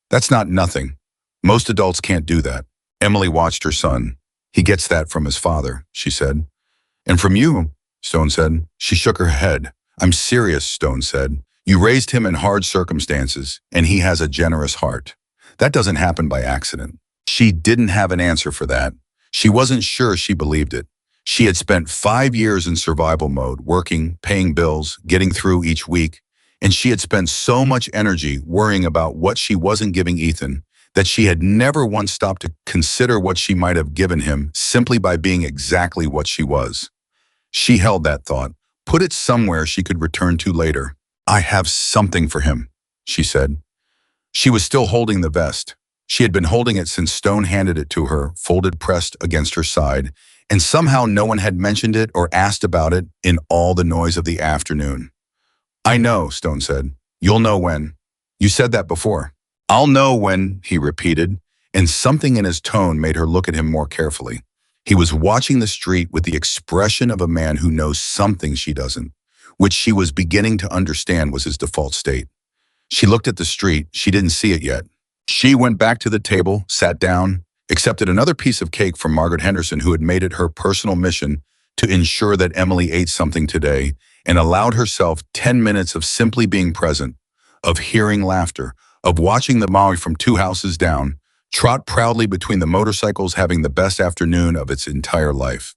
That's not nothing. Most adults can't do that. Emily watched her son. He gets that from his father, she said. And from you, Stone said. She shook her head. I'm serious, Stone said. You raised him in hard circumstances, and he has a generous heart. That doesn't happen by accident. She didn't have an answer for that. She wasn't sure she believed it. She had spent 5 years in survival mode, working, paying bills, getting through each week, and she had spent so much energy worrying about what she wasn't giving Ethan that she had never once stopped to consider what she might have given him simply by being exactly what she was. She held that thought, put it somewhere she could return to later. I have something for him, she said. She was still holding the vest. She had been holding it since Stone handed it to her, folded pressed against her side, and somehow no one had mentioned it or asked about it in all the noise of the afternoon. I know, Stone said. You'll know when. You said that before. I'll know when, he repeated, and something in his tone made her look at him more carefully. He was watching the street with the expression of a man who knows something she doesn't, which she was beginning to understand was his default state. She looked at the street. She didn't see it yet. She went back to the table, sat down, accepted another piece of cake from Margaret Henderson, who had made it her personal mission to ensure that Emily ate something today, and allowed herself 10 minutes of simply being present, of hearing laughter, of watching the Maui from 2 houses down trot proudly between the motorcycles, having the best afternoon of its entire life,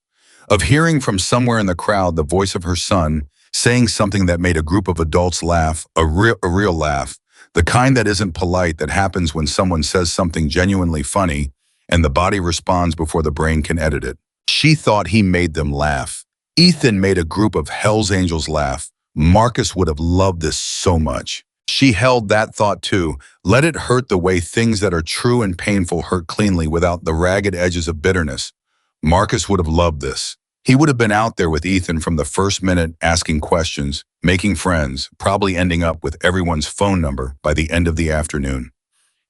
of hearing from somewhere in the crowd the voice of her son saying something that made a group of adults laugh, a real laugh, the kind that isn't polite, that happens when someone says something genuinely funny and the body responds before the brain can edit it. She thought he made them laugh. Ethan made a group of Hell's Angels laugh. Marcus would have loved this so much. She held that thought too. Let it hurt the way things that are true and painful hurt cleanly, without the ragged edges of bitterness. Marcus would have loved this. He would have been out there with Ethan from the first minute, asking questions, making friends, probably ending up with everyone's phone number by the end of the afternoon.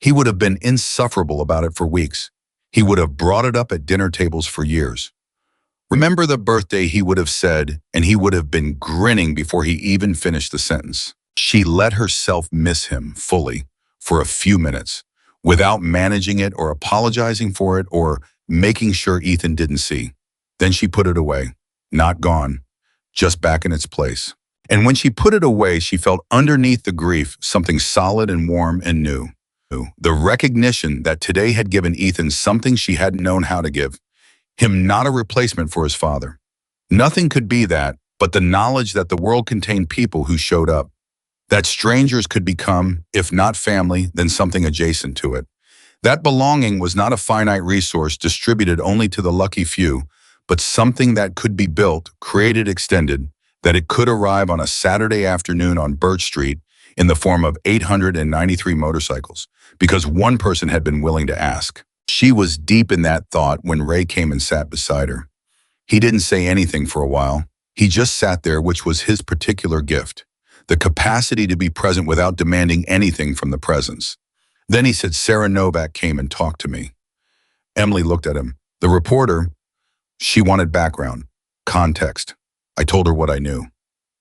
He would have been insufferable about it for weeks. He would have brought it up at dinner tables for years. Remember the birthday, he would have said, and he would have been grinning before he even finished the sentence. She let herself miss him fully for a few minutes, without managing it or apologizing for it or making sure Ethan didn't see. Then she put it away, not gone, just back in its place. And when she put it away, she felt underneath the grief something solid and warm and new. The recognition that today had given Ethan something she hadn't known how to give. Him not a replacement for his father. Nothing could be that, but the knowledge that the world contained people who showed up. That strangers could become, if not family, then something adjacent to it. That belonging was not a finite resource distributed only to the lucky few, but something that could be built, created, extended, that it could arrive on a Saturday afternoon on Birch Street in the form of 893 motorcycles, because one person had been willing to ask. She was deep in that thought when Ray came and sat beside her. He didn't say anything for a while. He just sat there, which was his particular gift, the capacity to be present without demanding anything from the presence. Then he said, "Sarah Novak came and talked to me." Emily looked at him. The reporter, she wanted background, context. I told her what I knew.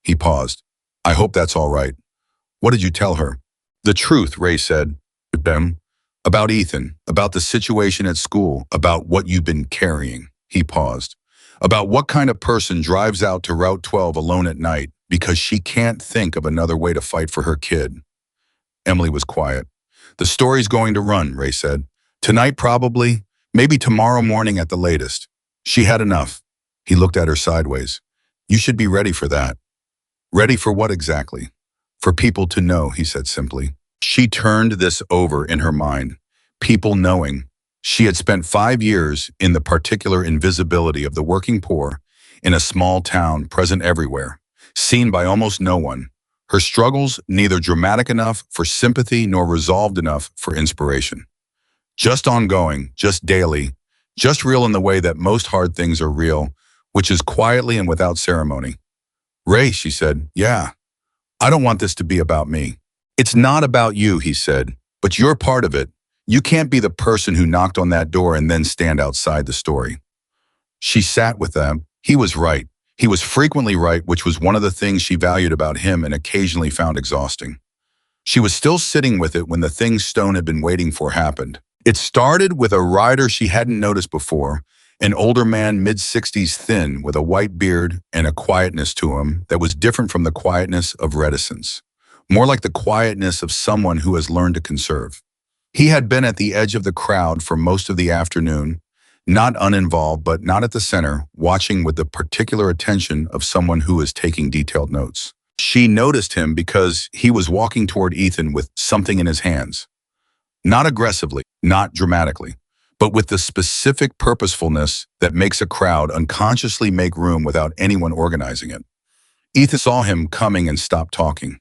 He paused. "I hope that's all right. What did you tell her?" "The truth," Ray said. "About Ethan, about the situation at school, about what you've been carrying." He paused. "About what kind of person drives out to Route 12 alone at night because she can't think of another way to fight for her kid." Emily was quiet. "The story's going to run," Ray said. "Tonight probably, maybe tomorrow morning at the latest." She had enough. He looked at her sideways. "You should be ready for that." "Ready for what exactly?" "For people to know," he said simply. She turned this over in her mind. People knowing. She had spent 5 years in the particular invisibility of the working poor, in a small town, present everywhere, seen by almost no one. Her struggles neither dramatic enough for sympathy nor resolved enough for inspiration. Just ongoing, just daily, just real in the way that most hard things are real, which is quietly and without ceremony. "Ray," she said, "yeah, I don't want this to be about me." "It's not about you," he said, "but you're part of it. You can't be the person who knocked on that door and then stand outside the story." She sat with them. He was right. He was frequently right, which was one of the things she valued about him and occasionally found exhausting. She was still sitting with it when the thing Stone had been waiting for happened. It started with a rider she hadn't noticed before, an older man, mid-60s, thin, with a white beard and a quietness to him that was different from the quietness of reticence. More like the quietness of someone who has learned to conserve. He had been at the edge of the crowd for most of the afternoon, not uninvolved, but not at the center, watching with the particular attention of someone who is taking detailed notes. She noticed him because he was walking toward Ethan with something in his hands. Not aggressively, not dramatically, but with the specific purposefulness that makes a crowd unconsciously make room without anyone organizing it. Ethan saw him coming and stopped talking.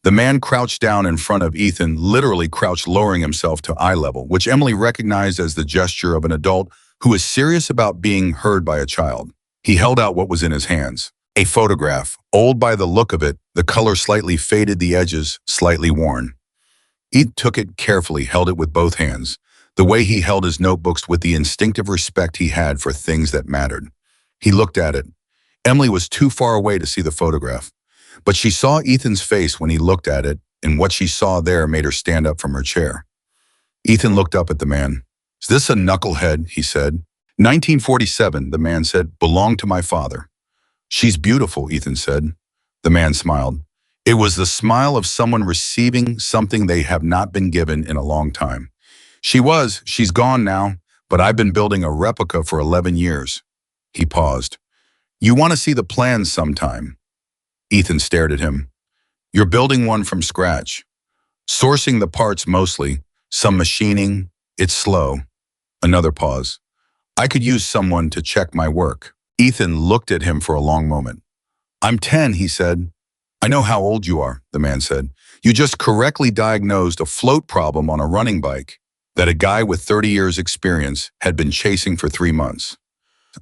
The man crouched down in front of Ethan, literally crouched, lowering himself to eye level, which Emily recognized as the gesture of an adult who is serious about being heard by a child. He held out what was in his hands. A photograph, old by the look of it, the color slightly faded, the edges slightly worn. Ethan took it carefully, held it with both hands, the way he held his notebooks, with the instinctive respect he had for things that mattered. He looked at it. Emily was too far away to see the photograph, but she saw Ethan's face when he looked at it, and what she saw there made her stand up from her chair. Ethan looked up at the man. "Is this a knucklehead?" he said. 1947, the man said, "belonged to my father." "She's beautiful," Ethan said. The man smiled. It was the smile of someone receiving something they have not been given in a long time. She's gone now, but I've been building a replica for 11 years. He paused. "You want to see the plans sometime?" Ethan stared at him. "You're building one from scratch. Sourcing the parts mostly, some machining, it's slow." Another pause. "I could use someone to check my work." Ethan looked at him for a long moment. "I'm 10, he said. "I know how old you are," the man said. "You just correctly diagnosed a float problem on a running bike that a guy with 30 years experience had been chasing for 3 months.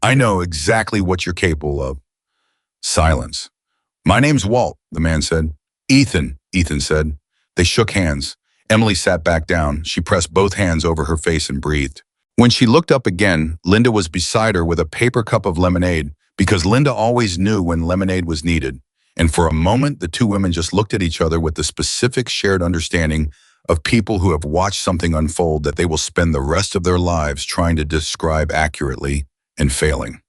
I know exactly what you're capable of." Silence. "My name's Walt," the man said. Ethan said. They shook hands. Emily sat back down. She pressed both hands over her face and breathed. When she looked up again, Linda was beside her with a paper cup of lemonade, because Linda always knew when lemonade was needed. And for a moment, the two women just looked at each other with the specific shared understanding of people who have watched something unfold that they will spend the rest of their lives trying to describe accurately and failing.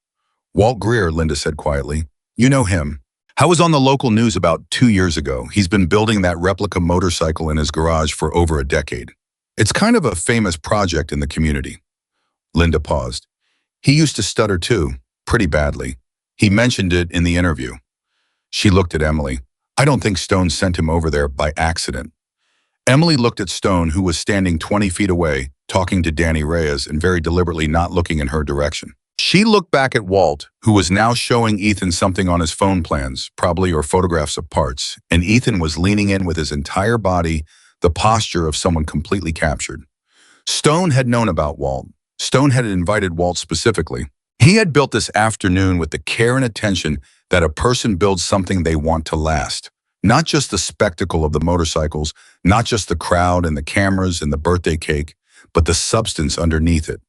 "Walt Greer," Linda said quietly. "You know him. I was on the local news about 2 years ago. He's been building that replica motorcycle in his garage for over a decade. It's kind of a famous project in the community." Linda paused. "He used to stutter too, pretty badly. He mentioned it in the interview." She looked at Emily. "I don't think Stone sent him over there by accident." Emily looked at Stone, who was standing 20 feet away, talking to Danny Reyes and very deliberately not looking in her direction. She looked back at Walt, who was now showing Ethan something on his phone plans, probably, or photographs of parts, and Ethan was leaning in with his entire body, the posture of someone completely captured. Stone had known about Walt. Stone had invited Walt specifically. He had built this afternoon with the care and attention that a person builds something they want to last. Not just the spectacle of the motorcycles, not just the crowd and the cameras and the birthday cake, but the substance underneath it.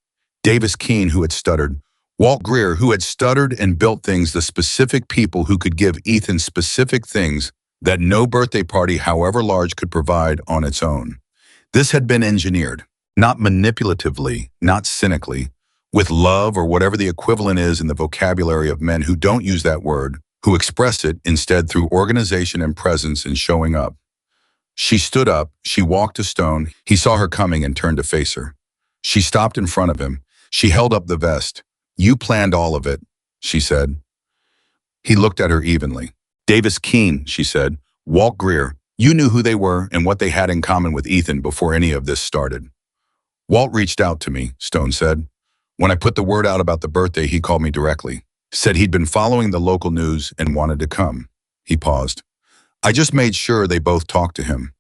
Davis Keene, who had stuttered. Walt Greer, who had stuttered and built things, the specific people who could give Ethan specific things that no birthday party, however large, could provide on its own. This had been engineered, not manipulatively, not cynically, with love or whatever the equivalent is in the vocabulary of men who don't use that word, who express it instead through organization and presence and showing up. She stood up, she walked to Stone. He saw her coming and turned to face her. She stopped in front of him. She held up the vest. "You planned all of it," she said. He looked at her evenly. "Davis Keene," she said. "Walt Greer. You knew who they were and what they had in common with Ethan before any of this started." "Walt reached out to me," Stone said. "When I put the word out about the birthday, he called me directly. Said he'd been following the local news and wanted to come." He paused. "I just made sure they both talked to him."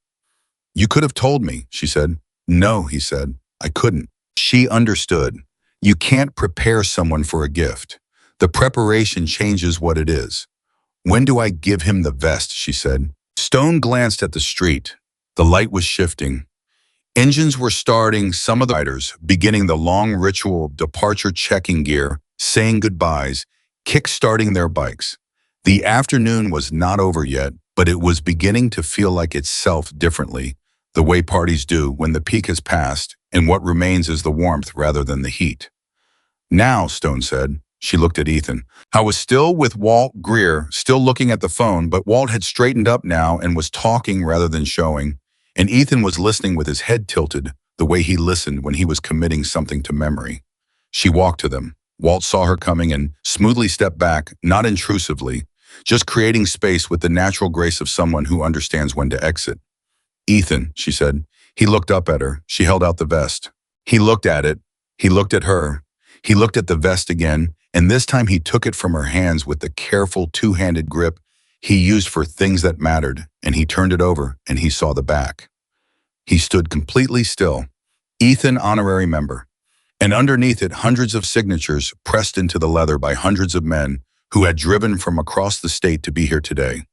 "You could have told me," she said. "No," he said. "I couldn't." She understood. You can't prepare someone for a gift. The preparation changes what it is. "When do I give him the vest?" she said. Stone glanced at the street. The light was shifting. Engines were starting, some of the riders beginning the long ritual of departure, checking gear, saying goodbyes, kick-starting their bikes. The afternoon was not over yet, but it was beginning to feel like itself differently, the way parties do when the peak has passed and what remains is the warmth rather than the heat. "Now," Stone said. She looked at Ethan. "I was still with Walt Greer, still looking at the phone, but Walt had straightened up now and was talking rather than showing, and Ethan was listening with his head tilted, the way he listened when he was committing something to memory." She walked to them. Walt saw her coming and smoothly stepped back, not intrusively, just creating space with the natural grace of someone who understands when to exit. "Ethan," she said. He looked up at her. She held out the vest. He looked at it. He looked at her. He looked at the vest again, and this time he took it from her hands with the careful two-handed grip he used for things that mattered, and he turned it over, and he saw the back. He stood completely still. "Ethan, honorary member." And underneath it, hundreds of signatures pressed into the leather by hundreds of men who had driven from across the state to be here today.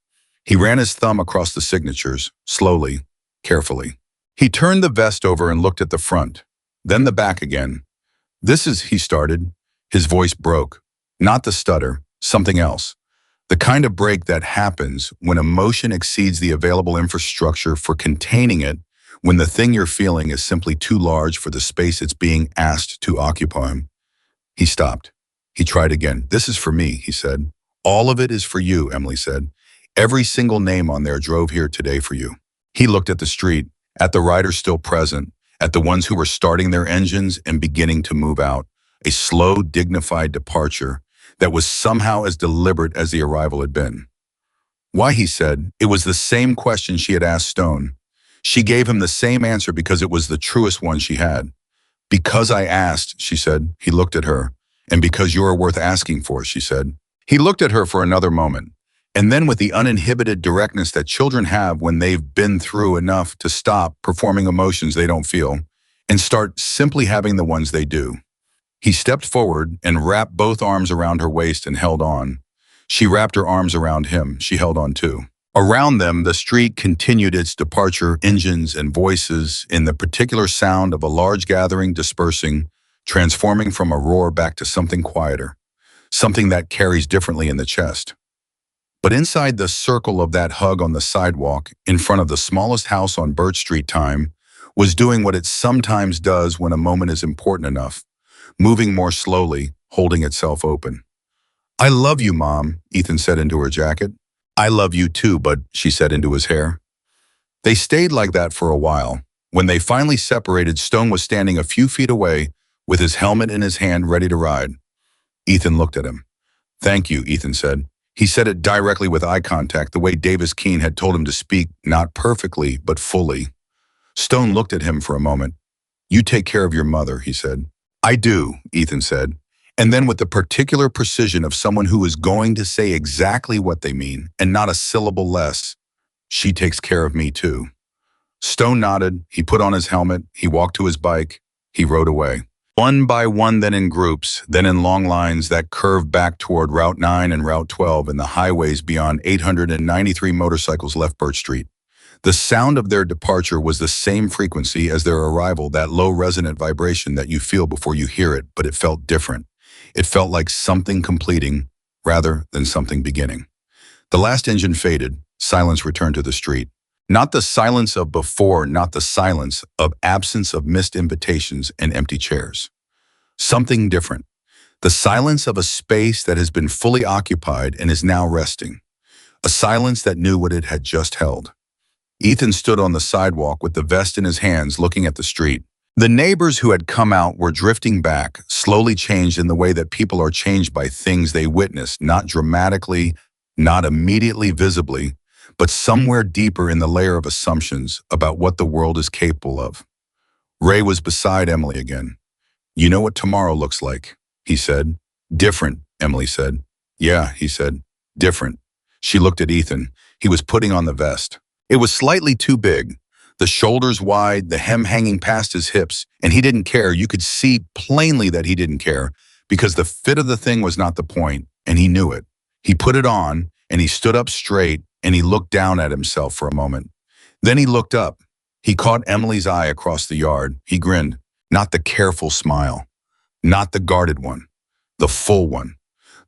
He ran his thumb across the signatures, slowly, carefully. He turned the vest over and looked at the front, then the back again. "This is," he started. His voice broke. Not the stutter, something else. The kind of break that happens when emotion exceeds the available infrastructure for containing it, when the thing you're feeling is simply too large for the space it's being asked to occupy. He stopped. He tried again. "This is for me," he said. "All of it is for you," Emily said. "Every single name on there drove here today for you." He looked at the street, at the riders still present, at the ones who were starting their engines and beginning to move out. A slow, dignified departure that was somehow as deliberate as the arrival had been. Why, he said, it was the same question she had asked Stone. She gave him the same answer because it was the truest one she had. "Because I asked," she said. He looked at her. "And because you are worth asking for," she said. He looked at her for another moment, and then with the uninhibited directness that children have when they've been through enough to stop performing emotions they don't feel and start simply having the ones they do. He stepped forward and wrapped both arms around her waist and held on. She wrapped her arms around him. She held on too. Around them, the street continued its departure, engines and voices, in the particular sound of a large gathering dispersing, transforming from a roar back to something quieter, something that carries differently in the chest. But inside the circle of that hug on the sidewalk, in front of the smallest house on Birch Street, time was doing what it sometimes does when a moment is important enough, moving more slowly, holding itself open. "I love you, Mom," Ethan said into her jacket. "I love you too, bud," she said into his hair. They stayed like that for a while. When they finally separated, Stone was standing a few feet away with his helmet in his hand, ready to ride. Ethan looked at him. "Thank you," Ethan said. He said it directly with eye contact, the way Davis Keene had told him to speak, not perfectly, but fully. Stone looked at him for a moment. "You take care of your mother," he said. "I do," Ethan said. And then with the particular precision of someone who is going to say exactly what they mean, and not a syllable less, "She takes care of me too." Stone nodded. He put on his helmet. He walked to his bike. He rode away. One by one, then in groups, then in long lines that curved back toward Route 9 and Route 12 and the highways beyond. 893 motorcycles left Birch Street. The sound of their departure was the same frequency as their arrival, that low resonant vibration that you feel before you hear it, but it felt different. It felt like something completing rather than something beginning. The last engine faded. Silence returned to the street. Not the silence of before, not the silence of absence of missed invitations and empty chairs. Something different. The silence of a space that has been fully occupied and is now resting. A silence that knew what it had just held. Ethan stood on the sidewalk with the vest in his hands, looking at the street. The neighbors who had come out were drifting back, slowly changed in the way that people are changed by things they witness, not dramatically, not immediately visibly, but somewhere deeper in the layer of assumptions about what the world is capable of. Ray was beside Emily again. "You know what tomorrow looks like," he said. "Different," Emily said. "Yeah," he said. "Different." She looked at Ethan. He was putting on the vest. It was slightly too big. The shoulders wide, the hem hanging past his hips, and he didn't care. You could see plainly that he didn't care, because the fit of the thing was not the point, and he knew it. He put it on, and he stood up straight, and he looked down at himself for a moment. Then he looked up. He caught Emily's eye across the yard. He grinned. Not the careful smile. Not the guarded one. The full one.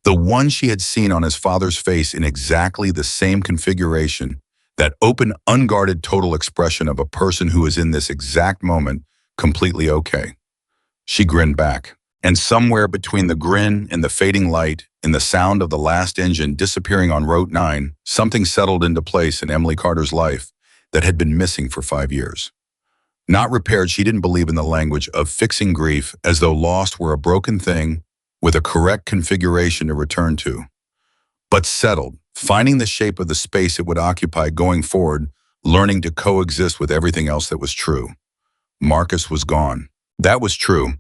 The one she had seen on his father's face in exactly the same configuration. That open, unguarded total expression of a person who is in this exact moment completely okay. She grinned back. And somewhere between the grin and the fading light and the sound of the last engine disappearing on Route 9, something settled into place in Emily Carter's life that had been missing for 5 years. Not repaired, she didn't believe in the language of fixing grief, as though lost were a broken thing with a correct configuration to return to. But settled, finding the shape of the space it would occupy going forward, learning to coexist with everything else that was true. Marcus was gone. That was true.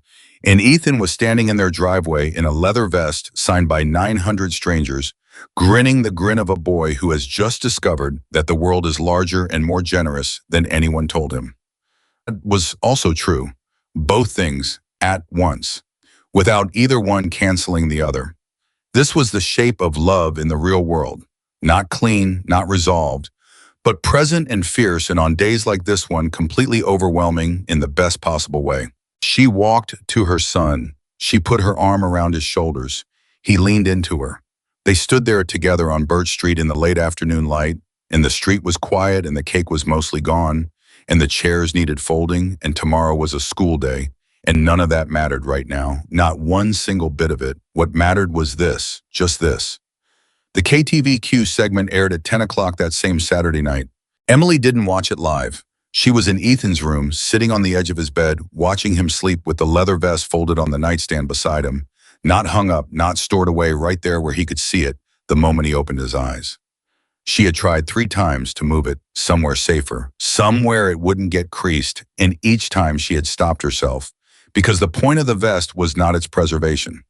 And Ethan was standing in their driveway in a leather vest signed by 900 strangers, grinning the grin of a boy who has just discovered that the world is larger and more generous than anyone told him. That was also true. Both things at once, without either one canceling the other. This was the shape of love in the real world. Not clean, not resolved, but present and fierce, and on days like this one, completely overwhelming in the best possible way. She walked to her son. She put her arm around his shoulders. He leaned into her. They stood there together on Birch Street in the late afternoon light, and the street was quiet and the cake was mostly gone, and the chairs needed folding, and tomorrow was a school day, and none of that mattered right now, not one single bit of it. What mattered was this, just this. The KTVQ segment aired at 10 o'clock that same Saturday night. Emily didn't watch it live. She was in Ethan's room, sitting on the edge of his bed, watching him sleep with the leather vest folded on the nightstand beside him, not hung up, not stored away right there where he could see it the moment he opened his eyes. She had tried 3 times to move it somewhere safer, somewhere it wouldn't get creased, and each time she had stopped herself, because the point of the vest was not its preservation.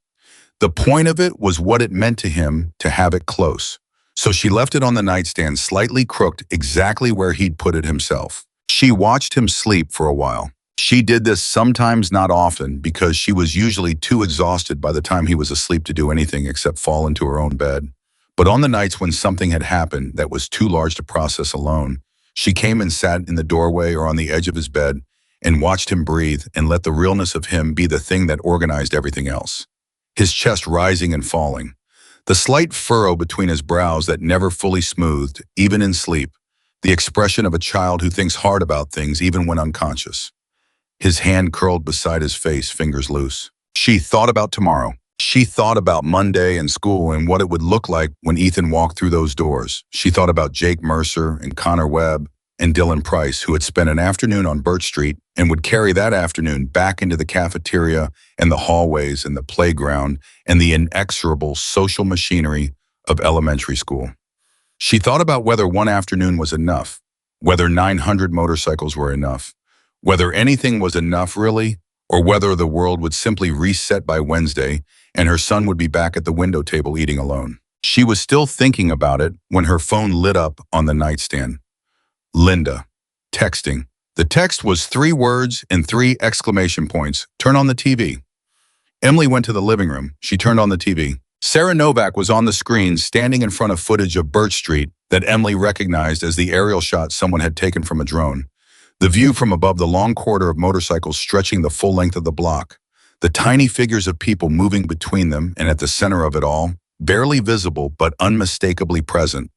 The point of it was what it meant to him to have it close. So she left it on the nightstand slightly crooked exactly where he'd put it himself. She watched him sleep for a while. She did this sometimes, not often, because she was usually too exhausted by the time he was asleep to do anything except fall into her own bed. But on the nights when something had happened that was too large to process alone, she came and sat in the doorway or on the edge of his bed and watched him breathe and let the realness of him be the thing that organized everything else. His chest rising and falling, the slight furrow between his brows that never fully smoothed, even in sleep, the expression of a child who thinks hard about things even when unconscious. His hand curled beside his face, fingers loose. She thought about tomorrow. She thought about Monday and school and what it would look like when Ethan walked through those doors. She thought about Jake Mercer and Connor Webb and Dylan Price, who had spent an afternoon on Birch Street and would carry that afternoon back into the cafeteria and the hallways and the playground and the inexorable social machinery of elementary school. She thought about whether one afternoon was enough, whether 900 motorcycles were enough, whether anything was enough really, or whether the world would simply reset by Wednesday and her son would be back at the window table eating alone. She was still thinking about it when her phone lit up on the nightstand. Linda. Texting. The text was 3 words and 3 exclamation points. Turn on the TV. Emily went to the living room. She turned on the TV. Sarah Novak was on the screen, standing in front of footage of Birch Street that Emily recognized as the aerial shot someone had taken from a drone. The view from above, the long corridor of motorcycles stretching the full length of the block. The tiny figures of people moving between them, and at the center of it all, barely visible but unmistakably present,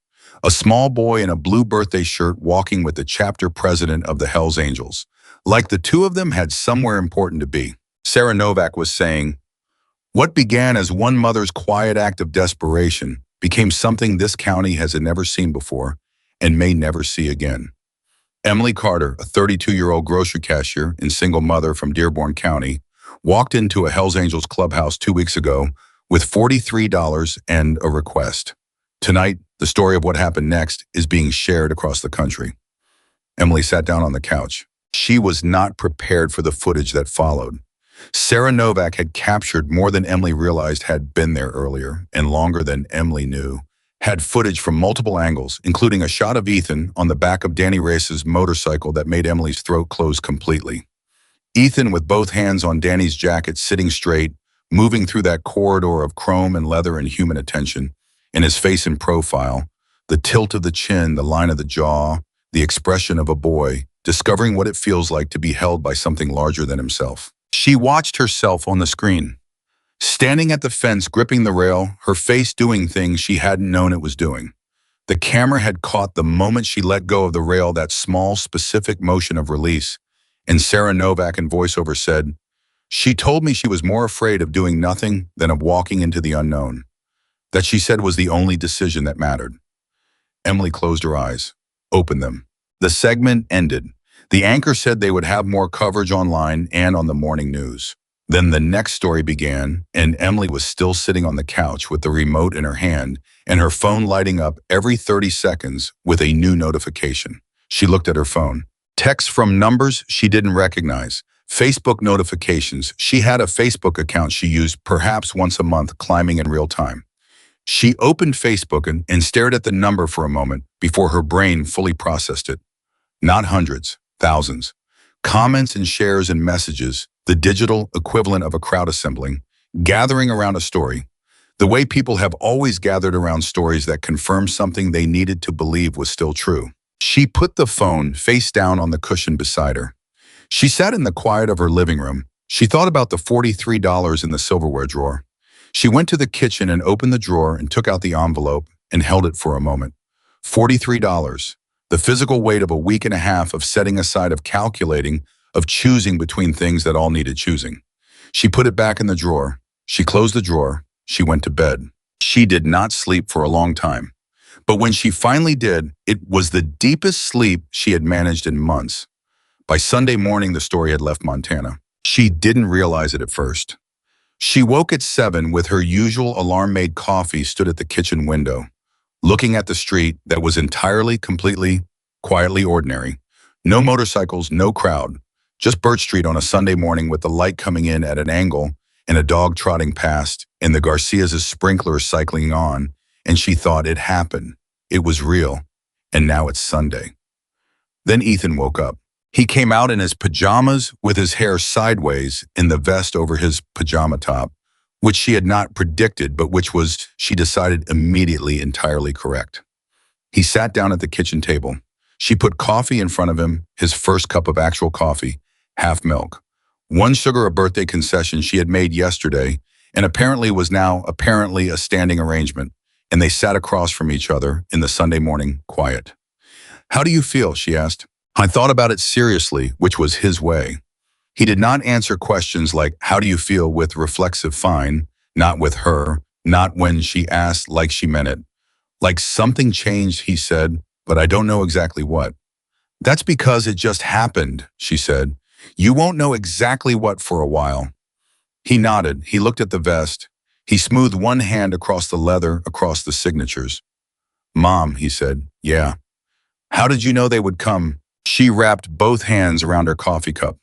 a small boy in a blue birthday shirt walking with the chapter president of the Hells Angels. Like the two of them had somewhere important to be. Sarah Novak was saying, "What began as one mother's quiet act of desperation became something this county has never seen before and may never see again." Emily Carter, a 32-year-old grocery cashier and single mother from Dearborn County, walked into a Hells Angels clubhouse 2 weeks ago with $43 and a request. Tonight, the story of what happened next is being shared across the country. Emily sat down on the couch. She was not prepared for the footage that followed. Sarah Novak had captured more than Emily realized had been there earlier, and longer than Emily knew. Had footage from multiple angles, including a shot of Ethan on the back of Danny Race's motorcycle that made Emily's throat close completely. Ethan with both hands on Danny's jacket, sitting straight, moving through that corridor of chrome and leather and human attention, and his face in profile, the tilt of the chin, the line of the jaw, the expression of a boy, discovering what it feels like to be held by something larger than himself. She watched herself on the screen, standing at the fence, gripping the rail, her face doing things she hadn't known it was doing. The camera had caught the moment she let go of the rail, that small, specific motion of release, and Sarah Novak in voiceover said, "She told me she was more afraid of doing nothing than of walking into the unknown. That, she said, was the only decision that mattered." Emily closed her eyes, opened them. The segment ended. The anchor said they would have more coverage online and on the morning news. Then the next story began, and Emily was still sitting on the couch with the remote in her hand and her phone lighting up every 30 seconds with a new notification. She looked at her phone. Texts from numbers she didn't recognize. Facebook notifications. She had a Facebook account she used perhaps once a month, climbing in real time. She opened Facebook and stared at the number for a moment before her brain fully processed it. Not hundreds, thousands. Comments and shares and messages, the digital equivalent of a crowd assembling, gathering around a story. The way people have always gathered around stories that confirmed something they needed to believe was still true. She put the phone face down on the cushion beside her. She sat in the quiet of her living room. She thought about the $43 in the silverware drawer. She went to the kitchen and opened the drawer and took out the envelope and held it for a moment. $43. The physical weight of a week and a half of setting aside, of calculating, of choosing between things that all needed choosing. She put it back in the drawer. She closed the drawer. She went to bed. She did not sleep for a long time. But when she finally did, it was the deepest sleep she had managed in months. By Sunday morning, the story had left Montana. She didn't realize it at first. She woke at 7 with her usual alarm-made coffee, stood at the kitchen window, looking at the street that was entirely, completely, quietly ordinary. No motorcycles, no crowd. Just Birch Street on a Sunday morning with the light coming in at an angle and a dog trotting past and the Garcias' sprinklers cycling on, and she thought it happened. It was real. And now it's Sunday. Then Ethan woke up. He came out in his pajamas with his hair sideways in the vest over his pajama top, which she had not predicted, but which was, she decided immediately, entirely correct. He sat down at the kitchen table. She put coffee in front of him, his first cup of actual coffee, half milk. One sugar, a birthday concession she had made yesterday, and apparently was now a standing arrangement, and they sat across from each other in the Sunday morning quiet. "How do you feel?" she asked. I thought about it seriously, which was his way. He did not answer questions like, "How do you feel?" with reflexive fine, not with her, not when she asked like she meant it. Like something changed, he said, but I don't know exactly what. "That's because it just happened," she said. "You won't know exactly what for a while." He nodded. He looked at the vest. He smoothed one hand across the leather, across the signatures. "Mom," he said. "Yeah." "How did you know they would come?" She wrapped both hands around her coffee cup.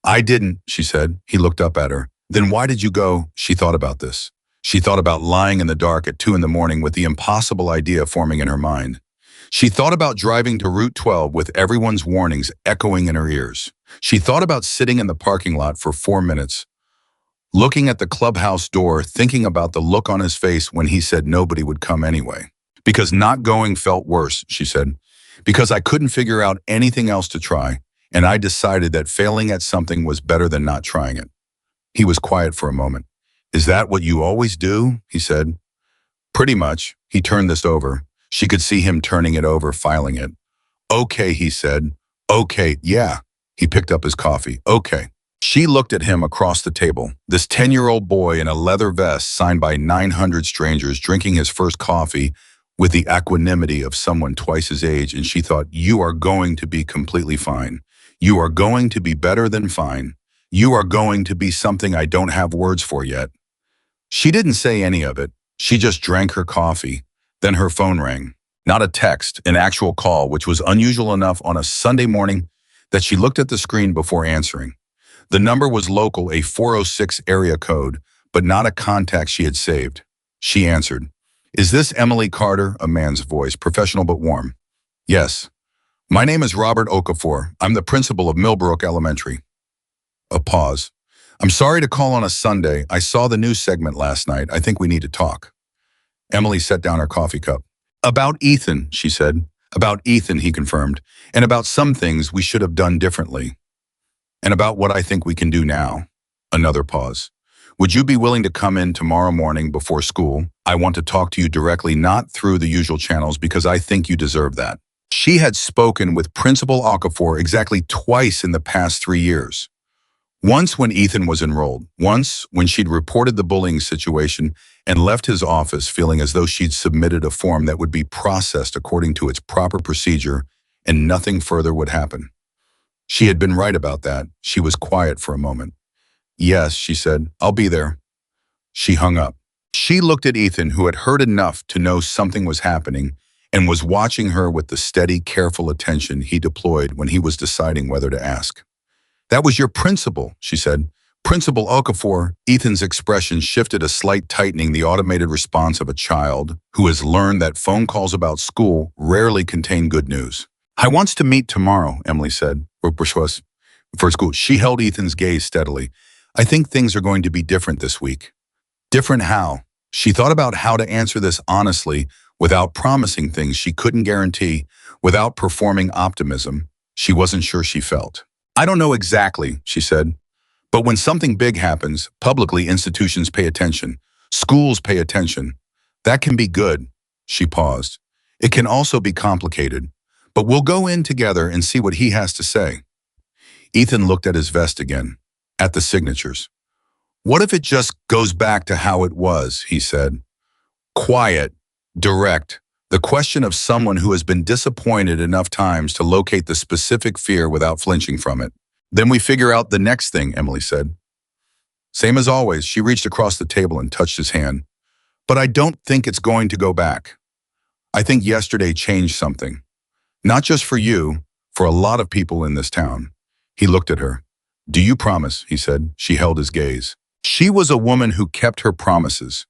"I didn't," she said. He looked up at her. "Then why did you go?" She thought about this. She thought about lying in the dark at 2 a.m. with the impossible idea forming in her mind. She thought about driving to Route 12 with everyone's warnings echoing in her ears. She thought about sitting in the parking lot for 4 minutes, looking at the clubhouse door, thinking about the look on his face when he said nobody would come anyway. "Because not going felt worse," she said. "Because I couldn't figure out anything else to try, and I decided that failing at something was better than not trying it." He was quiet for a moment. "Is that what you always do?" he said. "Pretty much." He turned this over. She could see him turning it over, filing it. "Okay," he said. "Okay, yeah." He picked up his coffee. "Okay." She looked at him across the table. This 10-year-old boy in a leather vest signed by 900 strangers drinking his first coffee with the equanimity of someone twice his age, and she thought, "You are going to be completely fine. You are going to be better than fine. You are going to be something I don't have words for yet." She didn't say any of it. She just drank her coffee. Then her phone rang. Not a text, an actual call, which was unusual enough on a Sunday morning that she looked at the screen before answering. The number was local, a 406 area code, but not a contact she had saved. She answered. "Is this Emily Carter?" A man's voice, professional but warm. "Yes." "My name is Robert Okafor. I'm the principal of Millbrook Elementary." A pause. "I'm sorry to call on a Sunday. I saw the news segment last night. I think we need to talk." Emily set down her coffee cup. "About Ethan," she said. "About Ethan," he confirmed. "And about some things we should have done differently. And about what I think we can do now." Another pause. "Would you be willing to come in tomorrow morning before school? I want to talk to you directly, not through the usual channels, because I think you deserve that." She had spoken with Principal Okafor exactly twice in the past 3 years. Once when Ethan was enrolled, once when she'd reported the bullying situation and left his office feeling as though she'd submitted a form that would be processed according to its proper procedure and nothing further would happen. She had been right about that. She was quiet for a moment. "Yes," she said, "I'll be there." She hung up. She looked at Ethan, who had heard enough to know something was happening and was watching her with the steady, careful attention he deployed when he was deciding whether to ask. "That was your principal," she said. "Principal Okafor." Ethan's expression shifted, a slight tightening, the automated response of a child who has learned that phone calls about school rarely contain good news. "I wants to meet tomorrow," Emily said. For school. She held Ethan's gaze steadily. "I think things are going to be different this week." Different how? She thought about how to answer this honestly, without promising things she couldn't guarantee, without performing optimism she wasn't sure she felt. "I don't know exactly," she said. "But when something big happens, publicly institutions pay attention. Schools pay attention. That can be good. She paused. It can also be complicated. But we'll go in together and see what he has to say. Ethan looked at his vest again, at the signatures. What if it just goes back to how it was, he said. Quiet, direct, the question of someone who has been disappointed enough times to locate the specific fear without flinching from it. Then we figure out the next thing, Emily said. Same as always, she reached across the table and touched his hand. But I don't think it's going to go back. I think yesterday changed something. Not just for you, for a lot of people in this town. He looked at her. Do you promise, he said. She held his gaze. She was a woman who kept her promises,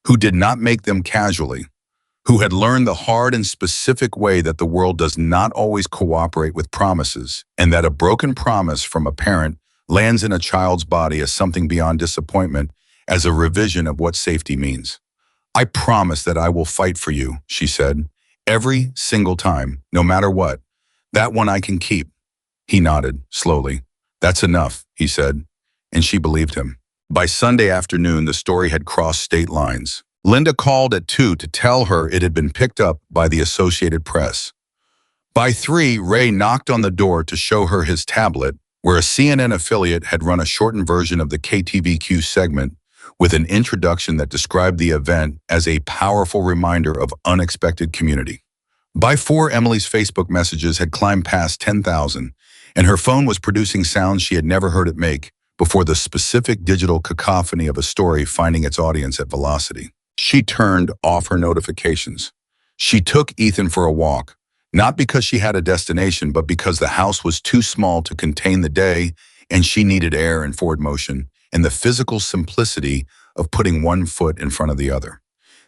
who did not make them casually, who had learned the hard and specific way that the world does not always cooperate with promises, and that a broken promise from a parent lands in a child's body as something beyond disappointment, as a revision of what safety means. I promise that I will fight for you, she said, every single time, no matter what. That one I can keep. He nodded, slowly. That's enough, he said, and she believed him. By Sunday afternoon, the story had crossed state lines. Linda called at 2 to tell her it had been picked up by the Associated Press. By 3, Ray knocked on the door to show her his tablet, where a CNN affiliate had run a shortened version of the KTVQ segment with an introduction that described the event as a powerful reminder of unexpected community. By 4, Emily's Facebook messages had climbed past 10,000, and her phone was producing sounds she had never heard it make before the specific digital cacophony of a story finding its audience at velocity. She turned off her notifications. She took Ethan for a walk, not because she had a destination, but because the house was too small to contain the day, and she needed air and forward motion and the physical simplicity of putting one foot in front of the other.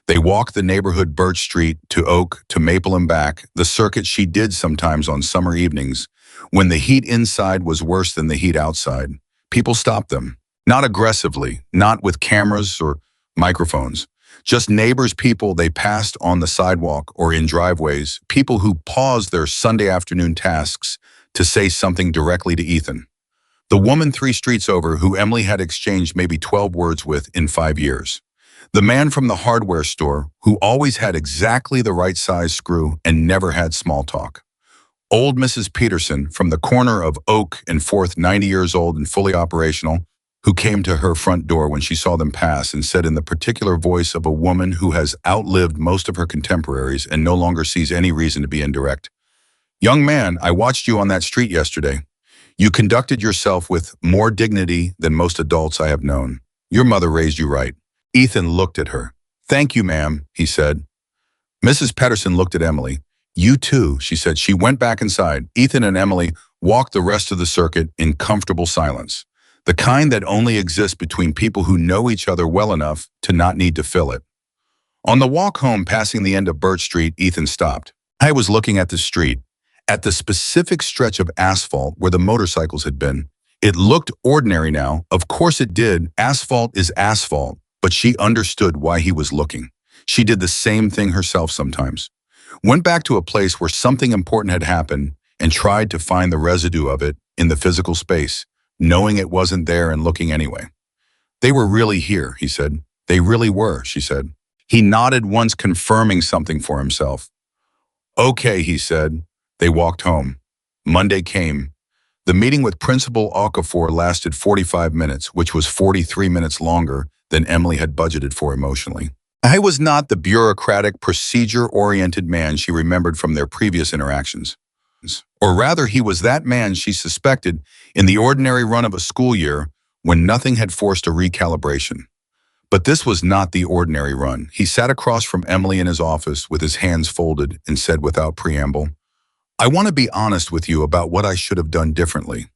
They walked the neighborhood Birch Street to Oak to Maple and back, the circuit she did sometimes on summer evenings, when the heat inside was worse than the heat outside. People stopped them, not aggressively, not with cameras or microphones, just neighbors, people they passed on the sidewalk or in driveways, people who paused their Sunday afternoon tasks to say something directly to Ethan. The woman 3 streets over who Emily had exchanged maybe 12 words with in 5 years. The man from the hardware store who always had exactly the right size screw and never had small talk. Old Mrs. Peterson from the corner of Oak and 4th, 90 years old and fully operational, who came to her front door when she saw them pass and said in the particular voice of a woman who has outlived most of her contemporaries and no longer sees any reason to be indirect. Young man, I watched you on that street yesterday. You conducted yourself with more dignity than most adults I have known. Your mother raised you right. Ethan looked at her. Thank you, ma'am, he said. Mrs. Pedersen looked at Emily. You too, she said. She went back inside. Ethan and Emily walked the rest of the circuit in comfortable silence, the kind that only exists between people who know each other well enough to not need to fill it. On the walk home passing the end of Birch Street, Ethan stopped. I was looking at the street, at the specific stretch of asphalt where the motorcycles had been. It looked ordinary now. Of course it did. Asphalt is asphalt. But she understood why he was looking. She did the same thing herself sometimes. Went back to a place where something important had happened and tried to find the residue of it in the physical space, knowing it wasn't there and looking anyway. They were really here, he said. They really were, she said. He nodded once, confirming something for himself. Okay, he said. They walked home. Monday came. The meeting with Principal Okafor lasted 45 minutes, which was 43 minutes longer than Emily had budgeted for emotionally. I was not the bureaucratic, procedure-oriented man she remembered from their previous interactions. Or rather, he was that man she suspected in the ordinary run of a school year when nothing had forced a recalibration. But this was not the ordinary run. He sat across from Emily in his office with his hands folded and said without preamble, I want to be honest with you about what I should have done differently.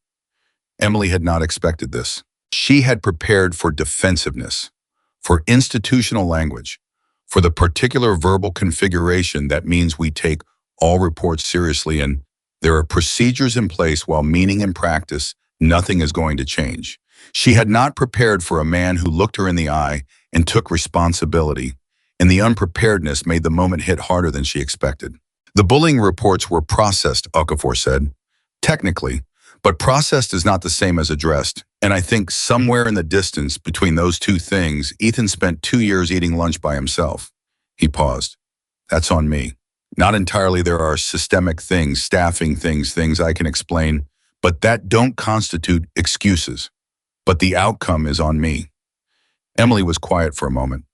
Emily had not expected this. She had prepared for defensiveness, for institutional language, for the particular verbal configuration that means we take all reports seriously and there are procedures in place while meaning in practice, nothing is going to change. She had not prepared for a man who looked her in the eye and took responsibility, and the unpreparedness made the moment hit harder than she expected. The bullying reports were processed, Okafor said. Technically, but processed is not the same as addressed. And I think somewhere in the distance between those two things, Ethan spent 2 years eating lunch by himself. He paused. That's on me. Not entirely there are systemic things, staffing things, things I can explain, but that don't constitute excuses. But the outcome is on me. Emily was quiet for a moment.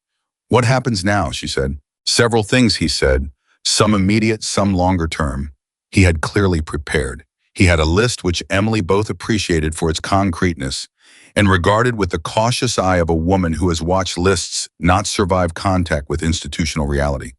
What happens now, she said. Several things, he said, some immediate, some longer term. He had clearly prepared. He had a list which Emily both appreciated for its concreteness and regarded with the cautious eye of a woman who has watched lists not survive contact with institutional reality.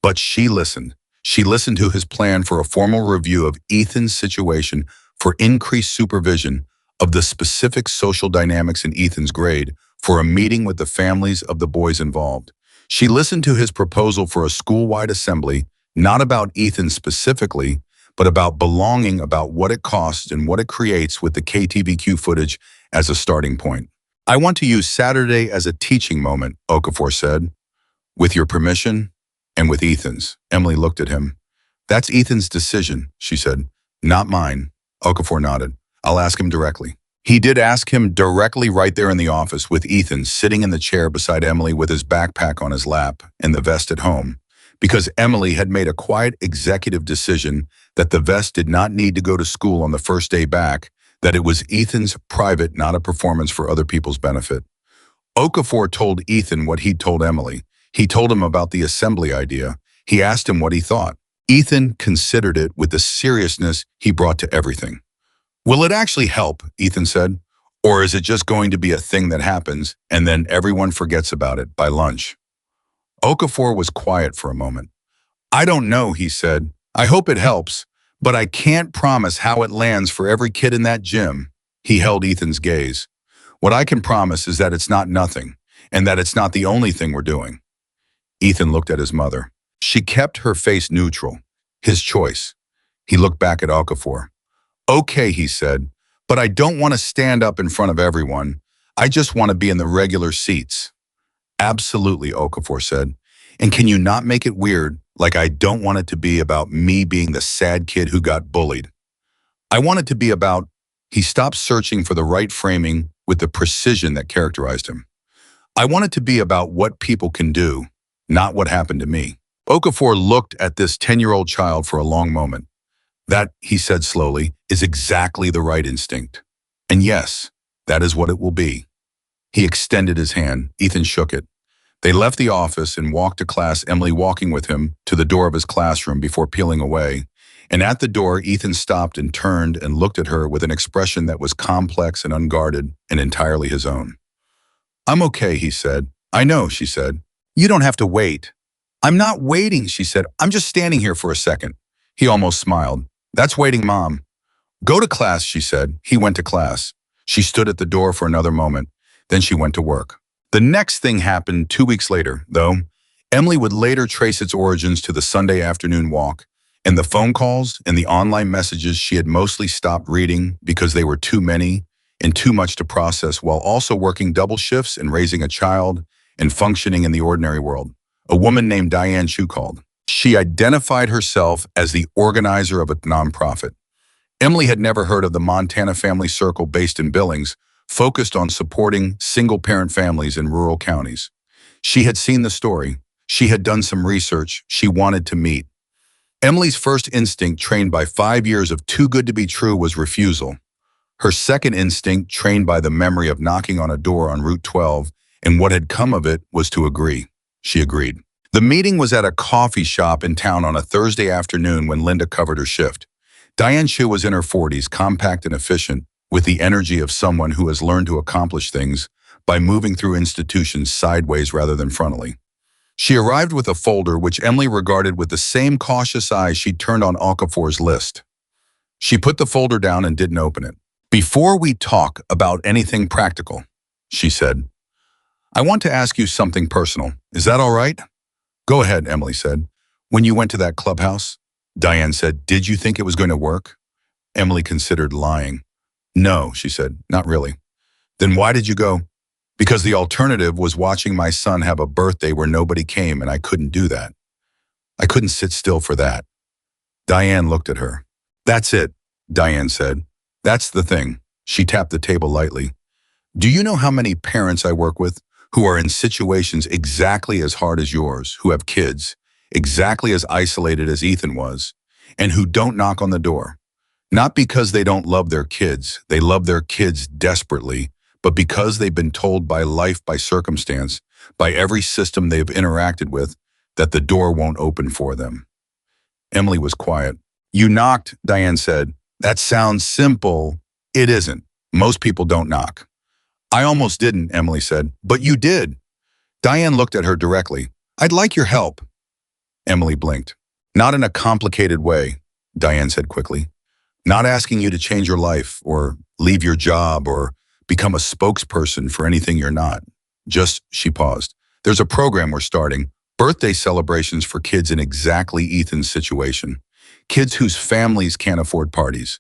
But she listened. She listened to his plan for a formal review of Ethan's situation, for increased supervision of the specific social dynamics in Ethan's grade, for a meeting with the families of the boys involved. She listened to his proposal for a school-wide assembly, not about Ethan specifically, but about belonging, about what it costs and what it creates with the KTVQ footage as a starting point. I want to use Saturday as a teaching moment, Okafor said. With your permission and with Ethan's. Emily looked at him. That's Ethan's decision, she said. Not mine. Okafor nodded. I'll ask him directly. He did ask him directly right there in the office with Ethan sitting in the chair beside Emily with his backpack on his lap and the vest at home, because Emily had made a quiet executive decision that the vest did not need to go to school on the first day back, that it was Ethan's private, not a performance for other people's benefit. Okafor told Ethan what he'd told Emily. He told him about the assembly idea. He asked him what he thought. Ethan considered it with the seriousness he brought to everything. Will it actually help, Ethan said, or is it just going to be a thing that happens and then everyone forgets about it by lunch? Okafor was quiet for a moment. I don't know, he said. I hope it helps, but I can't promise how it lands for every kid in that gym. He held Ethan's gaze. What I can promise is that it's not nothing, and that it's not the only thing we're doing. Ethan looked at his mother. She kept her face neutral. His choice. He looked back at Okafor. Okay, he said, but I don't want to stand up in front of everyone. I just want to be in the regular seats. Absolutely, Okafor said. And can you not make it weird, like I don't want it to be about me being the sad kid who got bullied? I want it to be about, he stopped searching for the right framing with the precision that characterized him. I want it to be about what people can do, not what happened to me. Okafor looked at this 10-year-old child for a long moment. That, he said slowly, is exactly the right instinct. And yes, that is what it will be. He extended his hand. Ethan shook it. They left the office and walked to class, Emily walking with him to the door of his classroom before peeling away. And at the door, Ethan stopped and turned and looked at her with an expression that was complex and unguarded and entirely his own. I'm okay, he said. I know, she said. You don't have to wait. I'm not waiting, she said. I'm just standing here for a second. He almost smiled. That's waiting, Mom. Go to class, she said. He went to class. She stood at the door for another moment. Then she went to work. The next thing happened 2 weeks later, though. Emily would later trace its origins to the Sunday afternoon walk and the phone calls and the online messages she had mostly stopped reading because they were too many and too much to process, while also working double shifts and raising a child and functioning in the ordinary world. A woman named Diane Chu called. She identified herself as the organizer of a nonprofit. Emily had never heard of the Montana Family Circle based in Billings, focused on supporting single-parent families in rural counties. She had seen the story. She had done some research. She wanted to meet. Emily's first instinct, trained by 5 years of too good to be true, was refusal. Her second instinct, trained by the memory of knocking on a door on Route 12, and what had come of it, was to agree. She agreed. The meeting was at a coffee shop in town on a Thursday afternoon when Linda covered her shift. Diane Chu was in her 40s, compact and efficient, with the energy of someone who has learned to accomplish things by moving through institutions sideways rather than frontally. She arrived with a folder which Emily regarded with the same cautious eyes she'd turned on Okafor's list. She put the folder down and didn't open it. Before we talk about anything practical, she said, I want to ask you something personal. Is that all right? Go ahead, Emily said. When you went to that clubhouse, Diane said, did you think it was going to work? Emily considered lying. No, she said, not really. Then why did you go? Because the alternative was watching my son have a birthday where nobody came, and I couldn't do that. I couldn't sit still for that. Diane looked at her. That's it, Diane said. That's the thing. She tapped the table lightly. Do you know how many parents I work with who are in situations exactly as hard as yours, who have kids, exactly as isolated as Ethan was, and who don't knock on the door? Not because they don't love their kids, they love their kids desperately, but because they've been told by life, by circumstance, by every system they've interacted with, that the door won't open for them. Emily was quiet. You knocked, Diane said. That sounds simple. It isn't. Most people don't knock. I almost didn't, Emily said. But you did. Diane looked at her directly. I'd like your help. Emily blinked. Not in a complicated way, Diane said quickly. Not asking you to change your life or leave your job or become a spokesperson for anything you're not. Just, she paused. There's a program we're starting, birthday celebrations for kids in exactly Ethan's situation. Kids whose families can't afford parties.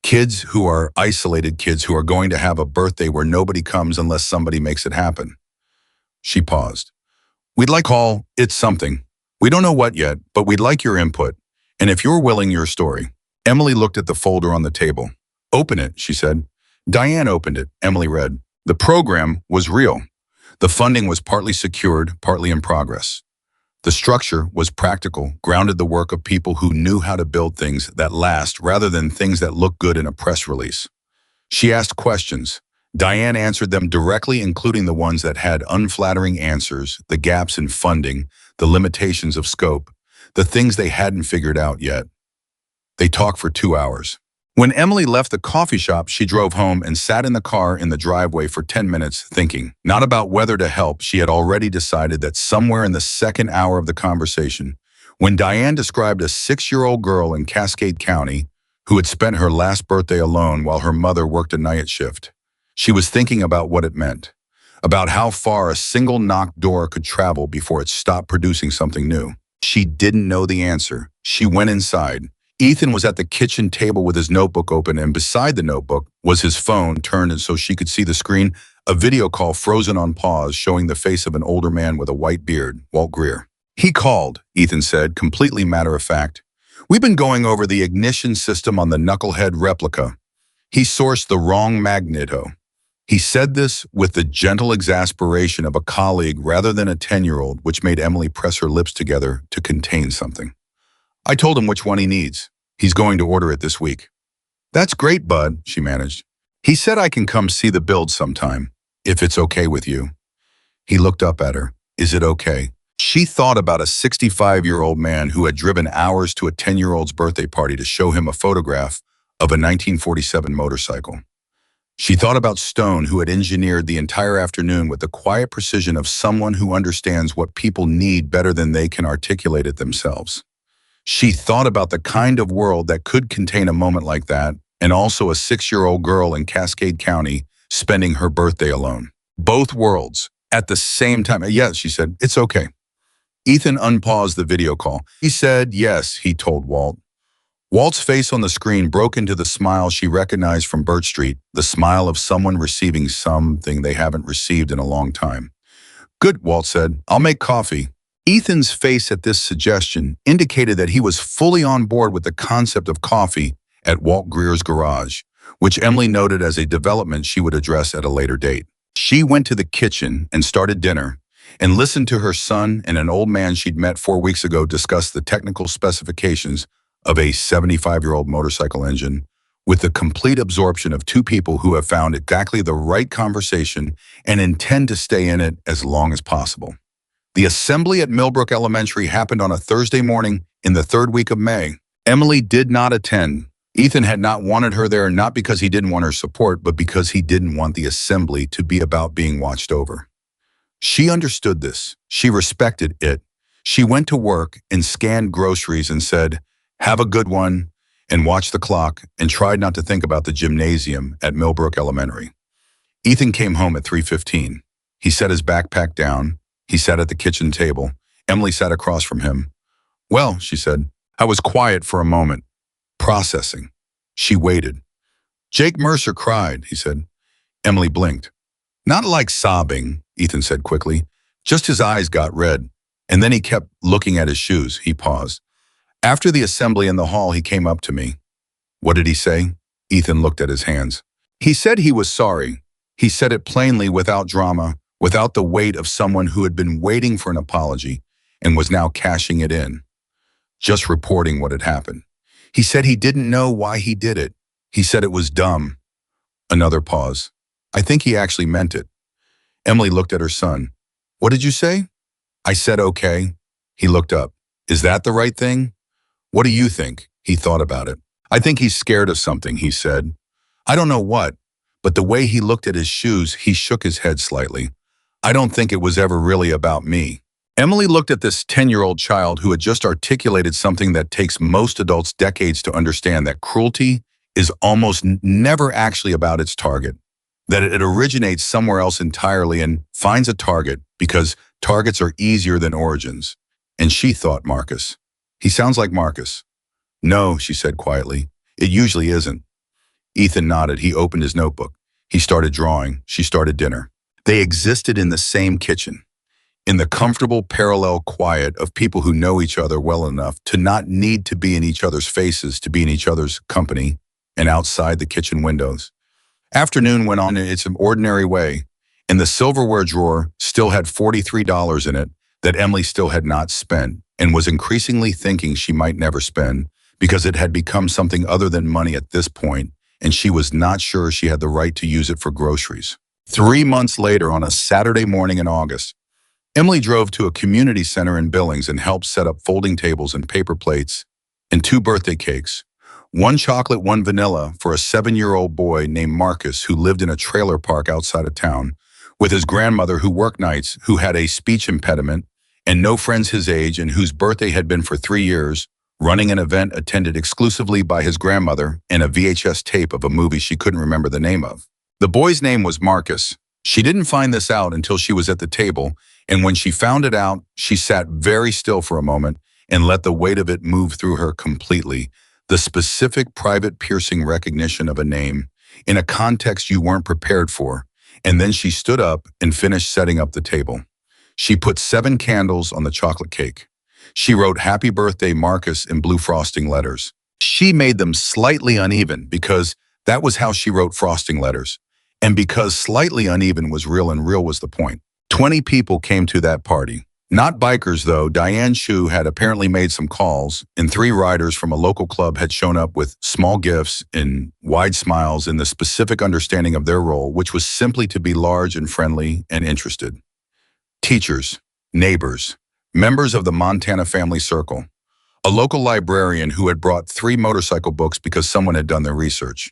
Kids who are isolated kids who are going to have a birthday where nobody comes unless somebody makes it happen. She paused. We'd like call it something. We don't know what yet, but we'd like your input. And if you're willing, your story. Emily looked at the folder on the table. Open it, she said. Diane opened it. Emily read. The program was real. The funding was partly secured, partly in progress. The structure was practical, grounded the work of people who knew how to build things that last rather than things that look good in a press release. She asked questions. Diane answered them directly, including the ones that had unflattering answers, the gaps in funding, the limitations of scope, the things they hadn't figured out yet. They talked for 2 hours. When Emily left the coffee shop, she drove home and sat in the car in the driveway for 10 minutes thinking, not about whether to help. She had already decided that somewhere in the second hour of the conversation, when Diane described a 6-year-old girl in Cascade County who had spent her last birthday alone while her mother worked a night shift, she was thinking about what it meant, about how far a single knocked door could travel before it stopped producing something new. She didn't know the answer. She went inside. Ethan was at the kitchen table with his notebook open, and beside the notebook was his phone turned so she could see the screen, a video call frozen on pause showing the face of an older man with a white beard, Walt Greer. He called, Ethan said, completely matter of fact. We've been going over the ignition system on the knucklehead replica. He sourced the wrong magneto. He said this with the gentle exasperation of a colleague rather than a 10-year-old, which made Emily press her lips together to contain something. I told him which one he needs. He's going to order it this week. That's great, bud, she managed. He said I can come see the build sometime, if it's okay with you. He looked up at her. Is it okay? She thought about a 65-year-old man who had driven hours to a 10-year-old's birthday party to show him a photograph of a 1947 motorcycle. She thought about Stone, who had engineered the entire afternoon with the quiet precision of someone who understands what people need better than they can articulate it themselves. She thought about the kind of world that could contain a moment like that, and also a 6-year-old girl in Cascade County spending her birthday alone. Both worlds at the same time. Yes, she said, it's okay. Ethan unpaused the video call. He said, yes, he told Walt. Walt's face on the screen broke into the smile she recognized from Birch Street, the smile of someone receiving something they haven't received in a long time. Good, Walt said. I'll make coffee. Ethan's face at this suggestion indicated that he was fully on board with the concept of coffee at Walt Greer's garage, which Emily noted as a development she would address at a later date. She went to the kitchen and started dinner and listened to her son and an old man she'd met 4 weeks ago discuss the technical specifications of a 75-year-old motorcycle engine with the complete absorption of two people who have found exactly the right conversation and intend to stay in it as long as possible. The assembly at Millbrook Elementary happened on a Thursday morning in the 3rd week of May. Emily did not attend. Ethan had not wanted her there, not because he didn't want her support, but because he didn't want the assembly to be about being watched over. She understood this. She respected it. She went to work and scanned groceries and said, have a good one, and watched the clock and tried not to think about the gymnasium at Millbrook Elementary. Ethan came home at 3:15. He set his backpack down. He sat at the kitchen table. Emily sat across from him. Well, she said, I was quiet for a moment, processing. She waited. Jake Mercer cried, he said. Emily blinked. Not like sobbing, Ethan said quickly. Just his eyes got red, and then he kept looking at his shoes. He paused. After the assembly in the hall, he came up to me. What did he say? Ethan looked at his hands. He said he was sorry. He said it plainly, without drama, without the weight of someone who had been waiting for an apology and was now cashing it in, just reporting what had happened. He said he didn't know why he did it. He said it was dumb. Another pause. I think he actually meant it. Emily looked at her son. What did you say? I said okay. He looked up. Is that the right thing? What do you think? He thought about it. I think he's scared of something, he said. I don't know what, but the way he looked at his shoes, he shook his head slightly. I don't think it was ever really about me. Emily looked at this 10-year-old child who had just articulated something that takes most adults decades to understand, that cruelty is almost never actually about its target, that it originates somewhere else entirely and finds a target because targets are easier than origins. And she thought Marcus. He sounds like Marcus. No, she said quietly. It usually isn't. Ethan nodded. He opened his notebook. He started drawing. She started dinner. They existed in the same kitchen, in the comfortable parallel quiet of people who know each other well enough to not need to be in each other's faces to be in each other's company, and outside the kitchen windows. Afternoon went on in its ordinary way, and the silverware drawer still had $43 in it that Emily still had not spent and was increasingly thinking she might never spend because it had become something other than money at this point, and she was not sure she had the right to use it for groceries. 3 months later, on a Saturday morning in August, Emily drove to a community center in Billings and helped set up folding tables and paper plates and 2 birthday cakes, 1 chocolate, 1 vanilla, for a 7-year-old boy named Marcus who lived in a trailer park outside of town with his grandmother who worked nights, who had a speech impediment and no friends his age, and whose birthday had been for 3 years, running an event attended exclusively by his grandmother and a VHS tape of a movie she couldn't remember the name of. The boy's name was Marcus. She didn't find this out until she was at the table, and when she found it out, she sat very still for a moment and let the weight of it move through her completely. The specific, private, piercing recognition of a name in a context you weren't prepared for. And then she stood up and finished setting up the table. She put 7 candles on the chocolate cake. She wrote "Happy Birthday, Marcus" in blue frosting letters. She made them slightly uneven because that was how she wrote frosting letters, and because slightly uneven was real and real was the point. 20 people came to that party. Not bikers, though. Diane Chu had apparently made some calls, and 3 riders from a local club had shown up with small gifts and wide smiles in the specific understanding of their role, which was simply to be large and friendly and interested. Teachers, neighbors, members of the Montana Family Circle, a local librarian who had brought 3 motorcycle books because someone had done their research,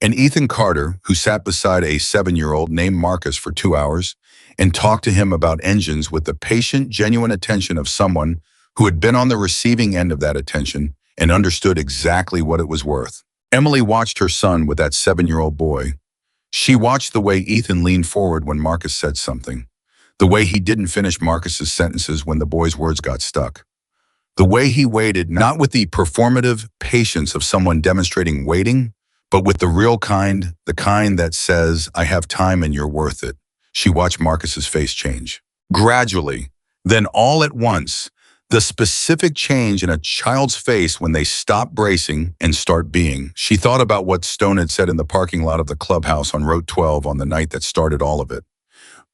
and Ethan Carter, who sat beside a 7-year-old named Marcus for 2 hours and talked to him about engines with the patient, genuine attention of someone who had been on the receiving end of that attention and understood exactly what it was worth. Emily watched her son with that 7-year-old boy. She watched the way Ethan leaned forward when Marcus said something, the way he didn't finish Marcus's sentences when the boy's words got stuck, the way he waited, not with the performative patience of someone demonstrating waiting, but with the real kind, the kind that says, I have time and you're worth it. She watched Marcus's face change. Gradually, then all at once, the specific change in a child's face when they stop bracing and start being. She thought about what Stone had said in the parking lot of the clubhouse on Route 12 on the night that started all of it.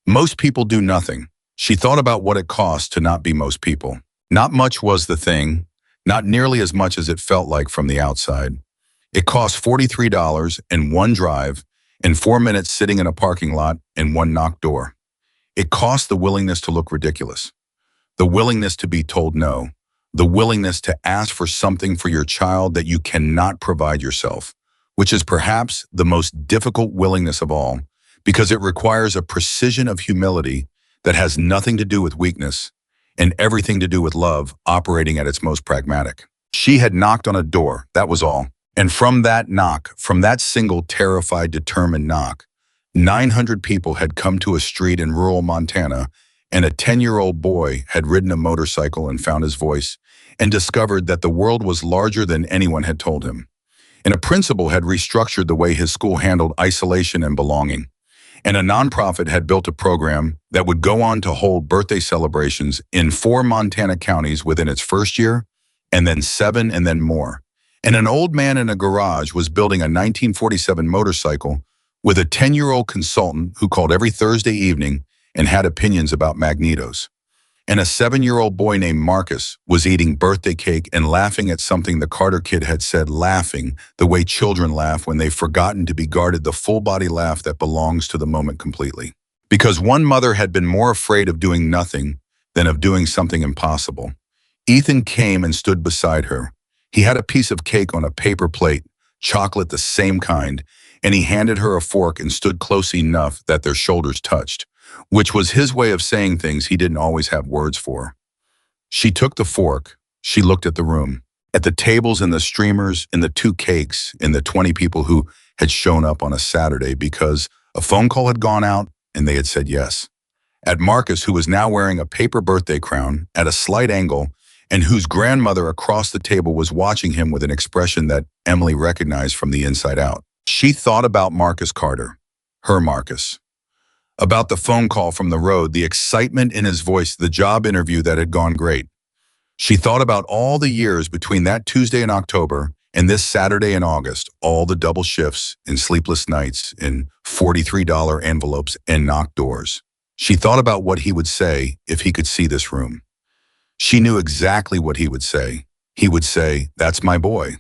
Most people do nothing. She thought about what it cost to not be most people. Not much was the thing, not nearly as much as it felt like from the outside. It cost $43 and 1 drive and 4 minutes sitting in a parking lot and 1 knocked door. It cost the willingness to look ridiculous, the willingness to be told no, the willingness to ask for something for your child that you cannot provide yourself, which is perhaps the most difficult willingness of all, because it requires a precision of humility that has nothing to do with weakness and everything to do with love operating at its most pragmatic. She had knocked on a door, that was all. And from that knock, from that single terrified, determined knock, 900 people had come to a street in rural Montana, and a 10-year-old boy had ridden a motorcycle and found his voice and discovered that the world was larger than anyone had told him. And a principal had restructured the way his school handled isolation and belonging. And a nonprofit had built a program that would go on to hold birthday celebrations in 4 Montana counties within its first year, and then 7 and then more. And an old man in a garage was building a 1947 motorcycle with a 10-year-old consultant who called every Thursday evening and had opinions about magnetos. And a 7-year-old boy named Marcus was eating birthday cake and laughing at something the Carter kid had said, laughing the way children laugh when they've forgotten to be guarded, the full-body laugh that belongs to the moment completely. Because one mother had been more afraid of doing nothing than of doing something impossible. Ethan came and stood beside her. He had a piece of cake on a paper plate, chocolate the same kind, and he handed her a fork and stood close enough that their shoulders touched, which was his way of saying things he didn't always have words for. She took the fork. She looked at the room, at the tables and the streamers and the 2 cakes and the 20 people who had shown up on a Saturday because a phone call had gone out and they had said yes. At Marcus, who was now wearing a paper birthday crown at a slight angle and whose grandmother across the table was watching him with an expression that Emily recognized from the inside out. She thought about Marcus Carter, her Marcus. About the phone call from the road, the excitement in his voice, the job interview that had gone great. She thought about all the years between that Tuesday in October and this Saturday in August, all the double shifts and sleepless nights and $43 envelopes and knocked doors. She thought about what he would say if he could see this room. She knew exactly what he would say. He would say, "That's my boy."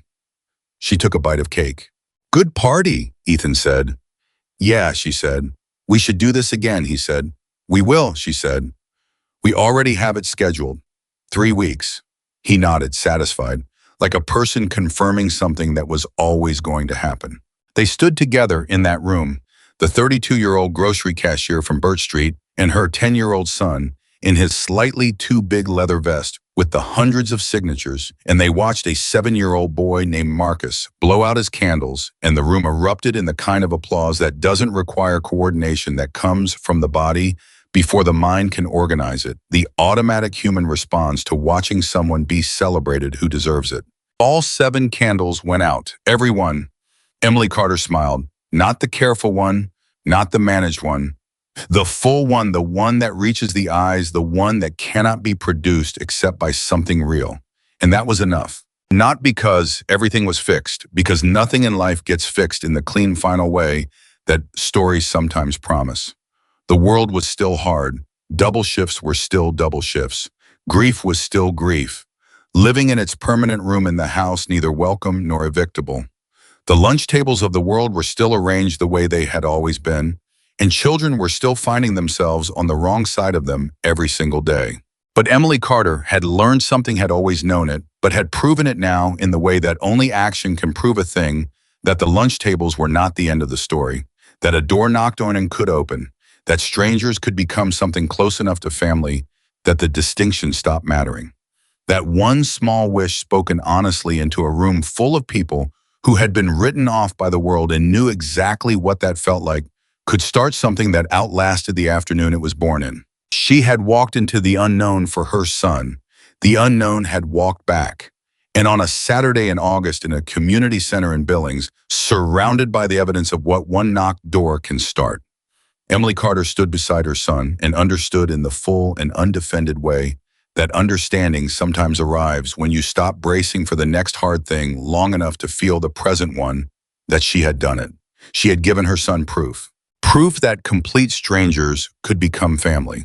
She took a bite of cake. "Good party," Ethan said. "Yeah," she said. "We should do this again," he said. "We will," she said. "We already have it scheduled. 3 weeks." He nodded, satisfied, like a person confirming something that was always going to happen. They stood together in that room, the 32-year-old grocery cashier from Birch Street and her 10-year-old son in his slightly too big leather vest with the hundreds of signatures, and they watched a 7-year-old boy named Marcus blow out his candles, and the room erupted in the kind of applause that doesn't require coordination, that comes from the body before the mind can organize it, the automatic human response to watching someone be celebrated who deserves it. All 7 candles went out, every one. Emily Carter smiled, not the careful one, not the managed one, the full one, the one that reaches the eyes, the one that cannot be produced except by something real. And that was enough. Not because everything was fixed, because nothing in life gets fixed in the clean final way that stories sometimes promise. The world was still hard. Double shifts were still double shifts. Grief was still grief. Living in its permanent room in the house, neither welcome nor evictable. The lunch tables of the world were still arranged the way they had always been, and children were still finding themselves on the wrong side of them every single day. But Emily Carter had learned something, had always known it, but had proven it now in the way that only action can prove a thing, that the lunch tables were not the end of the story, that a door knocked on and could open, that strangers could become something close enough to family, that the distinction stopped mattering. That one small wish spoken honestly into a room full of people who had been written off by the world and knew exactly what that felt like, could start something that outlasted the afternoon it was born in. She had walked into the unknown for her son. The unknown had walked back. And on a Saturday in August in a community center in Billings, surrounded by the evidence of what one knocked door can start, Emily Carter stood beside her son and understood in the full and undefended way that understanding sometimes arrives when you stop bracing for the next hard thing long enough to feel the present one, that she had done it. She had given her son proof. Proof that complete strangers could become family.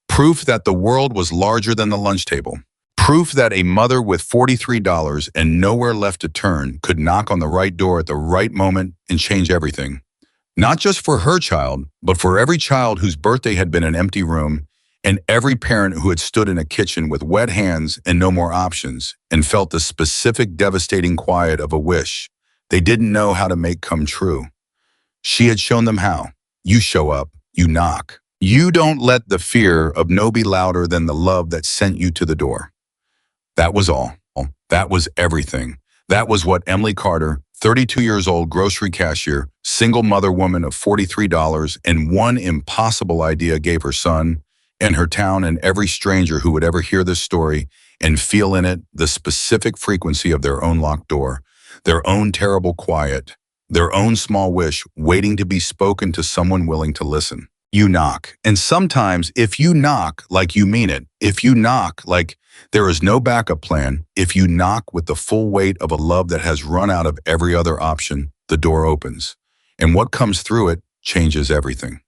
Proof that the world was larger than the lunch table. Proof that a mother with $43 and nowhere left to turn could knock on the right door at the right moment and change everything. Not just for her child, but for every child whose birthday had been an empty room, and every parent who had stood in a kitchen with wet hands and no more options and felt the specific devastating quiet of a wish they didn't know how to make come true. She had shown them how. You show up, you knock. You don't let the fear of no be louder than the love that sent you to the door. That was all. That was everything. That was what Emily Carter, 32 years old, grocery cashier, single mother woman of $43 and one impossible idea, gave her son and her town and every stranger who would ever hear this story and feel in it the specific frequency of their own locked door, their own terrible quiet, their own small wish waiting to be spoken to someone willing to listen. You knock. And sometimes if you knock like you mean it, if you knock like there is no backup plan, if you knock with the full weight of a love that has run out of every other option, the door opens. And what comes through it changes everything.